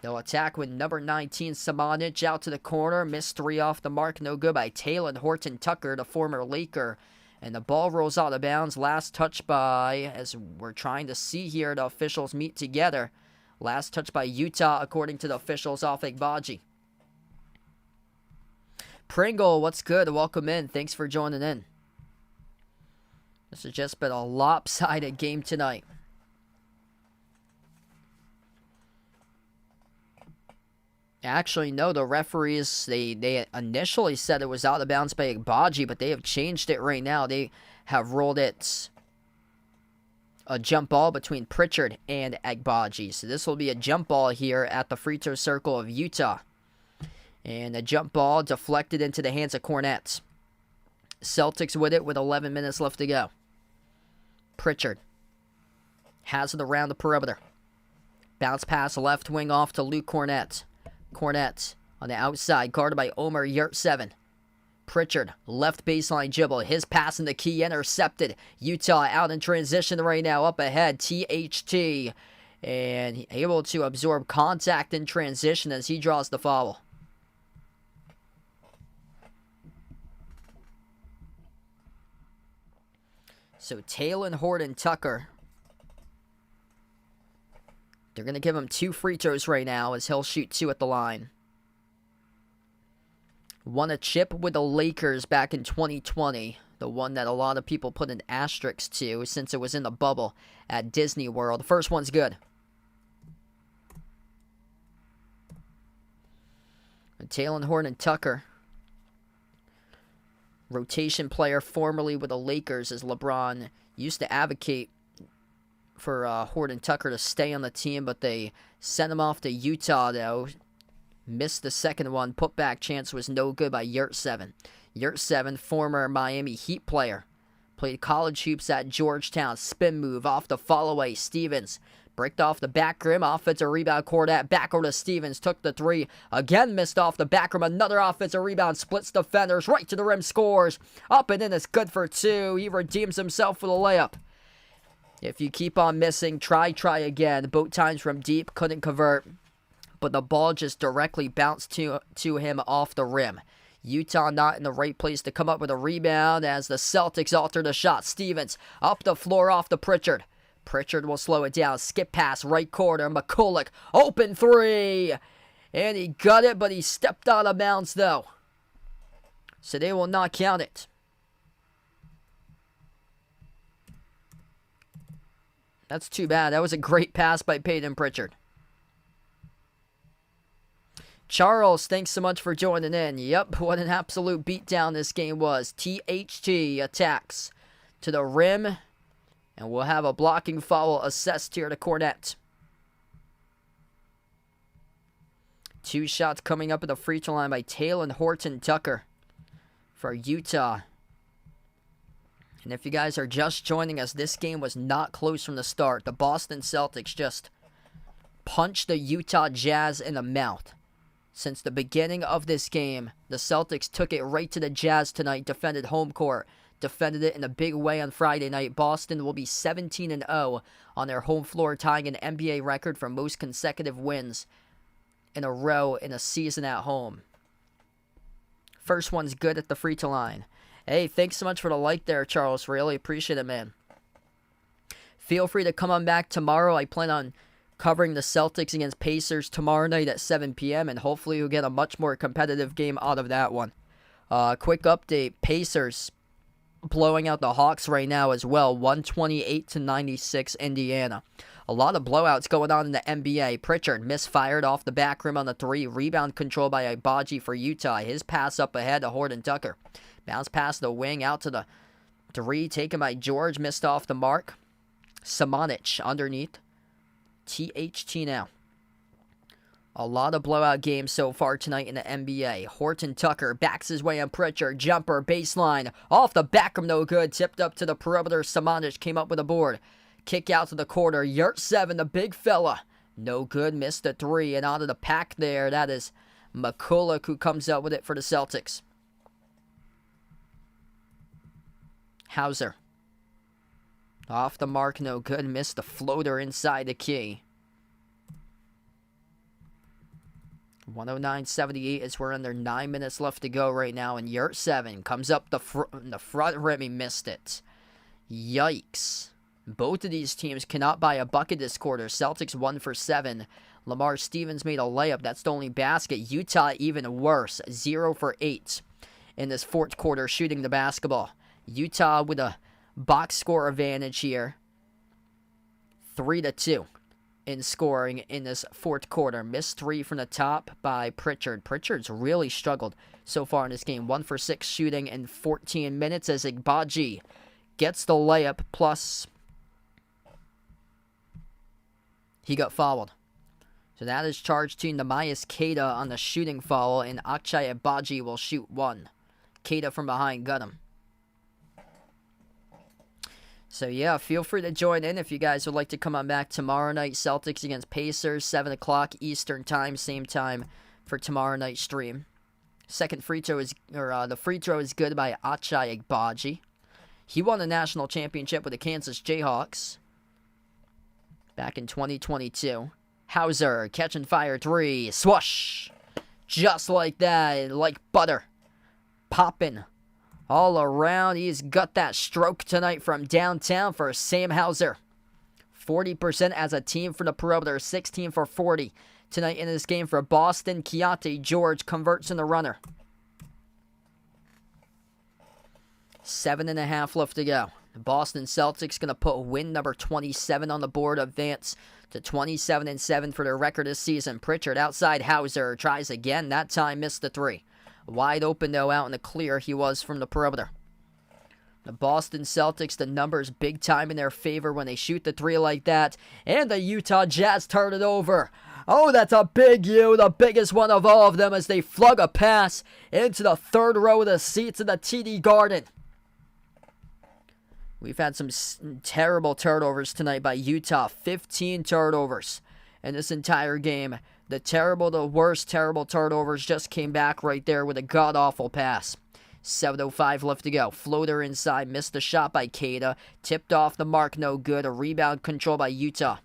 They'll attack with number 19, Samanic, out to the corner. Missed 3 off the mark. No good by Taylor Horton Tucker, the former Laker. And the ball rolls out of bounds. Last touch by, as we're trying to see here, the officials meet together. Last touch by Utah, according to the officials, off Agbaji. Pringle, what's good? Welcome in. Thanks for joining in. This has just been a lopsided game tonight. Actually, no, the referees, they initially said it was out of bounds by Agbaji, but they have changed it right now. They have ruled it a jump ball between Pritchard and Agbaji. So this will be a jump ball here at the free throw circle of Utah. And a jump ball deflected into the hands of Cornett. Celtics with it with 11 minutes left to go. Pritchard has it around the perimeter. Bounce pass left wing off to Luke Cornett. Cornett on the outside, guarded by Omer Yurtseven. Pritchard, left baseline dribble. His pass in the key, intercepted. Utah out in transition right now, up ahead. THT, and able to absorb contact in transition as he draws the foul. So Taylor Horton Tucker, they're going to give him 2 free throws right now as he'll shoot 2 at the line. Won a chip with the Lakers back in 2020. The one that a lot of people put an asterisk to since it was in the bubble at Disney World. The first one's good. Taylor Horton Tucker, rotation player formerly with the Lakers, as LeBron used to advocate for Horton Tucker to stay on the team, but they sent him off to Utah, though. Missed the second one. Putback chance was no good by Yurtseven. Yurtseven, former Miami Heat player. Played college hoops at Georgetown. Spin move off the follow-away. Stevens bricked off the back rim. Offensive rebound. Cornett back over to Stevens. Took the 3. Again missed off the back rim. Another offensive rebound. Splits defenders. Right to the rim. Scores. Up and in. It's good for 2. He redeems himself with a layup. If you keep on missing, try again. Both times from deep, couldn't convert. But the ball just directly bounced to him off the rim. Utah not in the right place to come up with a rebound as the Celtics alter the shot. Stevens up the floor off to Pritchard. Pritchard will slow it down. Skip pass, right corner. McCulloch, open 3. And he got it, but he stepped out of bounds though. So they will not count it. That's too bad. That was a great pass by Peyton Pritchard. Charles, thanks so much for joining in. Yep, what an absolute beatdown this game was. THT attacks to the rim, and we'll have a blocking foul assessed here to Cornette. 2 shots coming up at the free throw line by Taylor Horton Tucker for Utah. And if you guys are just joining us, this game was not close from the start. The Boston Celtics just punched the Utah Jazz in the mouth. Since the beginning of this game, the Celtics took it right to the Jazz tonight, defended home court, defended it in a big way on Friday night. Boston will be 17-0 on their home floor, tying an NBA record for most consecutive wins in a row in a season at home. First one's good at the free throw line. Hey, thanks so much for the like there, Charles. Really appreciate it, man. Feel free to come on back tomorrow. I plan on covering the Celtics against Pacers tomorrow night at 7 p.m. and hopefully you'll get a much more competitive game out of that one. Quick update, Pacers blowing out the Hawks right now as well, 128-96 Indiana. A lot of blowouts going on in the NBA. Pritchard misfired off the back rim on the 3. Rebound control by Agbaji for Utah. His pass up ahead to Horton Tucker. Bounce past the wing out to the 3 taken by George. Missed off the mark. Samanic underneath. THT now. A lot of blowout games so far tonight in the NBA. Horton Tucker backs his way on Pritchard. Jumper, baseline. Off the back rim, no good. Tipped up to the perimeter. Samanic came up with a board. Kick out to the quarter. Yurt 7, the big fella. No good. Missed the 3. And out of the pack there, that is McCulloch who comes out with it for the Celtics. Hauser. Off the mark, no good. Missed the floater inside the key. 109.78 as we're under 9 minutes left to go right now. And Yurt 7 comes up the front rim. He missed it. Yikes. Both of these teams cannot buy a bucket this quarter. Celtics 1 for 7. Lamar Stevens made a layup. That's the only basket. Utah even worse. 0 for 8 in this fourth quarter shooting the basketball. Utah with a box score advantage here. 3-2 in scoring in this fourth quarter. Missed 3 from the top by Pritchard. Pritchard's really struggled so far in this game. 1 for 6 shooting in 14 minutes as Agbaji gets the layup, plus he got fouled. So that is charged to Neemias Queta on the shooting foul, and Ochai Agbaji will shoot 1. Queta from behind got him. So yeah, feel free to join in if you guys would like to come on back tomorrow night. Celtics against Pacers, 7 o'clock Eastern time, same time for tomorrow night stream. The free throw is good by Ochai Agbaji. He won the national championship with the Kansas Jayhawks back in 2022. Hauser, catch and fire 3, swoosh! Just like that, like butter. Popping all around. He's got that stroke tonight from downtown for Sam Hauser. 40% as a team for the perimeter, 16 for 40 tonight in this game for Boston. Keontae George converts in the runner. 7.5 left to go. The Boston Celtics going to put win number 27 on the board, advance to 27-7 for their record this season. Pritchard outside Hauser, tries again, that time missed the 3. Wide open though, out in the clear he was from the perimeter. The Boston Celtics, the numbers big time in their favor when they shoot the 3 like that. And the Utah Jazz turn it over. Oh, that's a big U, the biggest one of all of them, as they flug a pass into the third row of the seats in the TD Garden. We've had some terrible turnovers tonight by Utah. 15 turnovers in this entire game. The worst terrible turnovers just came back right there with a god-awful pass. 7:05 left to go. Floater inside. Missed the shot by Queta. Tipped off the mark. No good. A rebound control by Utah.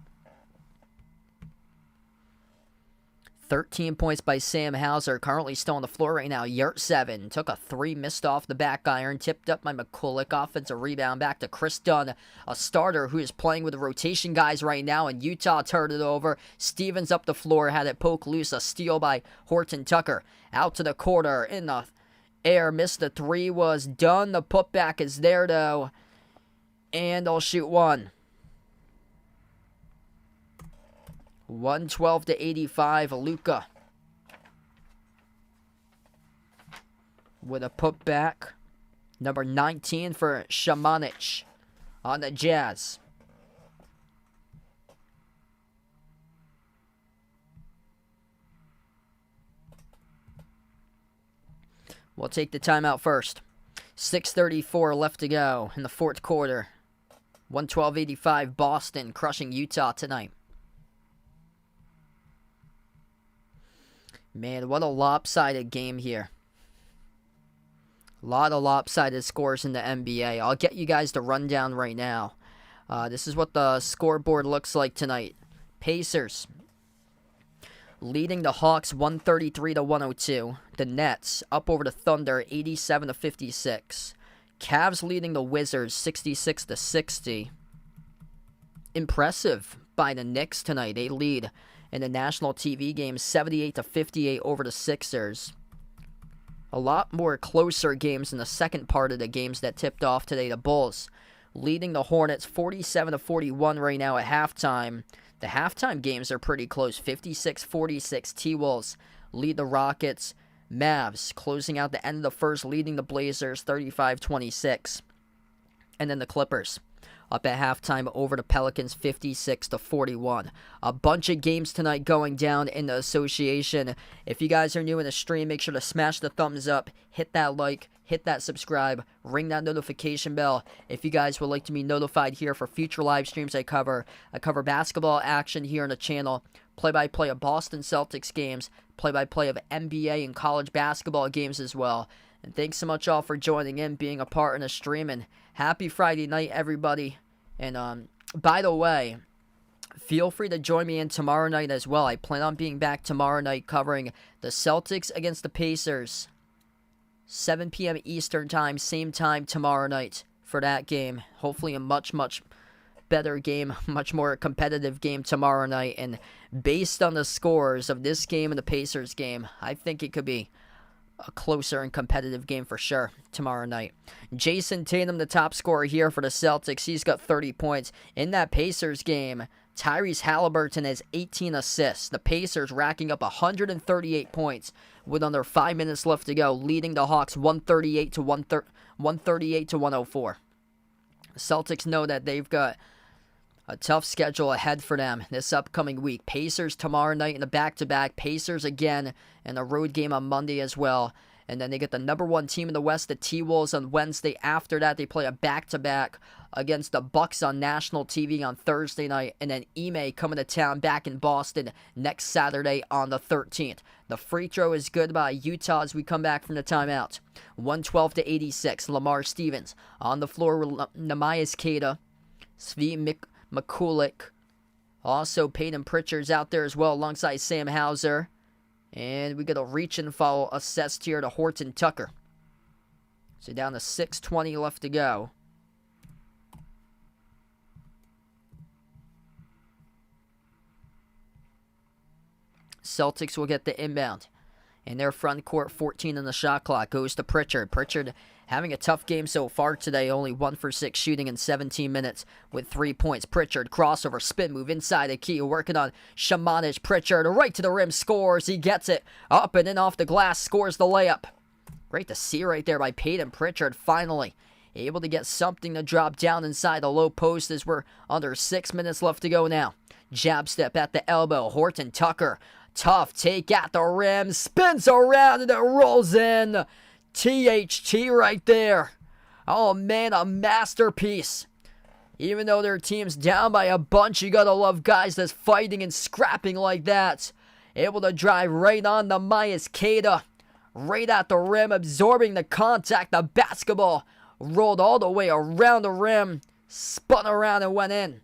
13 points by Sam Hauser. Currently still on the floor right now. Yurt 7. Took a 3. Missed off the back iron. Tipped up by McCulloch. Offensive rebound back to Chris Dunn. A starter who is playing with the rotation guys right now. And Utah turned it over. Stevens up the floor. Had it poke loose. A steal by Horton Tucker. Out to the corner. In the air. Missed the 3. Was done. The putback is there though. And they'll shoot 1. 112-85, Luka. with a putback. Number 19 for Shamanic on the Jazz. We'll take the timeout first. 6:34 left to go in the fourth quarter. 112-85 Boston crushing Utah tonight. Man, what a lopsided game here. A lot of lopsided scores in the NBA. I'll get you guys the rundown right now. This is what the scoreboard looks like tonight. Pacers leading the Hawks 133-102. The Nets up over the Thunder 87-56. Cavs leading the Wizards 66-60. Impressive by the Knicks tonight. They lead in the national TV game 78-58 over the Sixers. A lot more closer games in the second part of the games that tipped off today. The Bulls leading the Hornets 47-41 right now at halftime. The halftime games are pretty close. 56-46. T-Wolves lead the Rockets. Mavs closing out the end of the first, leading the Blazers 35-26. And then the Clippers up at halftime over the Pelicans 56-41. A bunch of games tonight going down in the association. If you guys are new in the stream, make sure to smash the thumbs up, hit that like, hit that subscribe, ring that notification bell. If you guys would like to be notified here for future live streams I cover basketball action here on the channel, play-by-play of Boston Celtics games, play-by-play of NBA and college basketball games as well. And thanks so much all for joining in, being a part in the stream, and happy Friday night, everybody. And by the way, feel free to join me in tomorrow night as well. I plan on being back tomorrow night covering the Celtics against the Pacers. 7 p.m. Eastern time, same time tomorrow night for that game. Hopefully a much, much better game, much more competitive game tomorrow night. And based on the scores of this game and the Pacers game, I think it could be a closer and competitive game for sure tomorrow night. Jason Tatum, the top scorer here for the Celtics. He's got 30 points. In that Pacers game, Tyrese Halliburton has 18 assists. The Pacers racking up 138 points with under 5 minutes left to go, leading the Hawks 138-104. Celtics know that they've got a tough schedule ahead for them this upcoming week. Pacers tomorrow night in the back-to-back. Pacers again in a road game on Monday as well. And then they get the number one team in the West, the T-Wolves, on Wednesday. After that, they play a back-to-back against the Bucks on national TV on Thursday night. And then Ime coming to town back in Boston next Saturday on the 13th. The free throw is good by Utah as we come back from the timeout. 112-86. Lamar Stevens on the floor with Namias Queta. Svi McCulloch. Also, Peyton Pritchard's out there as well alongside Sam Hauser. And we got a reach and foul assessed here to Horton Tucker. So down to 6:20 left to go. Celtics will get the inbound. In their front court, 14 on the shot clock. Goes to Pritchard. Pritchard having a tough game so far today. Only 1 for 6 shooting in 17 minutes with 3 points. Pritchard, crossover, spin move inside the key. Working on Shamanic. Pritchard right to the rim. Scores. He gets it. Up and in off the glass. Scores the layup. Great to see right there by Peyton Pritchard. Finally able to get something to drop down inside the low post as we're under 6 minutes left to go now. Jab step at the elbow. Horton Tucker. Tough take at the rim. Spins around and it rolls in. THT right there. Oh man, a masterpiece. Even though their team's down by a bunch, you gotta love guys that's fighting and scrapping like that. Able to drive right on the Namias Queta. Right at the rim, absorbing the contact. The basketball rolled all the way around the rim. Spun around and went in.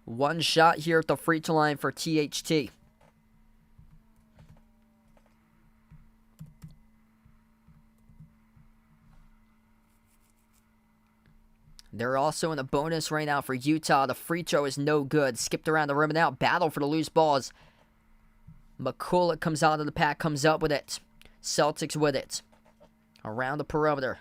One shot here at the free throw line for THT. They're also in a bonus right now for Utah. The free throw is no good. Skipped around the rim and out. Battle for the loose balls. McCulloch comes out of the pack, comes up with it. Celtics with it. Around the perimeter.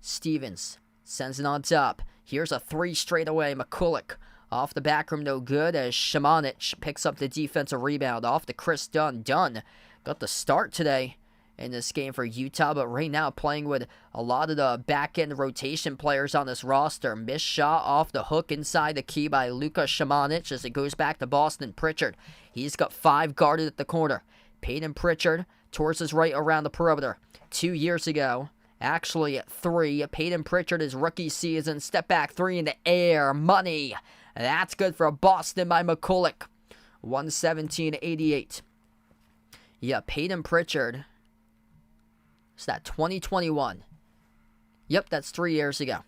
Stevens sends it on top. Here's a three straight away. McCulloch Off the back room, no good, as Shamanic picks up the defensive rebound. Off to Chris Dunn. Dunn got the start today in this game for Utah, but right now playing with a lot of the back-end rotation players on this roster. Missed shot off the hook inside the key by Luka Shamanic as it goes back to Boston. Pritchard, he's got 5 guarded at the corner. Peyton Pritchard towards his right around the perimeter. 2 years ago, actually 3, Peyton Pritchard, his rookie season, step back 3 in the air, money. That's good for Boston by McCulloch. 117-88. Yeah, Peyton Pritchard. Is that 2021? Yep, that's 3 years ago.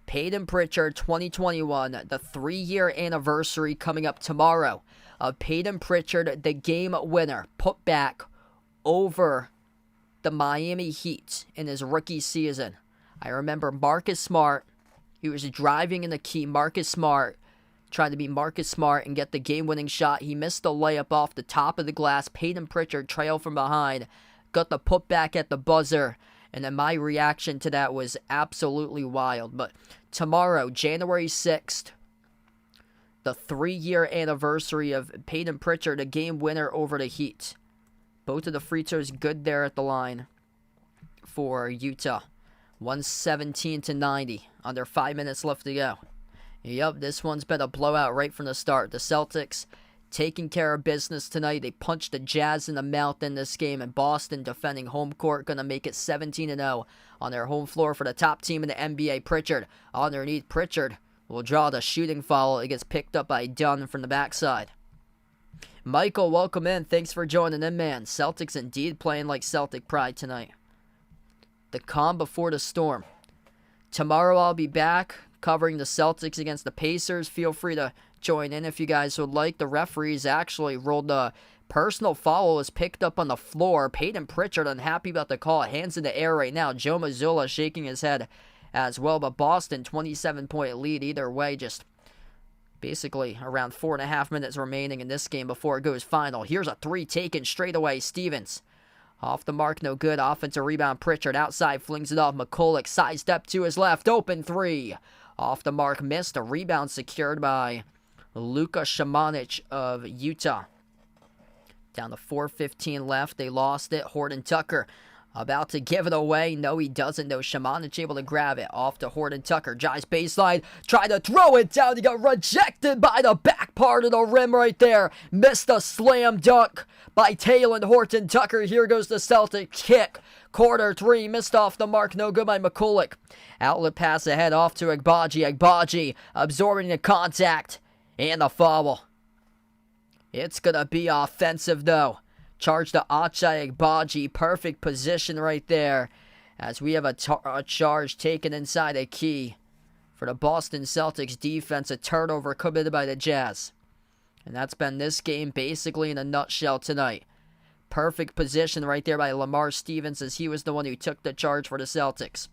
Peyton Pritchard, 2021, the 3-year anniversary coming up tomorrow of Peyton Pritchard, the game winner, put back over the Miami Heat in his rookie season. I remember Marcus Smart, he was driving in the key, Marcus Smart, trying to be Marcus Smart and get the game-winning shot. He missed the layup off the top of the glass. Peyton Pritchard trailed from behind, got the putback at the buzzer, and then my reaction to that was absolutely wild. But tomorrow, January 6th, the 3-year anniversary of Peyton Pritchard, a game winner over the Heat. Both of the free throws good there at the line for Utah. 117-90. Under 5 minutes left to go. Yep, this one's been a blowout right from the start. The Celtics taking care of business tonight. They punched the Jazz in the mouth in this game, and Boston defending home court, going to make it 17-0 on their home floor for the top team in the NBA. Pritchard underneath. Pritchard will draw the shooting foul. It gets picked up by Dunn from the backside. Michael, welcome in. Thanks for joining in, man. Celtics indeed playing like Celtic pride tonight. The calm before the storm. Tomorrow I'll be back covering the Celtics against the Pacers. Feel free to join in if you guys would like. The referees actually rolled a personal foul, was picked up on the floor. Peyton Pritchard unhappy about the call. Hands in the air right now. Joe Mazzulla shaking his head as well. But Boston, 27-point lead either way. Just basically around 4.5 minutes remaining in this game before it goes final. Here's a 3 taken straight away. Stevens. Off the mark, no good. Offensive rebound. Pritchard outside, flings it off. McCulloch sidestep to his left. Open 3. Off the mark, missed. A rebound secured by Luka Shamanic of Utah. Down to 4:15 left. They lost it. Horton Tucker about to give it away. No, he doesn't, though. Shamanic able to grab it. Off to Horton Tucker. Drives baseline. Tried to throw it down. He got rejected by the back part of the rim right there. Missed a slam dunk by Taylor Horton Tucker. Here goes the Celtics kick. Quarter 3. Missed off the mark. No good by McCulloch. Outlet pass ahead off to Agbaji. Agbaji absorbing the contact and the foul. It's going to be offensive, though. Charge to Ochai Agbaji. Perfect position right there as we have a charge taken inside a key for the Boston Celtics defense. A turnover committed by the Jazz. And that's been this game basically in a nutshell tonight. Perfect position right there by Lamar Stevens as he was the one who took the charge for the Celtics.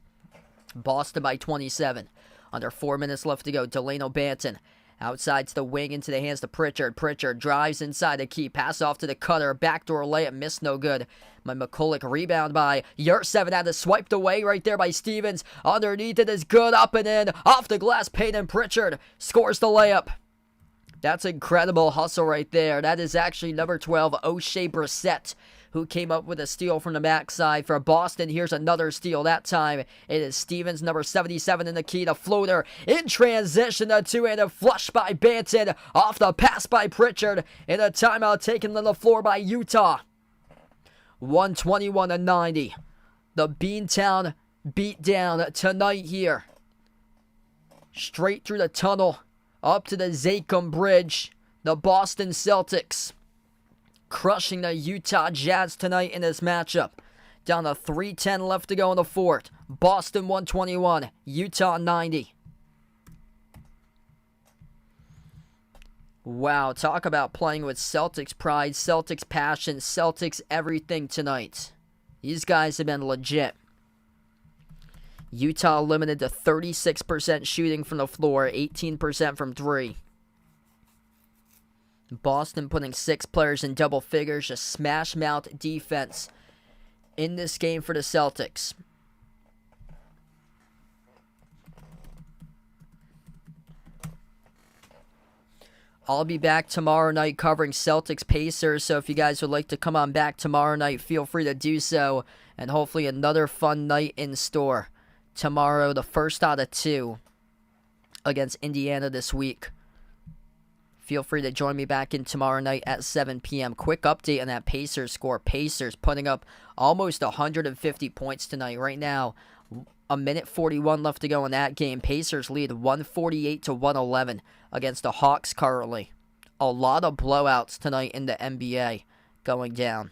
Boston by 27. Under 4 minutes left to go. Delano Banton outside to the wing into the hands to Pritchard. Pritchard drives inside the key. Pass off to the cutter. Backdoor layup. Missed no good. My McCulloch rebound by Yurtseven. Had it swiped away right there by Stevens. Underneath it is good. Up and in. Off the glass. Peyton Pritchard scores the layup. That's incredible hustle right there. That is actually number 12, O'Shea Brissett, who came up with a steal from the backside for Boston. Here's another steal. That time it is Stevens, number 77 in the key. The floater in transition. The two-handed flush by Banton. Off the pass by Pritchard. And a timeout taken to the floor by Utah. 121-90. The Beantown beatdown tonight here. Straight through the tunnel. Up to the Zachem Bridge. The Boston Celtics crushing the Utah Jazz tonight in this matchup. Down to 3:10 left to go in the fourth. Boston 121, Utah 90. Wow, talk about playing with Celtics pride, Celtics passion, Celtics everything tonight. These guys have been legit. Utah limited to 36% shooting from the floor, 18% from 3. Boston putting 6 players in double figures, just smash mouth defense in this game for the Celtics. I'll be back tomorrow night covering Celtics Pacers, so if you guys would like to come on back tomorrow night, feel free to do so, and hopefully another fun night in store. Tomorrow, the first out of 2 against Indiana this week. Feel free to join me back in tomorrow night at 7 p.m. Quick update on that Pacers score. Pacers putting up almost 150 points tonight. Right now, a minute 41 left to go in that game. Pacers lead 148-111 against the Hawks currently. A lot of blowouts tonight in the NBA going down.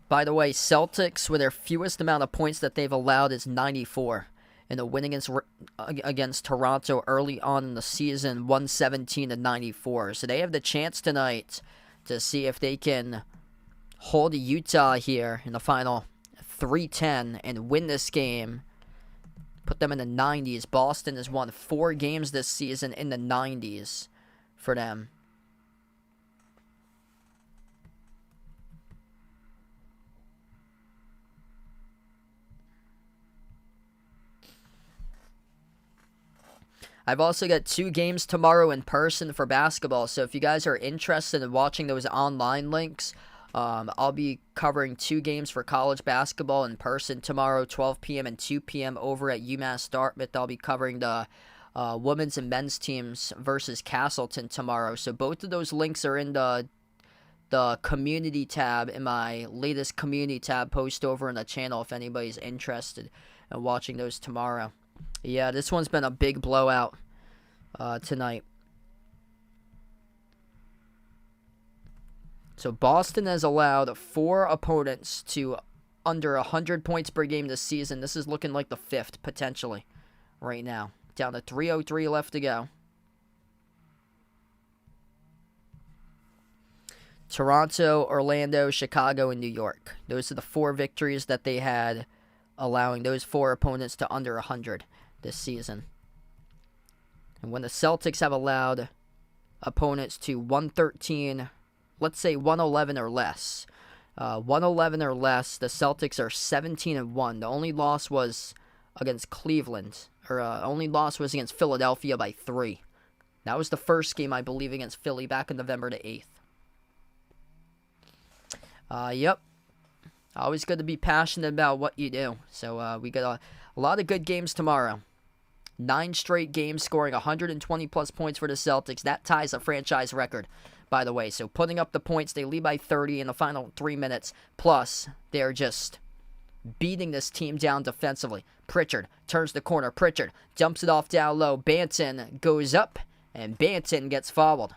By the way, Celtics, with their fewest amount of points that they've allowed, is 94. In the win against Toronto early on in the season, 117-94. So they have the chance tonight to see if they can hold Utah here in the final 3-10 and win this game. Put them in the 90s. Boston has won 4 games this season in the 90s for them. I've also got 2 games tomorrow in person for basketball, so if you guys are interested in watching those online links, I'll be covering 2 games for college basketball in person tomorrow, 12 p.m. and 2 p.m. over at UMass Dartmouth. I'll be covering the women's and men's teams versus Castleton tomorrow, so both of those links are in the community tab in my latest community tab post over in the channel if anybody's interested in watching those tomorrow. Yeah, this one's been a big blowout tonight. So Boston has allowed 4 opponents to under 100 points per game this season. This is looking like the 5th, potentially, right now. Down to 3:03 left to go. Toronto, Orlando, Chicago, and New York. Those are the 4 victories that they had, allowing those 4 opponents to under 100 this season. And when the Celtics have allowed opponents to 113, let's say 111 or less, 111 or less, the Celtics are 17-1. The only loss was against Cleveland, or only loss was against Philadelphia by 3. That was the first game, I believe, against Philly back on November the 8th. Yep. Always good to be passionate about what you do. So we got a lot of good games tomorrow. 9 straight games scoring 120-plus points for the Celtics. That ties a franchise record, by the way. So putting up the points, they lead by 30 in the final 3 minutes. Plus, they're just beating this team down defensively. Pritchard turns the corner. Pritchard dumps it off down low. Banton goes up, and Banton gets fouled.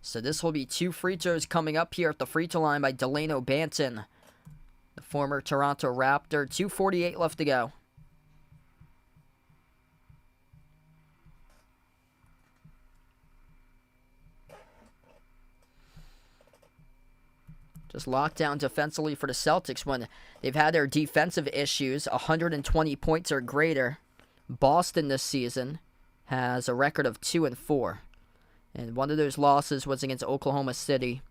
So this will be 2 free throws coming up here at the free throw line by Delano Banton, the former Toronto Raptor. 2:48 left to go. Just locked down defensively for the Celtics when they've had their defensive issues. 120 points or greater. Boston this season has a record of 2-4. And one of those losses was against Oklahoma City,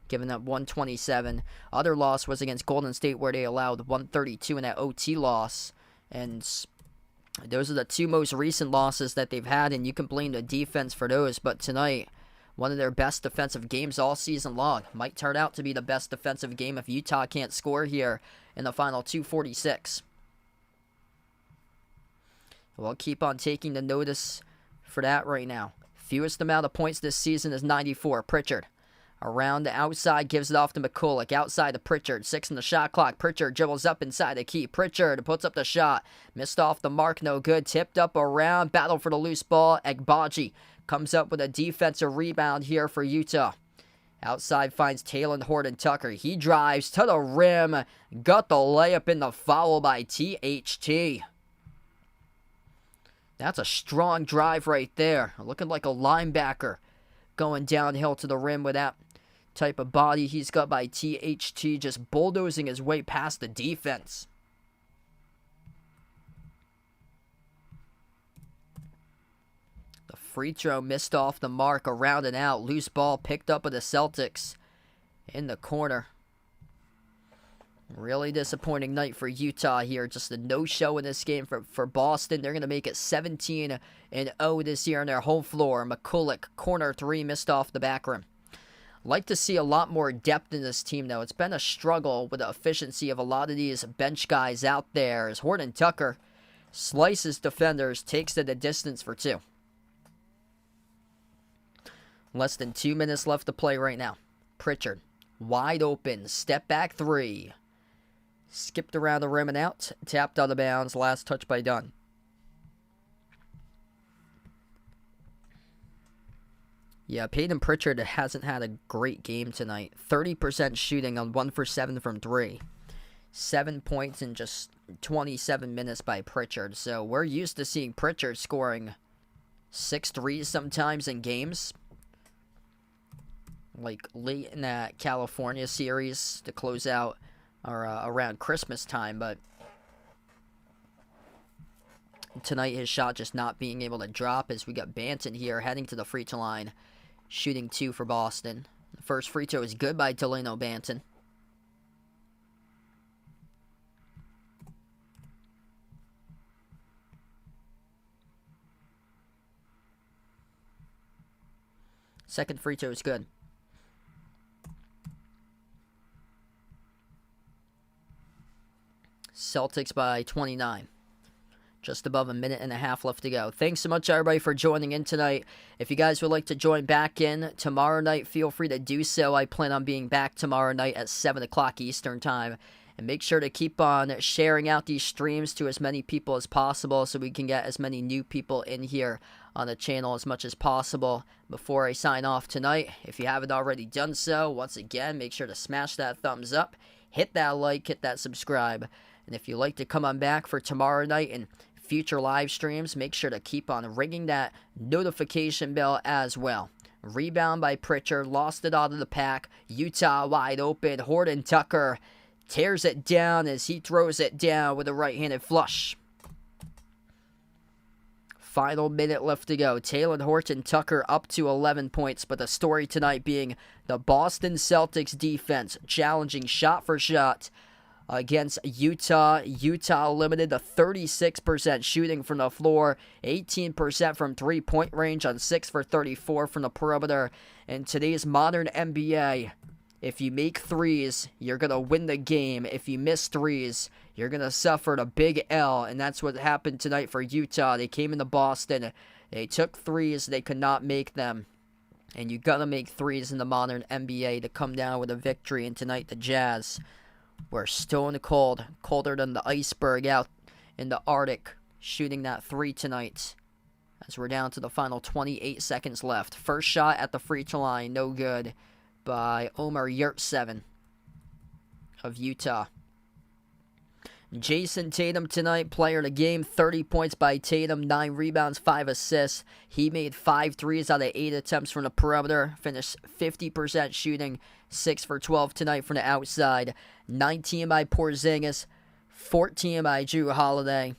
giving up 127. Other loss was against Golden State, where they allowed 132 in that OT loss. And those are the 2 most recent losses that they've had, and you can blame the defense for those. But tonight, one of their best defensive games all season long. Might turn out to be the best defensive game if Utah can't score here in the final 2:46. We'll keep on taking the notice for that right now. Fewest amount of points this season is 94. Pritchard around the outside, gives it off to McCulloch. Outside to Pritchard. 6 in the shot clock. Pritchard dribbles up inside the key. Pritchard puts up the shot. Missed off the mark. No good. Tipped up around. Battle for the loose ball. Agbaji comes up with a defensive rebound here for Utah. Outside finds Talen Horton-Tucker. He drives to the rim. Got the layup in the foul by THT. That's a strong drive right there. Looking like a linebacker going downhill to the rim with that type of body he's got by THT, just bulldozing his way past the defense. The free throw missed off the mark, around and out. Loose ball picked up by the Celtics in the corner. Really disappointing night for Utah here. Just a no-show in this game for Boston. They're going to make it 17-0 this year on their home floor. McCulloch, corner three, missed off the back rim. Like to see a lot more depth in this team, though. It's been a struggle with the efficiency of a lot of these bench guys out there. As Horton Tucker slices defenders, takes to the distance for two. Less than 2 minutes left to play right now. Pritchard, wide open, step back three. Skipped around the rim and out. Tapped out of bounds. Last touch by Dunn. Yeah, Peyton Pritchard hasn't had a great game tonight. 30% shooting on 1 for 7 from 3. 7 points in just 27 minutes by Pritchard. So we're used to seeing Pritchard scoring 6 threes sometimes in games. Like late in that California series to close out or around Christmas time, but tonight his shot just not being able to drop as we got Banton here heading to the free throw line, shooting 2 for Boston. The first free throw is good by Delano Banton. Second free throw is good. Celtics by 29. Just above a minute and a half left to go. Thanks so much, everybody, for joining in tonight. If you guys would like to join back in tomorrow night, feel free to do so. I plan on being back tomorrow night at 7 o'clock Eastern Time. And make sure to keep on sharing out these streams to as many people as possible so we can get as many new people in here on the channel as much as possible. Before I sign off tonight, if you haven't already done so, once again, make sure to smash that thumbs up, hit that like, hit that subscribe. And if you'd like to come on back for tomorrow night and future live streams, make sure to keep on ringing that notification bell as well. Rebound by Pritchard, lost it out of the pack. Utah wide open. Horton Tucker tears it down as he throws it down with a right-handed flush. Final minute left to go. Taylor Horton Tucker up to 11 points, but the story tonight being the Boston Celtics defense challenging shot for shot against Utah. Utah limited to 36% shooting from the floor, 18% from three-point range on 6 for 34 from the perimeter. In today's modern NBA, if you make threes, you're going to win the game. If you miss threes, you're going to suffer a big L, and that's what happened tonight for Utah. They came into Boston, they took threes, they could not make them. And you got to make threes in the modern NBA to come down with a victory. And tonight, the Jazz were stone cold, colder than the iceberg out in the Arctic, shooting that 3 tonight. As we're down to the final 28 seconds left. First shot at the free throw line, no good, by Omer Yurtseven of Utah. Jason Tatum tonight, player of the game, 30 points by Tatum, 9 rebounds, 5 assists. He made 5 threes out of 8 attempts from the perimeter, finished 50% shooting, 6 for 12 tonight from the outside. 19 by Porzingis, 14 by Drew Holiday,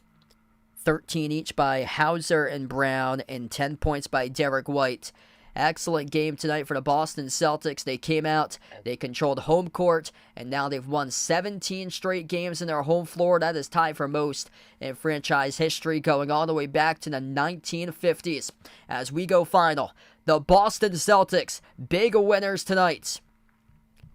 13 each by Hauser and Brown, and 10 points by Derek White. Excellent game tonight for the Boston Celtics. They came out, they controlled home court, and now they've won 17 straight games in their home floor. That is tied for most in franchise history, going all the way back to the 1950s. As we go final, the Boston Celtics, big winners tonight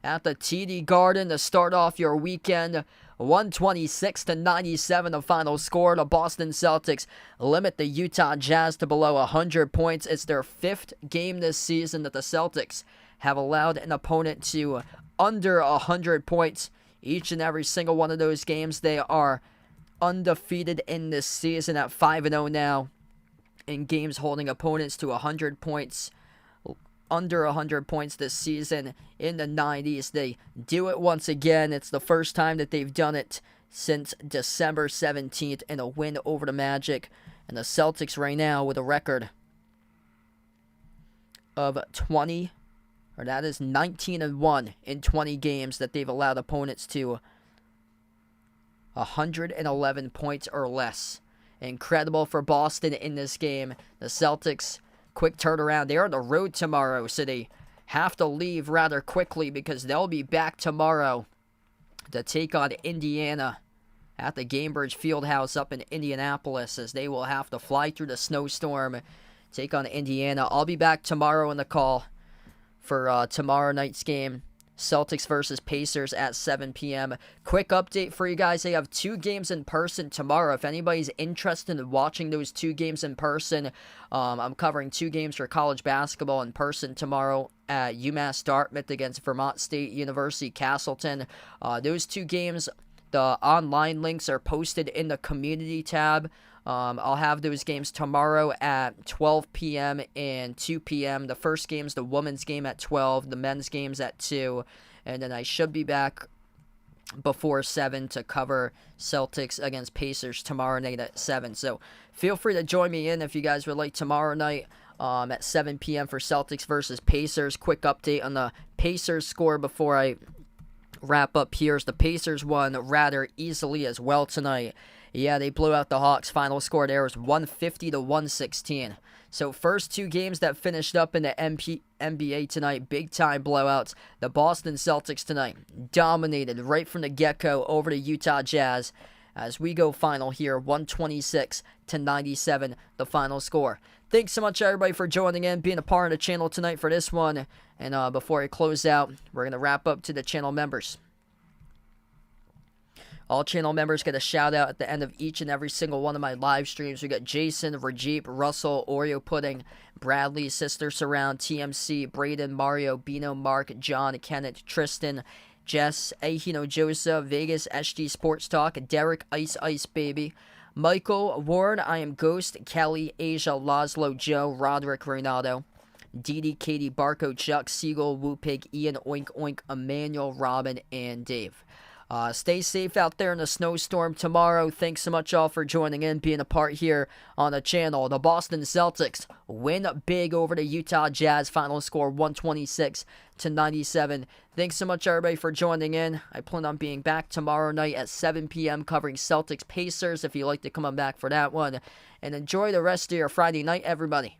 at the TD Garden to start off your weekend. 126-97 the final score. The Boston Celtics limit the Utah Jazz to below 100 points. It's their 5th game this season that the Celtics have allowed an opponent to under 100 points. Each and every single one of those games, they are undefeated in this season at 5-0 now in games holding opponents to 100 points. Under 100 points this season in the 90s. They do it once again. It's the first time that they've done it since December 17th in a win over the Magic. And the Celtics right now with a record of 19-1 in 20 games that they've allowed opponents to 111 points or less. Incredible for Boston in this game. The Celtics, quick turnaround. They're on the road tomorrow, so they have to leave rather quickly because they'll be back tomorrow to take on Indiana at the Gainbridge Fieldhouse up in Indianapolis, as they will have to fly through the snowstorm, take on Indiana. I'll be back tomorrow in the call for tomorrow night's game. Celtics versus Pacers at 7 p.m. Quick update for you guys. They have 2 games in person tomorrow. If anybody's interested in watching those 2 games in person, I'm covering 2 games for college basketball in person tomorrow at UMass Dartmouth against Vermont State University Castleton. Those 2 games, the online links are posted in the community tab. I'll have those games tomorrow at 12 p.m. and 2 p.m. The first game's the women's game at 12, the men's game's at 2, and then I should be back before 7 to cover Celtics against Pacers tomorrow night at 7. So feel free to join me in if you guys would like tomorrow night at 7 p.m. for Celtics versus Pacers. Quick update on the Pacers score before I wrap up here. As the Pacers won rather easily as well tonight. Yeah, they blew out the Hawks. Final score there was 150-116. So first 2 games that finished up in the NBA tonight, big-time blowouts. The Boston Celtics tonight dominated right from the get-go over the Utah Jazz. As we go final here, 126-97, the final score. Thanks so much, everybody, for joining in, being a part of the channel tonight for this one. And before I close out, we're going to wrap up to the channel members. All channel members get a shout out at the end of each and every single one of my live streams. We got Jason, Rajeep, Russell, Oreo Pudding, Bradley, Sister Surround, TMC, Braden, Mario, Bino, Mark, John, Kenneth, Tristan, Jess, Ahino Joseph, Vegas, SG Sports Talk, Derek, Ice Baby, Michael, Warren, I Am Ghost, Kelly, Asia, Laszlo, Joe, Roderick, Renato, Dee, Katie, Barco, Chuck, Siegel, Woo Pig, Ian, Oink Oink, Emmanuel, Robin, and Dave. Stay safe out there in the snowstorm tomorrow. Thanks so much all for joining in, being a part here on the channel. The Boston Celtics win big over the Utah Jazz. Final score 126-97. Thanks so much everybody for joining in. I plan on being back tomorrow night at 7 p.m. covering Celtics Pacers if you'd like to come on back for that one. And enjoy the rest of your Friday night, everybody.